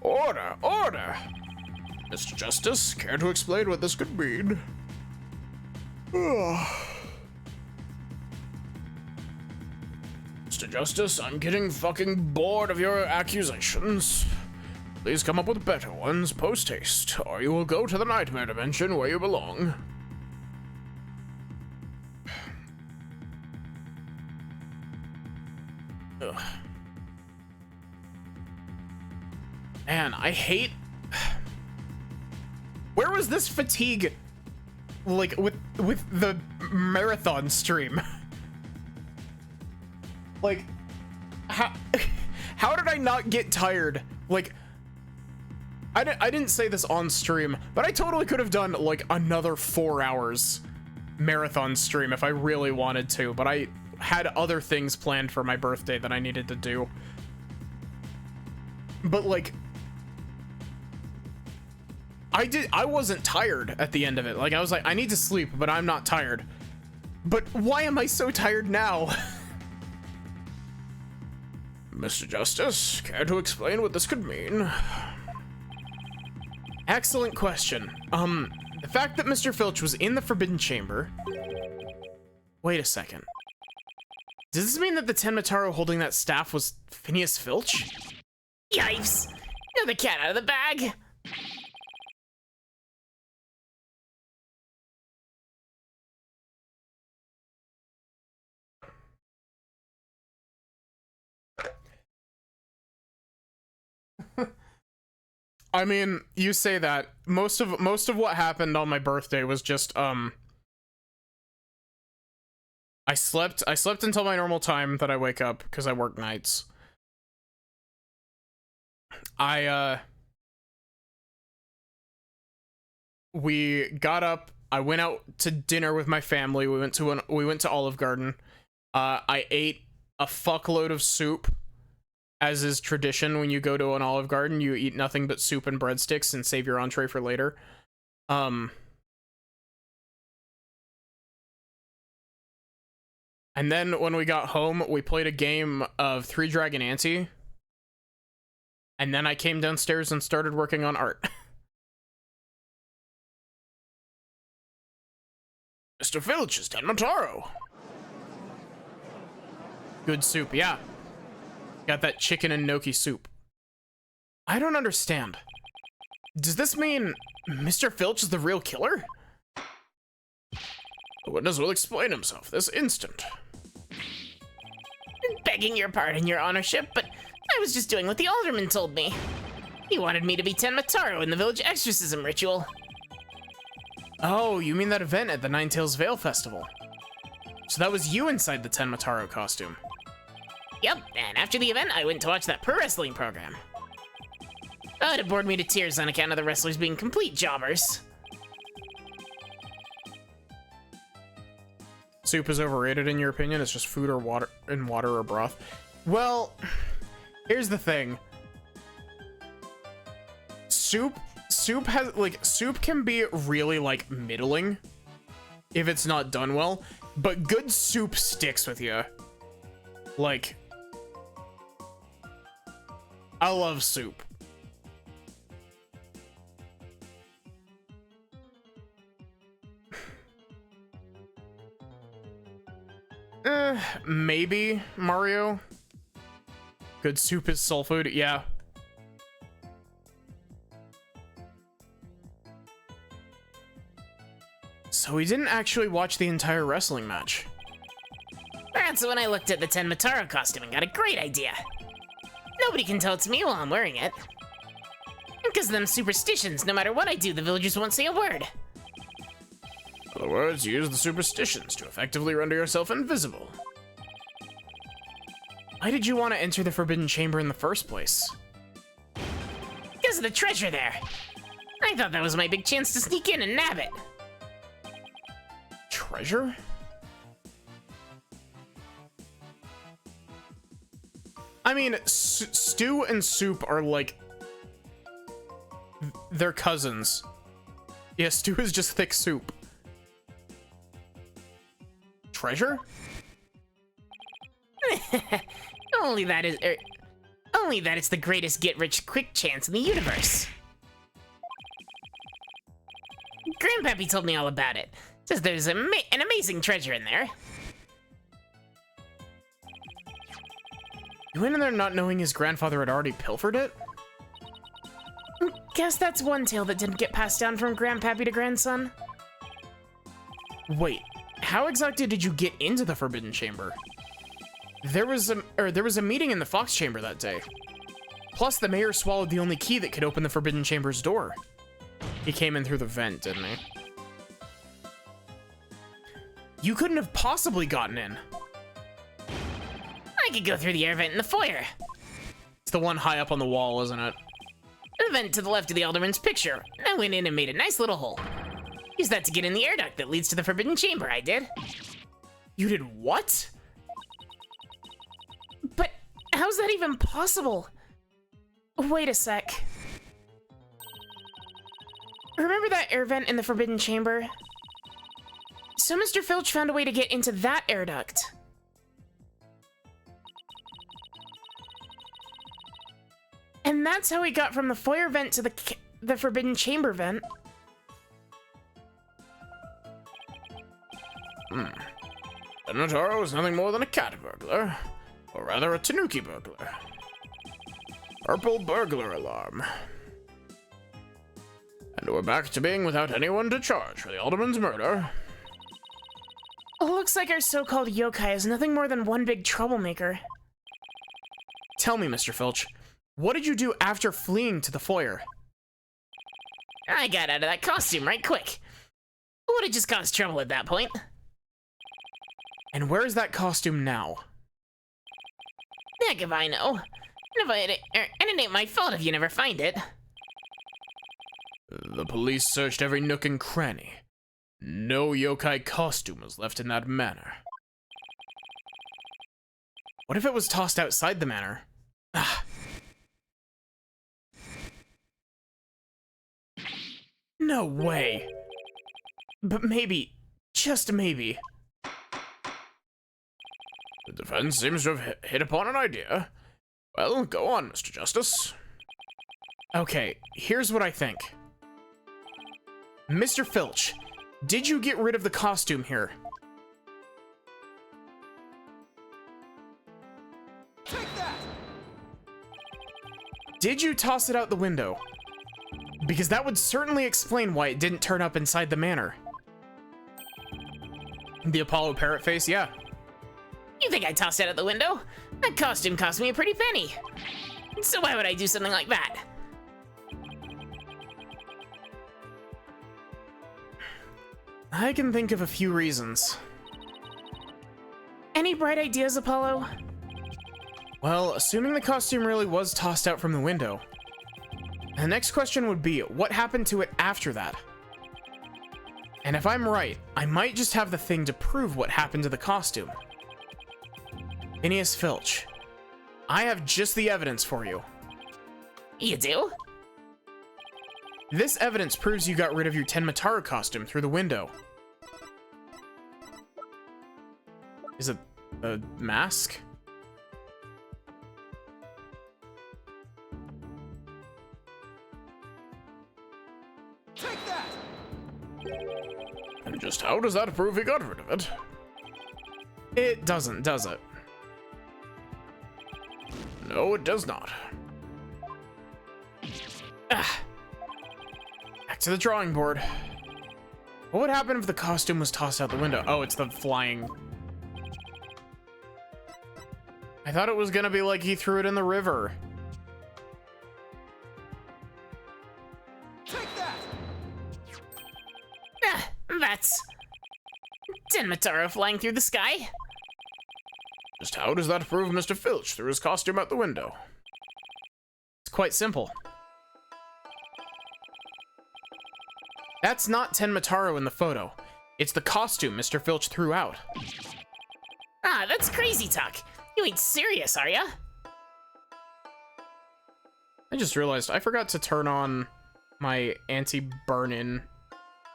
Order, order! Mr. Justice, care to explain what this could mean? Mr. Justice, I'm getting fucking bored of your accusations. Please come up with better ones post-haste, or you will go to the nightmare dimension where you belong. Ugh. Man, I hate... Where was this fatigue, like, with the marathon stream? Like, how did I not get tired? Like, I didn't say this on stream, but I totally could have done, like, another 4 hours marathon stream if I really wanted to, but I had other things planned for my birthday that I needed to do. But, like... I wasn't tired at the end of it. Like, I was like, I need to sleep, but I'm not tired. But why am I so tired now? Mr. Justice, care to explain what this could mean? Excellent question. The fact that Mr. Filch was in the Forbidden Chamber... Wait a second. Does this mean that the Tenmataro holding that staff was Phineas Filch? Yipes! Another cat out of the bag! I mean, you say that. Most of what happened on my birthday was just, I slept until my normal time that I wake up, because I work nights. We got up, I went out to dinner with my family, we went to Olive Garden. I ate a fuckload of soup. As is tradition, when you go to an Olive Garden, you eat nothing but soup and breadsticks and save your entree for later. And then when we got home, we played a game of Three Dragon Ante. And then I came downstairs and started working on art. Mr. Filch is Tenmataro. Good soup, yeah. Got that chicken and gnocchi soup. I don't understand. Does this mean Mr. Filch is the real killer? The witness will explain himself this instant. Begging your pardon, your honorship, but I was just doing what the alderman told me. He wanted me to be Tenmataro in the village exorcism ritual. Oh, you mean that event at the Ninetales Vale Festival. So that was you inside the Tenmataro costume. Yep, and after the event, I went to watch that pro wrestling program. But it bored me to tears on account of the wrestlers being complete jobbers. Soup is overrated in your opinion? It's just food or water or broth. Well, here's the thing. Soup can be really like middling if it's not done well, but good soup sticks with you. Like, I love soup. Maybe, Mario. Good soup is soul food, yeah. So we didn't actually watch the entire wrestling match. That's when I looked at the Tenmataro costume and got a great idea. Nobody can tell it's me while I'm wearing it. Because of them superstitions, no matter what I do, the villagers won't say a word. In other words, use the superstitions to effectively render yourself invisible. Why did you want to enter the Forbidden Chamber in the first place? Because of the treasure there. I thought that was my big chance to sneak in and nab it. Treasure? I mean, stew and soup are like... they're cousins. Yeah, stew is just thick soup. treasure? Only that it's the greatest get-rich-quick chance in the universe. Grandpappy told me all about it. Says there's an amazing treasure in there. You went in there not knowing his grandfather had already pilfered it? Guess that's one tale that didn't get passed down from grandpappy to grandson. Wait, how exactly did you get into the Forbidden Chamber? There was a meeting in the Fox Chamber that day. Plus, the mayor swallowed the only key that could open the Forbidden Chamber's door. He came in through the vent, didn't he? You couldn't have possibly gotten in. I could go through the air vent in the foyer. It's the one high up on the wall, isn't it? The vent to the left of the alderman's picture. I went in and made a nice little hole. Used that to get in the air duct that leads to the Forbidden Chamber, I did. You did what? But how's that even possible? Wait a sec. Remember that air vent in the Forbidden Chamber? So Mr. Filch found a way to get into that air duct. And that's how he got from the foyer vent to the Forbidden Chamber vent. Minotauro is nothing more than a cat burglar. Or rather, a Tanuki burglar. Purple burglar alarm. And we're back to being without anyone to charge for the alderman's murder. Looks like our so-called yokai is nothing more than one big troublemaker. Tell me, Mr. Filch, what did you do after fleeing to the foyer? I got out of that costume right quick. Would have just caused trouble at that point. And where is that costume now? Heck if I know. And it ain't my fault if you never find it. The police searched every nook and cranny. No yokai costume was left in that manor. What if it was tossed outside the manor? Ah. No way. But maybe, just maybe. The defense seems to have hit upon an idea. Well, go on, Mr. Justice. Okay, here's what I think. Mr. Filch, did you get rid of the costume here? Take that! Did you toss it out the window? Because that would certainly explain why it didn't turn up inside the manor. The Apollo parrot face, yeah. You think I tossed it out the window? That costume cost me a pretty penny. So why would I do something like that? I can think of a few reasons. Any bright ideas, Apollo? Well, assuming the costume really was tossed out from the window, the next question would be, what happened to it after that? And if I'm right, I might just have the thing to prove what happened to the costume. Phineas Filch, I have just the evidence for you. You do? This evidence proves you got rid of your Tenmataru costume through the window. Is it a mask? Take that! And just how does that prove he got rid of it? It doesn't, does it? No, it does not. Ah. Back to the drawing board. What would happen if the costume was tossed out the window? Oh, it's the flying... I thought it was gonna be like he threw it in the river. Take that! That's... Tenmataru flying through the sky? Just how does that prove Mr. Filch threw his costume out the window? It's quite simple. That's not Tenmataru in the photo. It's the costume Mr. Filch threw out. Ah, that's crazy talk. You ain't serious, are ya? I just realized I forgot to turn on my anti-burn-in.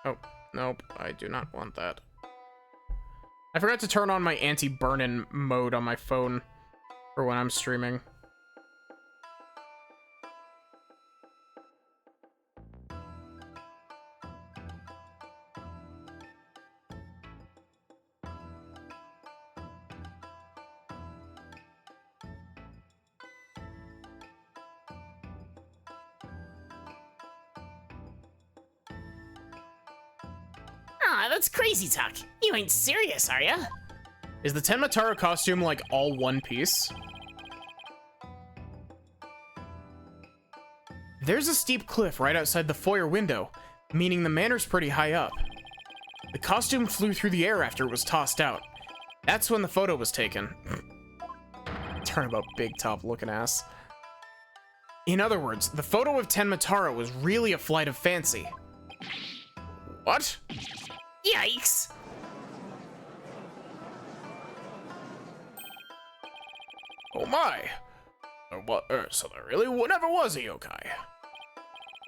Oh, nope, I do not want that. I forgot to turn on my anti-burn-in mode on my phone for when I'm streaming. Ah, that's crazy talk. You ain't serious, are ya? Is the Tenmatara costume like all one piece? There's a steep cliff right outside the foyer window, meaning the manor's pretty high up. The costume flew through the air after it was tossed out. That's when the photo was taken. Turnabout big top looking ass. In other words, the photo of Tenmatara was really a flight of fancy. What? Yikes! Oh my! So there really never was a yokai.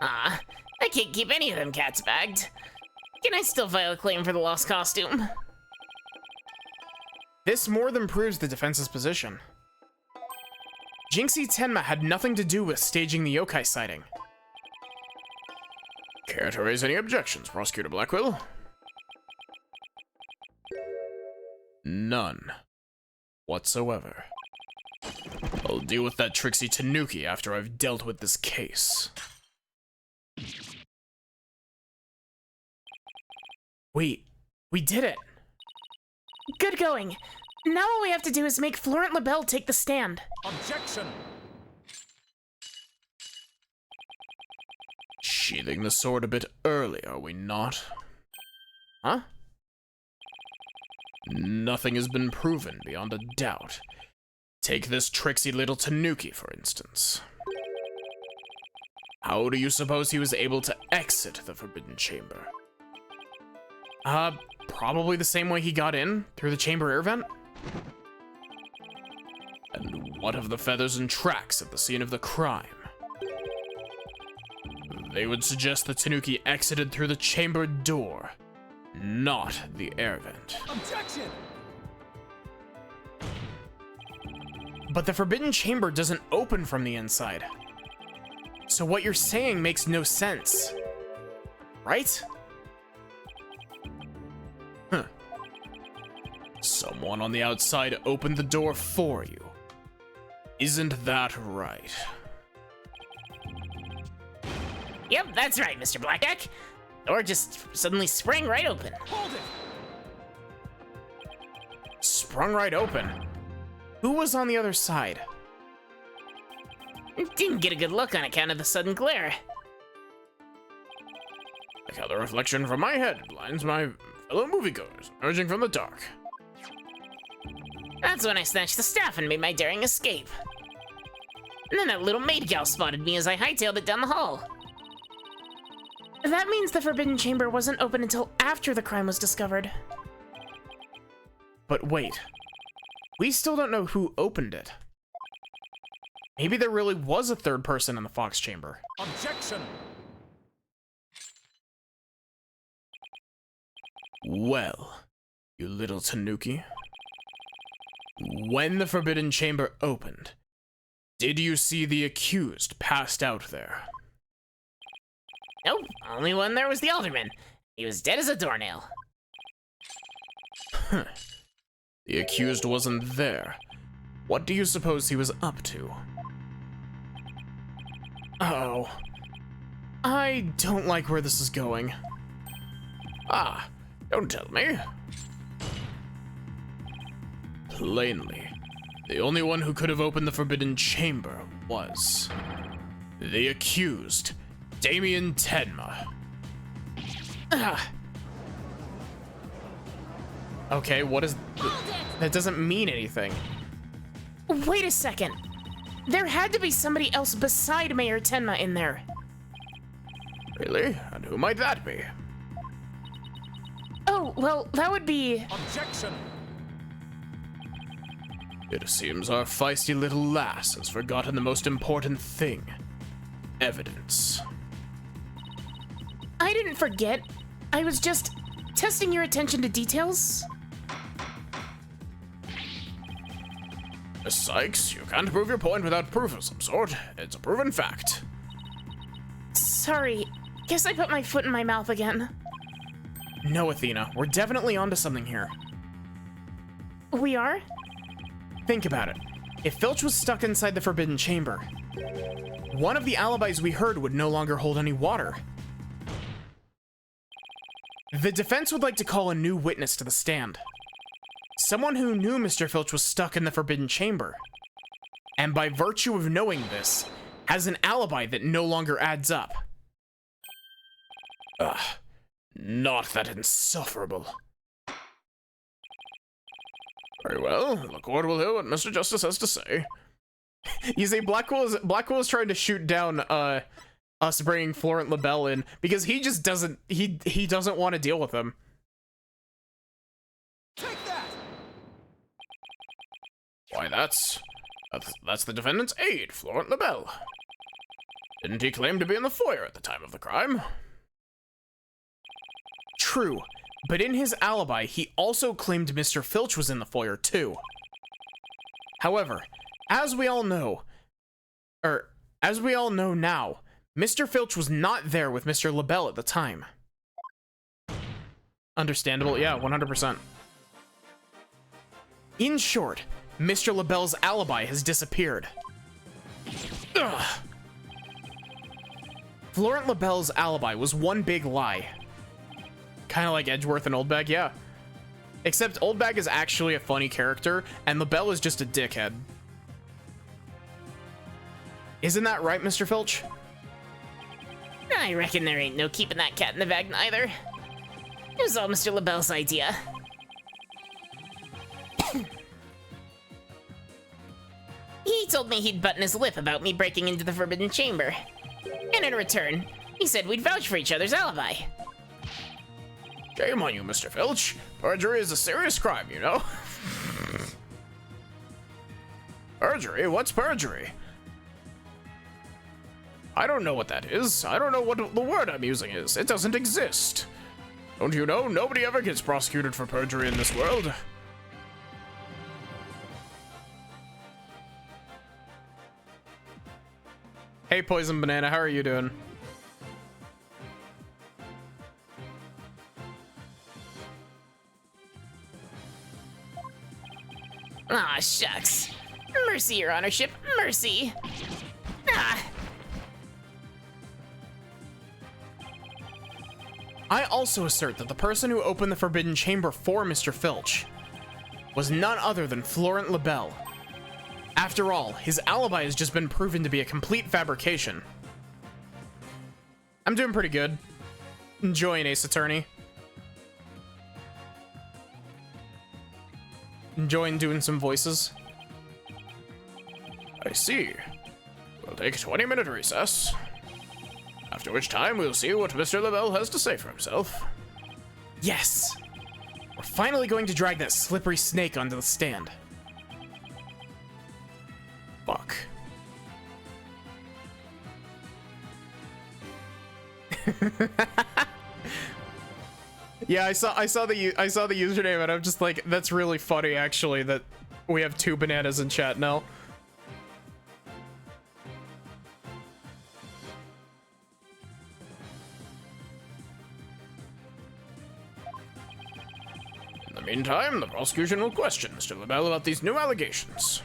Ah, I can't keep any of them cats bagged. Can I still file a claim for the lost costume? This more than proves the defense's position. Jinxie Tenma had nothing to do with staging the yokai sighting. Care to raise any objections, Prosecutor Blackwell? None. Whatsoever. I'll deal with that tricksy Tanuki after I've dealt with this case. Wait, we did it! Good going. Now all we have to do is make Florent LaBelle take the stand. Objection! Sheathing the sword a bit early, are we not? Huh? Nothing has been proven beyond a doubt. Take this tricksy little Tanuki, for instance. How do you suppose he was able to exit the Forbidden Chamber? Probably the same way he got in, through the chamber air vent? And what of the feathers and tracks at the scene of the crime? They would suggest that Tanuki exited through the chamber door, not the air vent. Objection! But the Forbidden Chamber doesn't open from the inside. So what you're saying makes no sense. Right? Huh. Someone on the outside opened the door for you. Isn't that right? Yep, that's right, Mr. Blackack. Door just suddenly sprang right open. Hold it! Sprung right open. Who was on the other side? Didn't get a good look on account of the sudden glare. Like how the reflection from my head blinds my fellow moviegoers emerging from the dark. That's when I snatched the staff and made my daring escape. And then that little maid gal spotted me as I hightailed it down the hall. That means the Forbidden Chamber wasn't open until after the crime was discovered. But wait, we still don't know who opened it. Maybe there really was a third person in the Fox Chamber. Objection! Well, you little Tanuki. When the Forbidden Chamber opened, did you see the accused passed out there? Nope, only one there was the alderman. He was dead as a doornail. The accused wasn't there. What do you suppose he was up to? Oh. I don't like where this is going. Ah, don't tell me. Plainly, the only one who could have opened the Forbidden Chamber was the accused, Damien Tenma. Okay, what is... That doesn't mean anything. Wait a second. There had to be somebody else beside Mayor Tenma in there. Really? And who might that be? Oh, well, that would be... Objection! It seems our feisty little lass has forgotten the most important thing. Evidence. I didn't forget. I was just testing your attention to details. Miss Sykes, you can't prove your point without proof of some sort. It's a proven fact. Sorry. Guess I put my foot in my mouth again. No, Athena, we're definitely onto something here. We are? Think about it. If Filch was stuck inside the Forbidden Chamber, one of the alibis we heard would no longer hold any water. The defense would like to call a new witness to the stand. Someone who knew Mr. Filch was stuck in the Forbidden Chamber. And by virtue of knowing this, has an alibi that no longer adds up. Ugh. Not that insufferable. Very well, the court will hear what Mr. Justice has to say. You see, Blackwell is trying to shoot down us bringing Florent LaBelle in because he just doesn't he doesn't want to deal with him. Take that! Why, that's the defendant's aide, Florent LaBelle. Didn't he claim to be in the foyer at the time of the crime? True, but in his alibi, he also claimed Mr. Filch was in the foyer too. However, as we all know now, Mr. Filch was not there with Mr. LaBelle at the time. Understandable, yeah, 100%. In short, Mr. LaBelle's alibi has disappeared. Ugh. Florent LaBelle's alibi was one big lie. Kind of like Edgeworth and Oldbag, yeah. Except Oldbag is actually a funny character, and LaBelle is just a dickhead. Isn't that right, Mr. Filch? I reckon there ain't no keeping that cat in the bag neither. It was all Mr. LaBelle's idea. He told me he'd button his lip about me breaking into the Forbidden Chamber. And in return, he said we'd vouch for each other's alibi. Shame on you, Mr. Filch. Perjury is a serious crime, you know? Perjury? What's perjury? I don't know what that is. I don't know what the word I'm using is. It doesn't exist. Don't you know? Nobody ever gets prosecuted for perjury in this world. Hey, Poison Banana, how are you doing? Aw, shucks. Mercy, your honorship. Mercy. Ah. I also assert that the person who opened the Forbidden Chamber for Mr. Filch was none other than Florent LaBelle. After all, his alibi has just been proven to be a complete fabrication. I'm doing pretty good. Enjoying Ace Attorney. Enjoying doing some voices. I see. We'll take a 20-minute recess. After which time we'll see what Mr. LaBelle has to say for himself. Yes! We're finally going to drag that slippery snake onto the stand. Fuck. Yeah, I saw the username and I'm just like, that's really funny actually that we have two bananas in chat now. In the meantime, the prosecution will question Mr. LaBelle about these new allegations.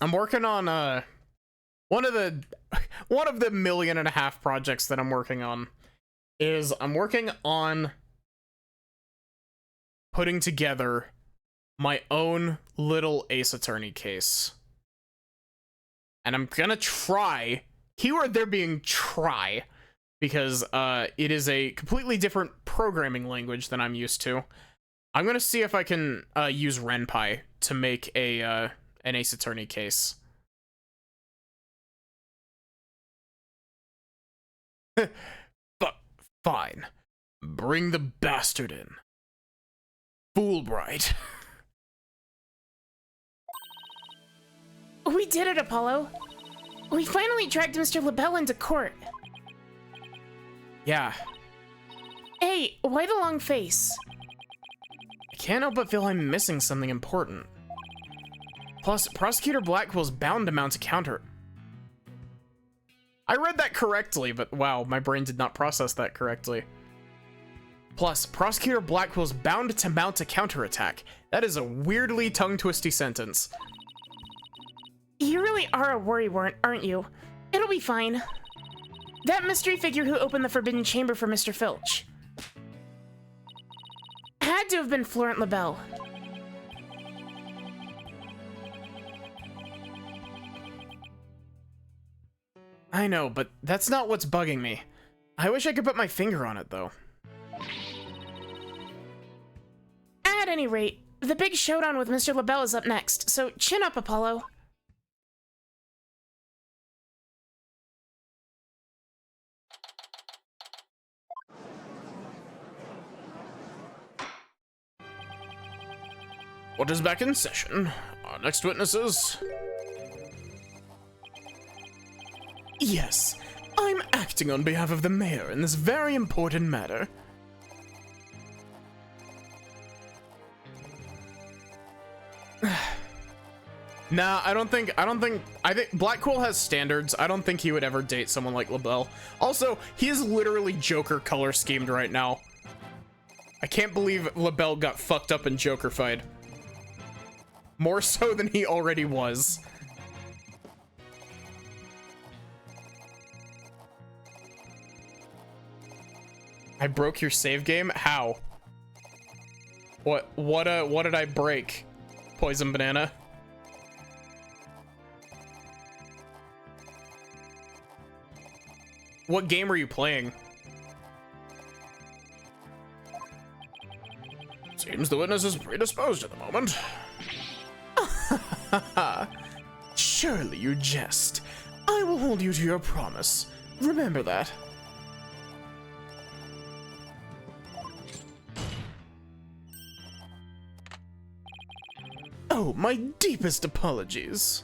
I'm working on one of the 1.5 million projects that I'm working on is I'm working on putting together my own little Ace Attorney case. And I'm gonna try, keyword there being try, because it is a completely different programming language than I'm used to. I'm gonna see if I can use RenPy to make a an Ace Attorney case. But fine, bring the bastard in. Fulbright. We did it, Apollo. We finally dragged Mr. LaBelle into court. Yeah, Hey, why the long face? I can't help but feel I'm missing something important. Plus, Prosecutor Blackwell's bound to mount a counter. I read that correctly, but wow, my brain did not process that correctly. Plus, Prosecutor Blackwell's bound to mount a counterattack. That is a weirdly tongue-twisty sentence. You really are a worrywart, aren't you? It'll be fine. That mystery figure who opened the Forbidden Chamber for Mr. Filch had to have been Florent LaBelle. I know, but that's not what's bugging me. I wish I could put my finger on it, though. At any rate, the big showdown with Mr. LaBelle is up next, so chin up, Apollo. What is back in session? Our next witnesses... Yes, I'm acting on behalf of the mayor in this very important matter. Nah, I think Blackwell has standards. I don't think he would ever date someone like LaBelle. Also, he is literally Joker color schemed right now. I can't believe LaBelle got fucked up in Joker-fied. More so than he already was. I broke your save game? How? What did I break? Poison Banana? What game are you playing? Seems the witness is predisposed at the moment. Surely you jest. I will hold you to your promise. Remember that. Oh, my deepest apologies.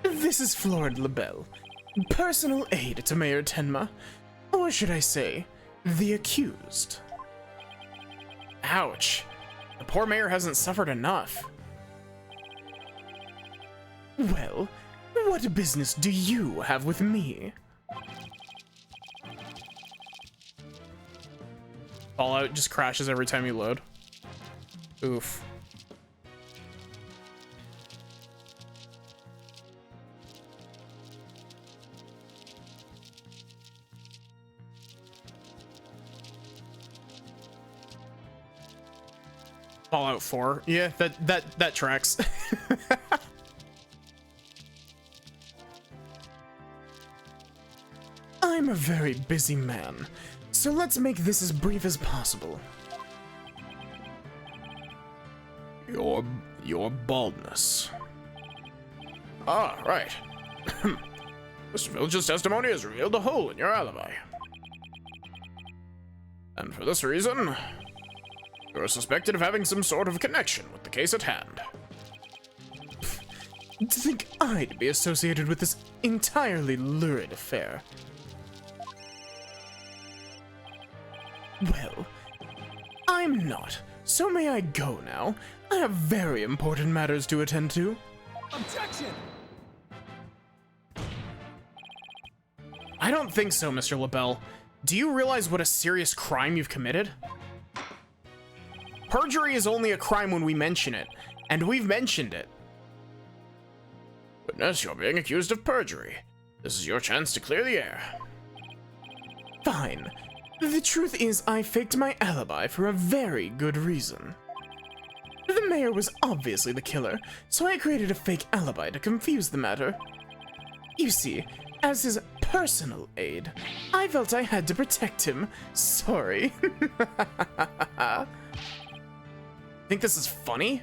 This is Florent LaBelle, personal aide to Mayor Tenma, or should I say, the accused. Ouch. The poor mayor hasn't suffered enough. Well, what business do you have with me? Fallout just crashes every time you load. Oof. Fallout 4. Yeah, that tracks. I'm a very busy man, so let's make this as brief as possible. Your baldness. Ah, right. Mr. Filch's testimony has revealed a hole in your alibi. And for this reason, you are suspected of having some sort of connection with the case at hand. To think I'd be associated with this entirely lurid affair. Well, I'm not, so may I go now? I have very important matters to attend to. Objection! I don't think so, Mr. LaBelle. Do you realize what a serious crime you've committed? Perjury is only a crime when we mention it, and we've mentioned it. Witness, you're being accused of perjury. This is your chance to clear the air. Fine. The truth is, I faked my alibi for a very good reason. The mayor was obviously the killer, so I created a fake alibi to confuse the matter. You see, as his personal aide, I felt I had to protect him. Sorry. Think this is funny?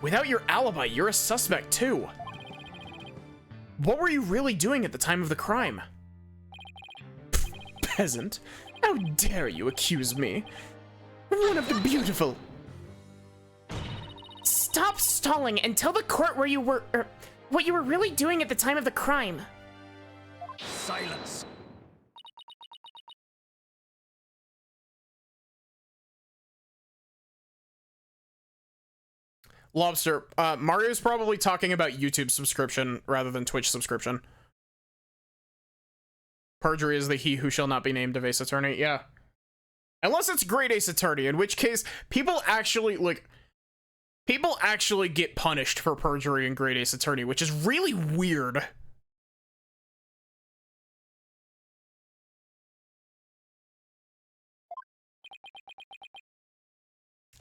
Without your alibi, you're a suspect too. What were you really doing at the time of the crime? Peasant, how dare you accuse me? One of the beautiful... Stop stalling and tell the court where you were, what you were really doing at the time of the crime. Silence. Lobster, Mario's probably talking about YouTube subscription rather than Twitch subscription. Perjury is the he who shall not be named of Ace Attorney. Yeah. Unless it's Great Ace Attorney, in which case people actually get punished for perjury in Great Ace Attorney, which is really weird.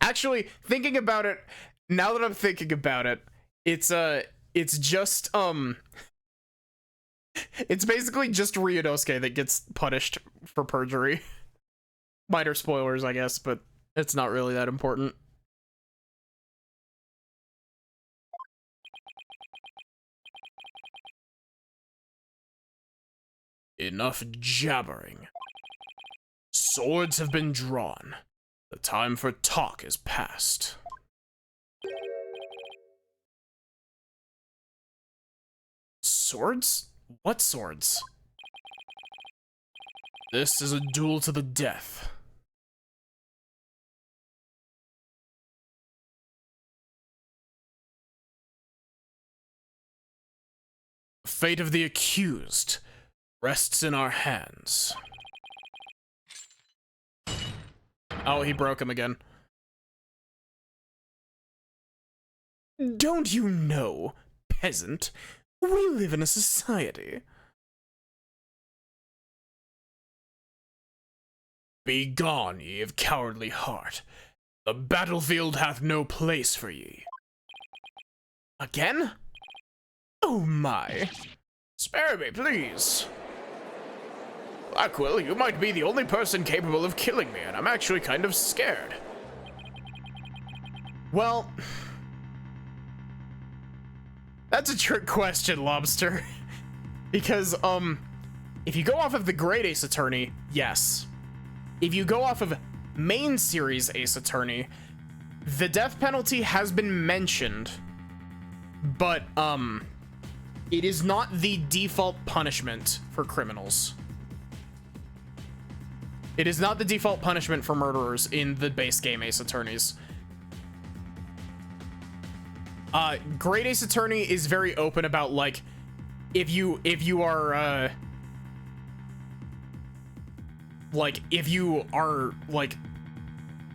Actually, thinking about it, now that I'm thinking about it, it's just, it's basically just Ryunosuke that gets punished for perjury. Minor spoilers, I guess, but it's not really that important. Enough jabbering. Swords have been drawn. The time for talk is past. Swords? What swords? This is a duel to the death. Fate of the accused rests in our hands. Oh, he broke him again. Don't you know, peasant? We live in a society. Begone, ye of cowardly heart. The battlefield hath no place for ye. Again? Oh my. Spare me, please. Blackwell, you might be the only person capable of killing me, and I'm actually kind of scared. Well, that's a trick question, Lobster. Because, if you go off of the Great Ace Attorney, yes. If you go off of main series Ace Attorney, the death penalty has been mentioned, but, it is not the default punishment for criminals. It is not the default punishment for murderers in the base game Ace Attorneys. Great Ace Attorney is very open about, like, if you are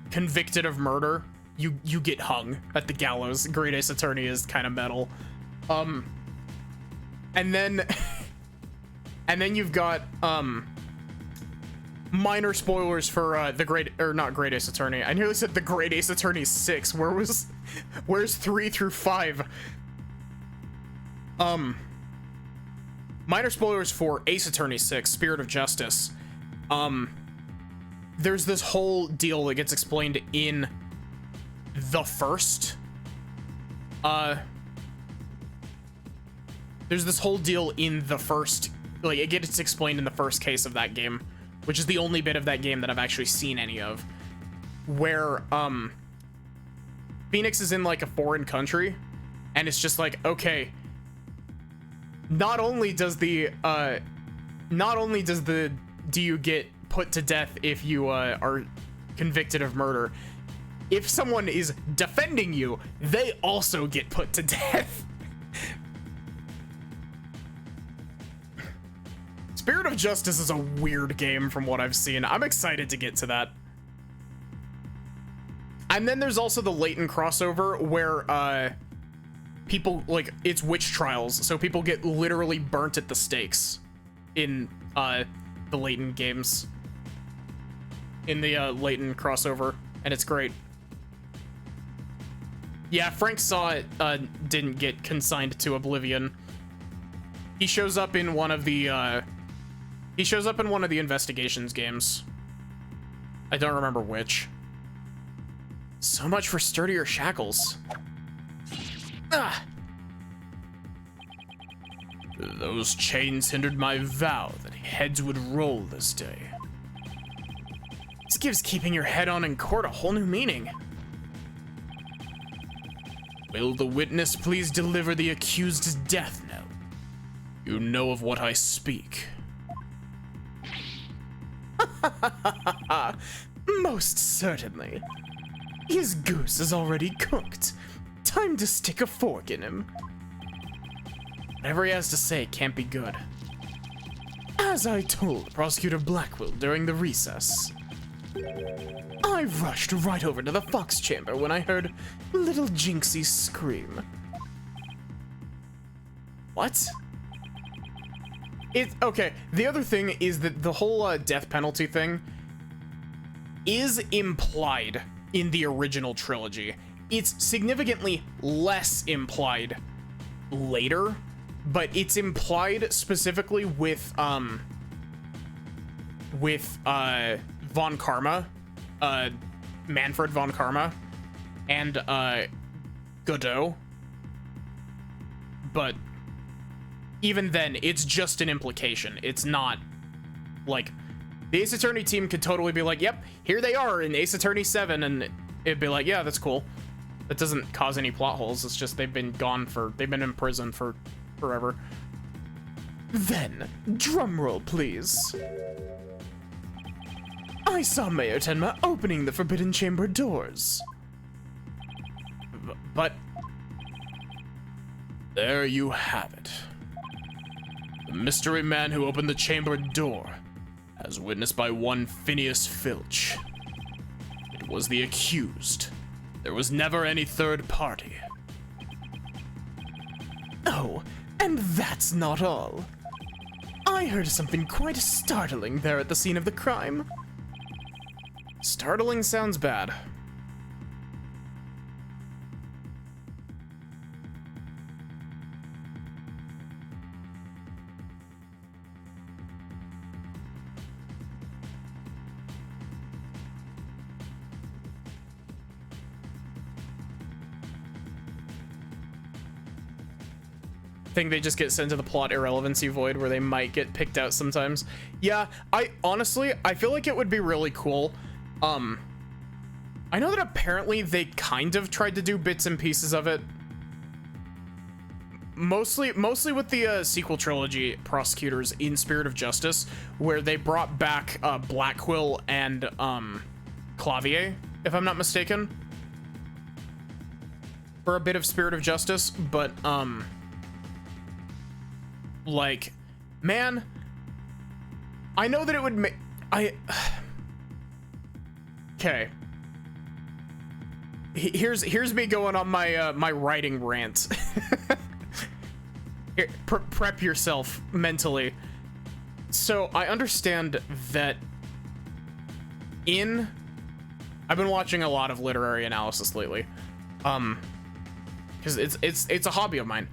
convicted of murder, you get hung at the gallows. Great Ace Attorney is kind of metal. And then you've got minor spoilers for not Great Ace Attorney. I nearly said the Great Ace Attorney 6. Where's 3 through 5? Minor spoilers for Ace Attorney 6, Spirit of Justice. There's this whole deal that gets explained in the first. There's this whole deal in the first, like, it gets explained in the first case of that game, which is the only bit of that game that I've actually seen any of, where, Phoenix is in, like, a foreign country, and it's just like, okay, not only do you get put to death if you, are convicted of murder, if someone is defending you, they also get put to death. Spirit of Justice is a weird game from what I've seen. I'm excited to get to that. And then there's also the Layton crossover where people, like, it's witch trials, so people get literally burnt at the stakes in the Layton games, in the Layton crossover, and it's great. Yeah, Frank saw it, didn't get consigned to oblivion. He shows up in one of the investigations games. I don't remember which. So much for sturdier shackles. Ah! Those chains hindered my vow that heads would roll this day. This gives keeping your head on in court a whole new meaning. Will the witness please deliver the accused's death knell? You know of what I speak. Most certainly. His goose is already cooked. Time to stick a fork in him. Whatever he has to say can't be good. As I told Prosecutor Blackwell during the recess, I rushed right over to the Fox chamber when I heard little Jinxie scream. What? Okay, the other thing is that the whole death penalty thing is implied in the original trilogy. It's significantly less implied later, but it's implied specifically with Von Karma, Manfred Von Karma, and Godot. But even then, it's just an implication. It's not like the Ace Attorney team could totally be like, yep, here they are in Ace Attorney 7, and it'd be like, yeah, that's cool. That doesn't cause any plot holes. It's just they've been in prison for forever. Then, drumroll please. I saw Mayor Tenma opening the Forbidden Chamber doors. But there you have it. The mystery man who opened the chamber door, as witnessed by one Phineas Filch. It was the accused. There was never any third party. Oh, and that's not all. I heard something quite startling there at the scene of the crime. Startling sounds bad. I think they just get sent to the plot irrelevancy void where they might get picked out sometimes. Yeah, I feel like it would be really cool. I know that apparently they kind of tried to do bits and pieces of it. Mostly with the sequel trilogy prosecutors in Spirit of Justice, where they brought back Blackquill and Clavier, if I'm not mistaken, for a bit of Spirit of Justice, but like, man, I know that it would make okay. Here's me going on my my writing rant. Here, prep yourself mentally. So I understand that I've been watching a lot of literary analysis lately, because it's a hobby of mine.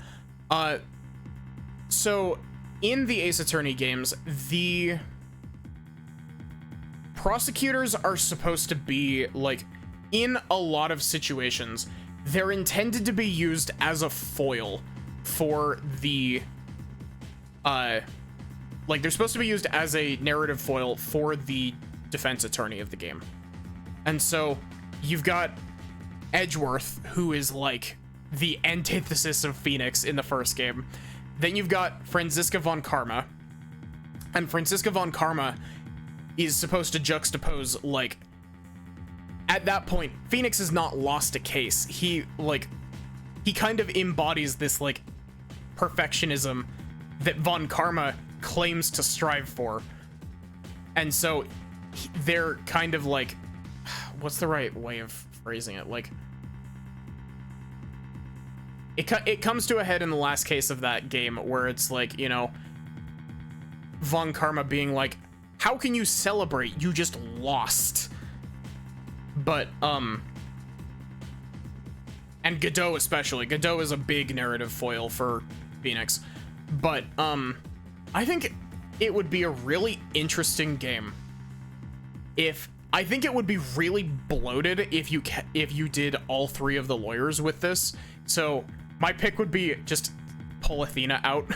So in the Ace Attorney games, the prosecutors are supposed to be, like, in a lot of situations, they're intended to be used as a foil for the, like, they're supposed to be used as a narrative foil for the defense attorney of the game. And so you've got Edgeworth, who is, like, the antithesis of Phoenix in the first game. Then you've got Franziska Von Karma, and Franziska Von Karma is supposed to juxtapose, like, at that point, Phoenix has not lost a case. He kind of embodies this, like, perfectionism that Von Karma claims to strive for. And so they're kind of like, what's the right way of phrasing it? Like, it comes to a head in the last case of that game where it's like, you know, Von Karma being like, how can you celebrate? You just lost. But, and Godot especially. Godot is a big narrative foil for Phoenix. But, I think it would be a really interesting game I think it would be really bloated if you did all three of the lawyers with this. So my pick would be just pull Athena out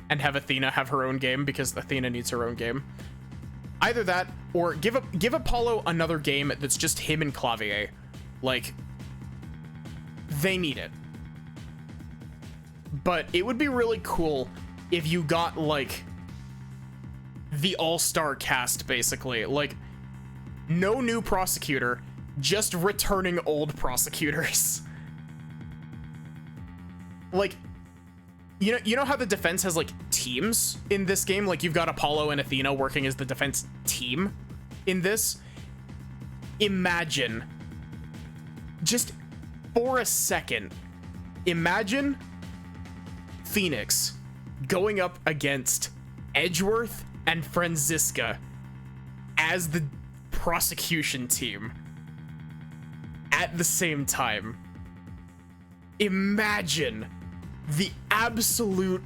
and have Athena have her own game, because Athena needs her own game. Either that, or give Apollo another game that's just him and Clavier. Like, they need it. but it would be really cool if you got like the all-star cast, basically. Like, no new prosecutor, just returning old prosecutors. Like, you know how the defense has like teams in this game? Like, you've got Apollo and Athena working as the defense team in this. Imagine, just for a second, imagine Phoenix going up against Edgeworth and Franziska as the prosecution team at the same time. Imagine the absolute,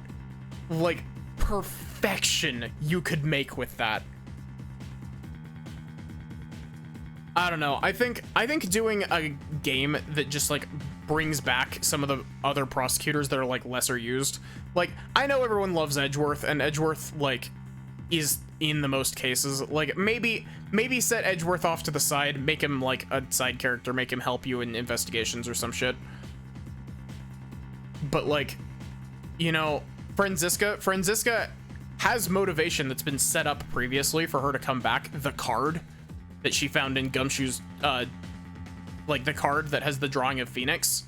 like, perfection you could make with that. I don't know. I think doing a game that just like brings back some of the other prosecutors that are like lesser used. Like, I know everyone loves Edgeworth, and Edgeworth like is in the most cases. Like, maybe set Edgeworth off to the side, make him like a side character, make him help you in investigations or some shit. But like, you know, Franziska has motivation that's been set up previously for her to come back. The card that she found in Gumshoe's, like the card that has the drawing of Phoenix.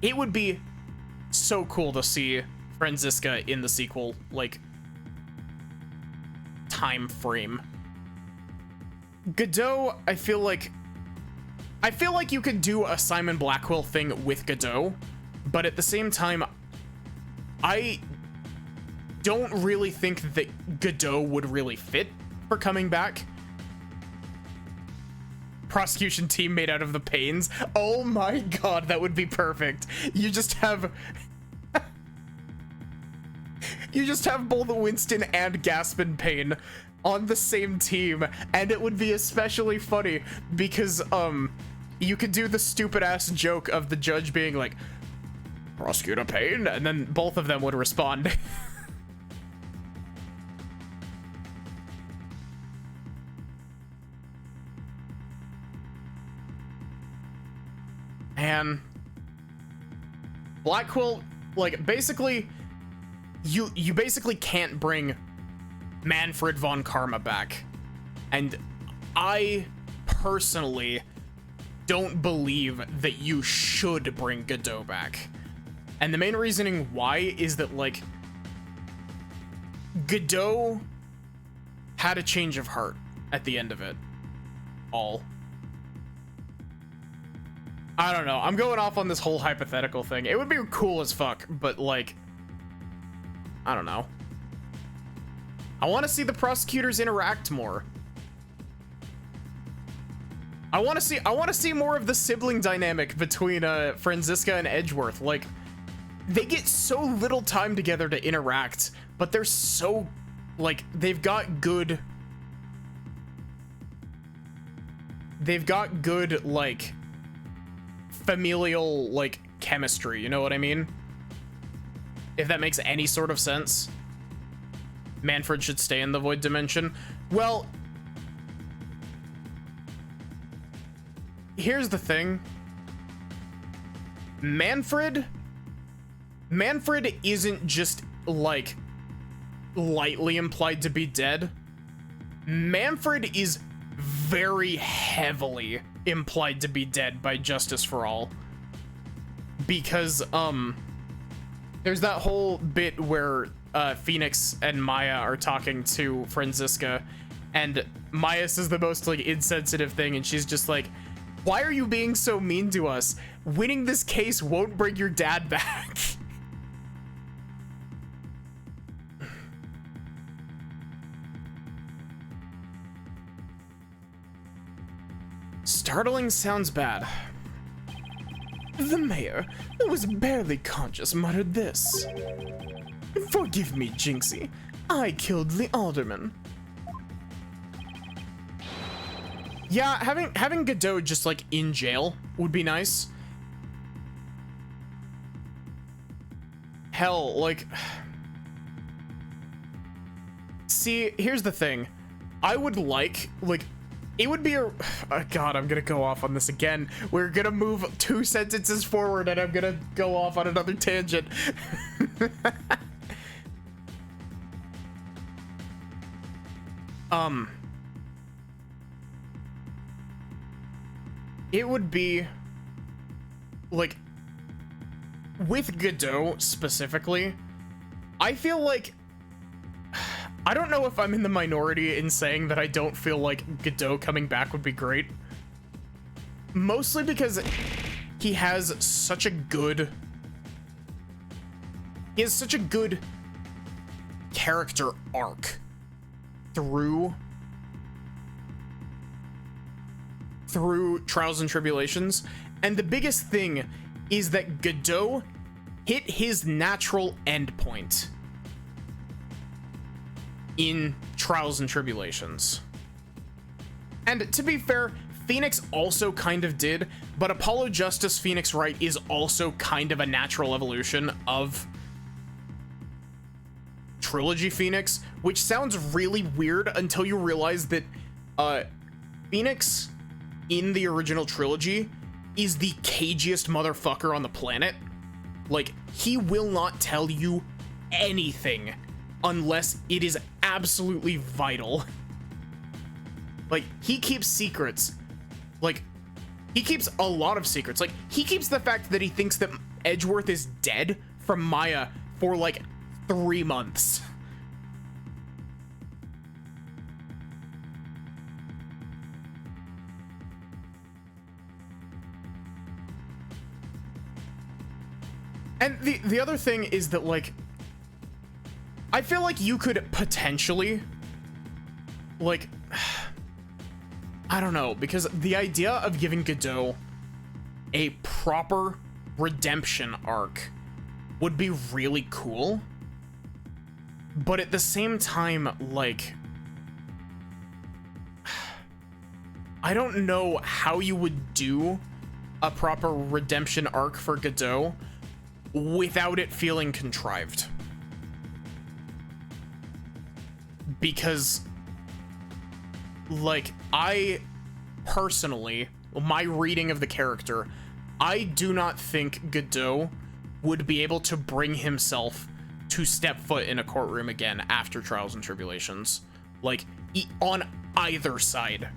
It would be so cool to see Franziska in the sequel, like, time frame. Godot, I feel like you could do a Simon Blackwell thing with Godot, but at the same time, I don't really think that Godot would really fit for coming back. Prosecution team made out of the Pains. Oh my god, that would be perfect. You just have both Winston and Gaspin Payne on the same team, and it would be especially funny because you could do the stupid ass joke of the judge being like, Prosecutor Payne, and then both of them would respond. And Blackwell, like, basically, you basically can't bring Manfred von Karma back. And I personally don't believe that you should bring Godot back. And the main reasoning why is that, like, Godot had a change of heart at the end of it all. I don't know. I'm going off on this whole hypothetical thing. It would be cool as fuck, but like, I don't know. I want to see the prosecutors interact more. I want to see more of the sibling dynamic between Franziska and Edgeworth. Like, they get so little time together to interact, but they're so, like, they've got good like familial, like, chemistry, you know what I mean? If that makes any sort of sense. Manfred should stay in the Void Dimension. Well, here's the thing. Manfred isn't just, like, lightly implied to be dead. Manfred is very heavily implied to be dead by Justice for All, because there's that whole bit where Phoenix and Maya are talking to Franziska, and Maya says the most, like, insensitive thing, and she's just like, why are you being so mean to us? Winning this case won't bring your dad back. Startling sounds bad. The mayor, who was barely conscious, muttered this. Forgive me, Jinxie. I killed the alderman. Yeah, having Godot just, like, in jail would be nice. Hell, like... See, here's the thing. I would like, it would be a... Oh God, I'm gonna go off on this again. We're gonna move 2 sentences forward and I'm gonna go off on another tangent. It would be like with Godot specifically, I feel like I don't know if I'm in the minority in saying that I don't feel like Godot coming back would be great. Mostly because he has such a good character arc through Trials and Tribulations, and the biggest thing is that Godot hit his natural endpoint in Trials and Tribulations. And to be fair, Phoenix also kind of did, but Apollo Justice Phoenix Wright is also kind of a natural evolution of Trilogy Phoenix, which sounds really weird until you realize that Phoenix in the original trilogy is the cagiest motherfucker on the planet. Like, he will not tell you anything unless it is absolutely vital. Like, he keeps secrets. Like, he keeps a lot of secrets. Like, he keeps the fact that he thinks that Edgeworth is dead from Maya for like 3 months. And the other thing is that, like, I feel like you could potentially, like, I don't know, because the idea of giving Godot a proper redemption arc would be really cool. But at the same time, like, I don't know how you would do a proper redemption arc for Godot without it feeling contrived. Because, like, I personally, my reading of the character, I do not think Godot would be able to bring himself to step foot in a courtroom again after Trials and Tribulations. Like, on either side.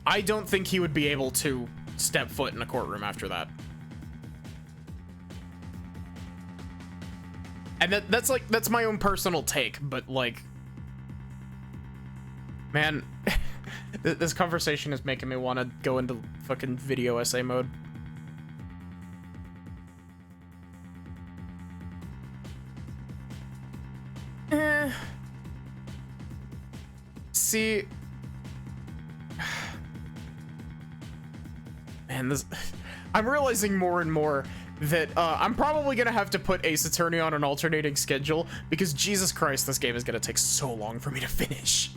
I don't think he would be able to step foot in a courtroom after that. And that's my own personal take, but, like, man, this conversation is making me want to go into fucking video essay mode. See, man, I'm realizing more and more that I'm probably gonna have to put Ace Attorney on an alternating schedule, because Jesus Christ, this game is gonna take so long for me to finish.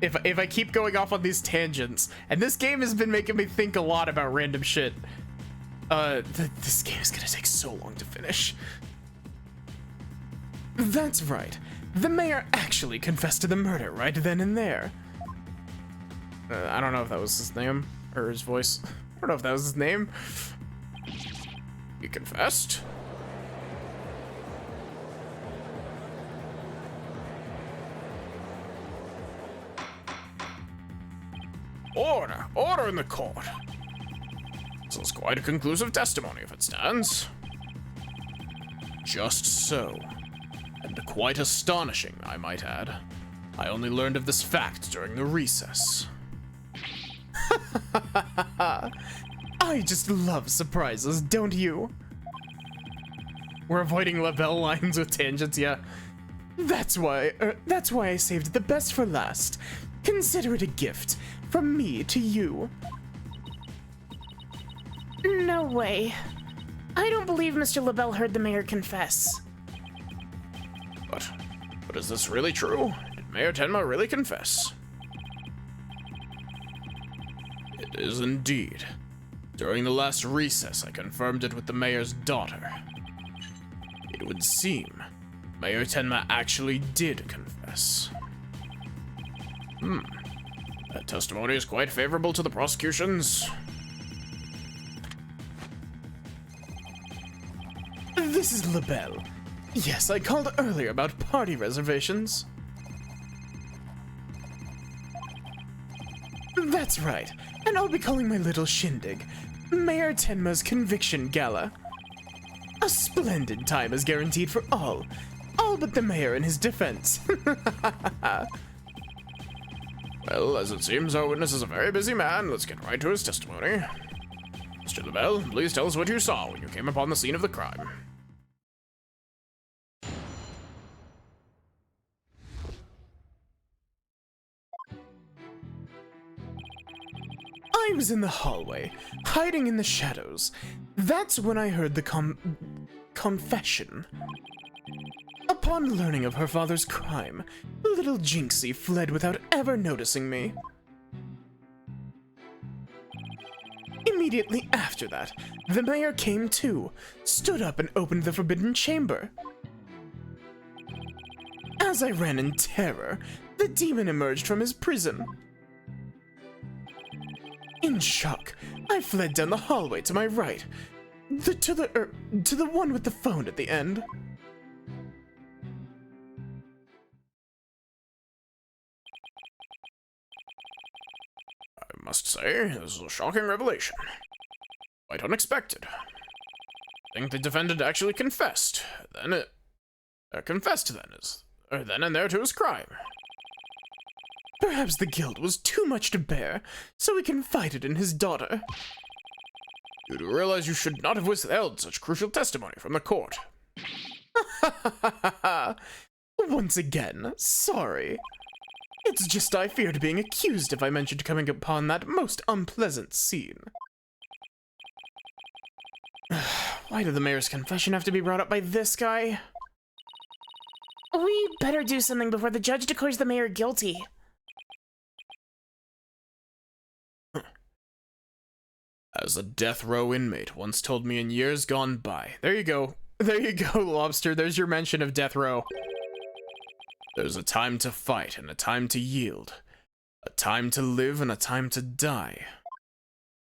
If I keep going off on these tangents, and this game has been making me think a lot about random shit, this game is gonna take so long to finish. That's right. The mayor actually confessed to the murder right then and there. I don't know if that was his name, or his voice. I don't know if that was his name. He confessed? Order! Order in the court! This is quite a conclusive testimony if it stands. Just so. And quite astonishing, I might add. I only learned of this fact during the recess. I just love surprises, don't you? We're avoiding LaBelle lines with tangents, yeah. That's why I saved the best for last. Consider it a gift from me to you. No way. I don't believe Mr. LaBelle heard the mayor confess. But is this really true? Did Mayor Tenma really confess? It is indeed. During the last recess, I confirmed it with the mayor's daughter. It would seem Mayor Tenma actually did confess. That testimony is quite favorable to the prosecutions. This is LaBelle. Yes, I called earlier about party reservations. That's right, and I'll be calling my little shindig Mayor Tenma's Conviction Gala. A splendid time is guaranteed for all but the mayor and his defense. Well, as it seems, our witness is a very busy man. Let's get right to his testimony. Mr. LaBelle, please tell us what you saw when you came upon the scene of the crime. I was in the hallway, hiding in the shadows. That's when I heard the confession. Upon learning of her father's crime, little Jinxie fled without ever noticing me. Immediately after that, the mayor came too, stood up and opened the forbidden chamber. As I ran in terror, the demon emerged from his prison. In shock, I fled down the hallway to my right, to the one with the phone at the end. I must say, this is a shocking revelation. Quite unexpected. I think the defendant actually confessed. Then and there to his crime. Perhaps the guilt was too much to bear, so he confided in his daughter. You do realize you should not have withheld such crucial testimony from the court. Once again, sorry. It's just I feared being accused if I mentioned coming upon that most unpleasant scene. Why did the mayor's confession have to be brought up by this guy? We better do something before the judge declares the mayor guilty. As a death row inmate once told me in years gone by. There you go. There you go, Lobster. There's your mention of death row. There's a time to fight and a time to yield. A time to live and a time to die.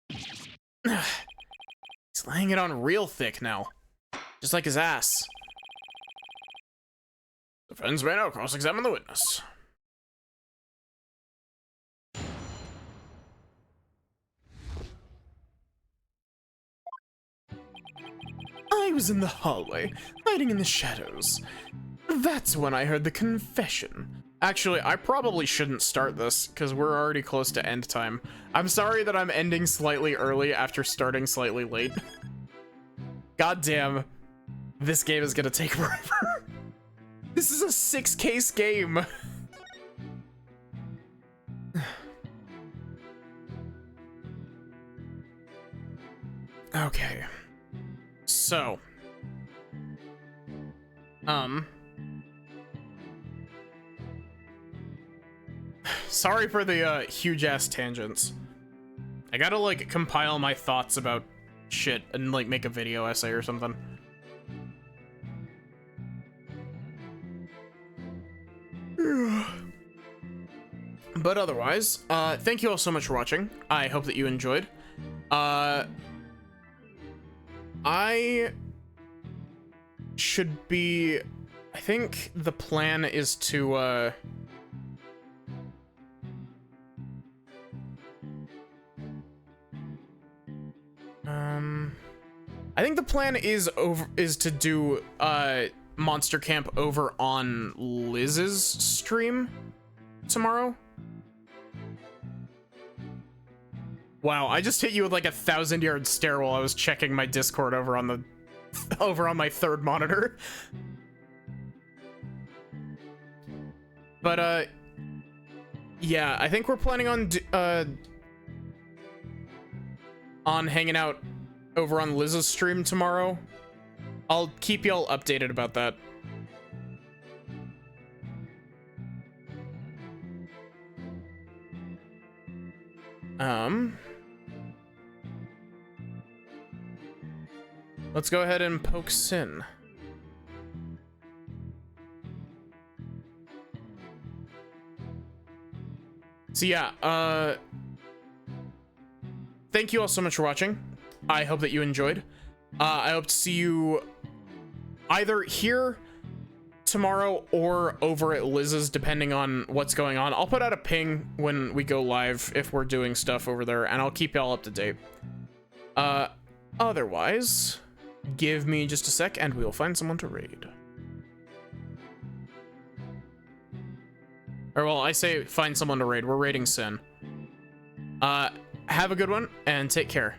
He's laying it on real thick now. Just like his ass. Defense may now cross-examine the witness. I was in the hallway, hiding in the shadows. That's when I heard the confession. Actually, I probably shouldn't start this, because we're already close to end time. I'm sorry that I'm ending slightly early after starting slightly late. God damn. This game is gonna take forever. This is a 6-case game. Okay. So. Sorry for the huge ass tangents. I gotta like compile my thoughts about shit and like make a video essay or something. But otherwise, thank you all so much for watching. I hope that you enjoyed. I should be... I think the plan is to, I think the plan is to do, Monster Camp over on Liz's stream tomorrow. Wow, I just hit you with like a 1,000-yard stare while I was checking my Discord over on my third monitor. But yeah, I think we're planning on hanging out over on Liz's stream tomorrow. I'll keep y'all updated about that. Let's go ahead and poke Sin. So yeah, thank you all so much for watching. I hope that you enjoyed. I hope to see you either here tomorrow or over at Liz's, depending on what's going on. I'll put out a ping when we go live if we're doing stuff over there, and I'll keep y'all up to date. Otherwise, give me just a sec and we will find someone to raid. Or well, I say find someone to raid. We're raiding Sin. Have a good one and take care.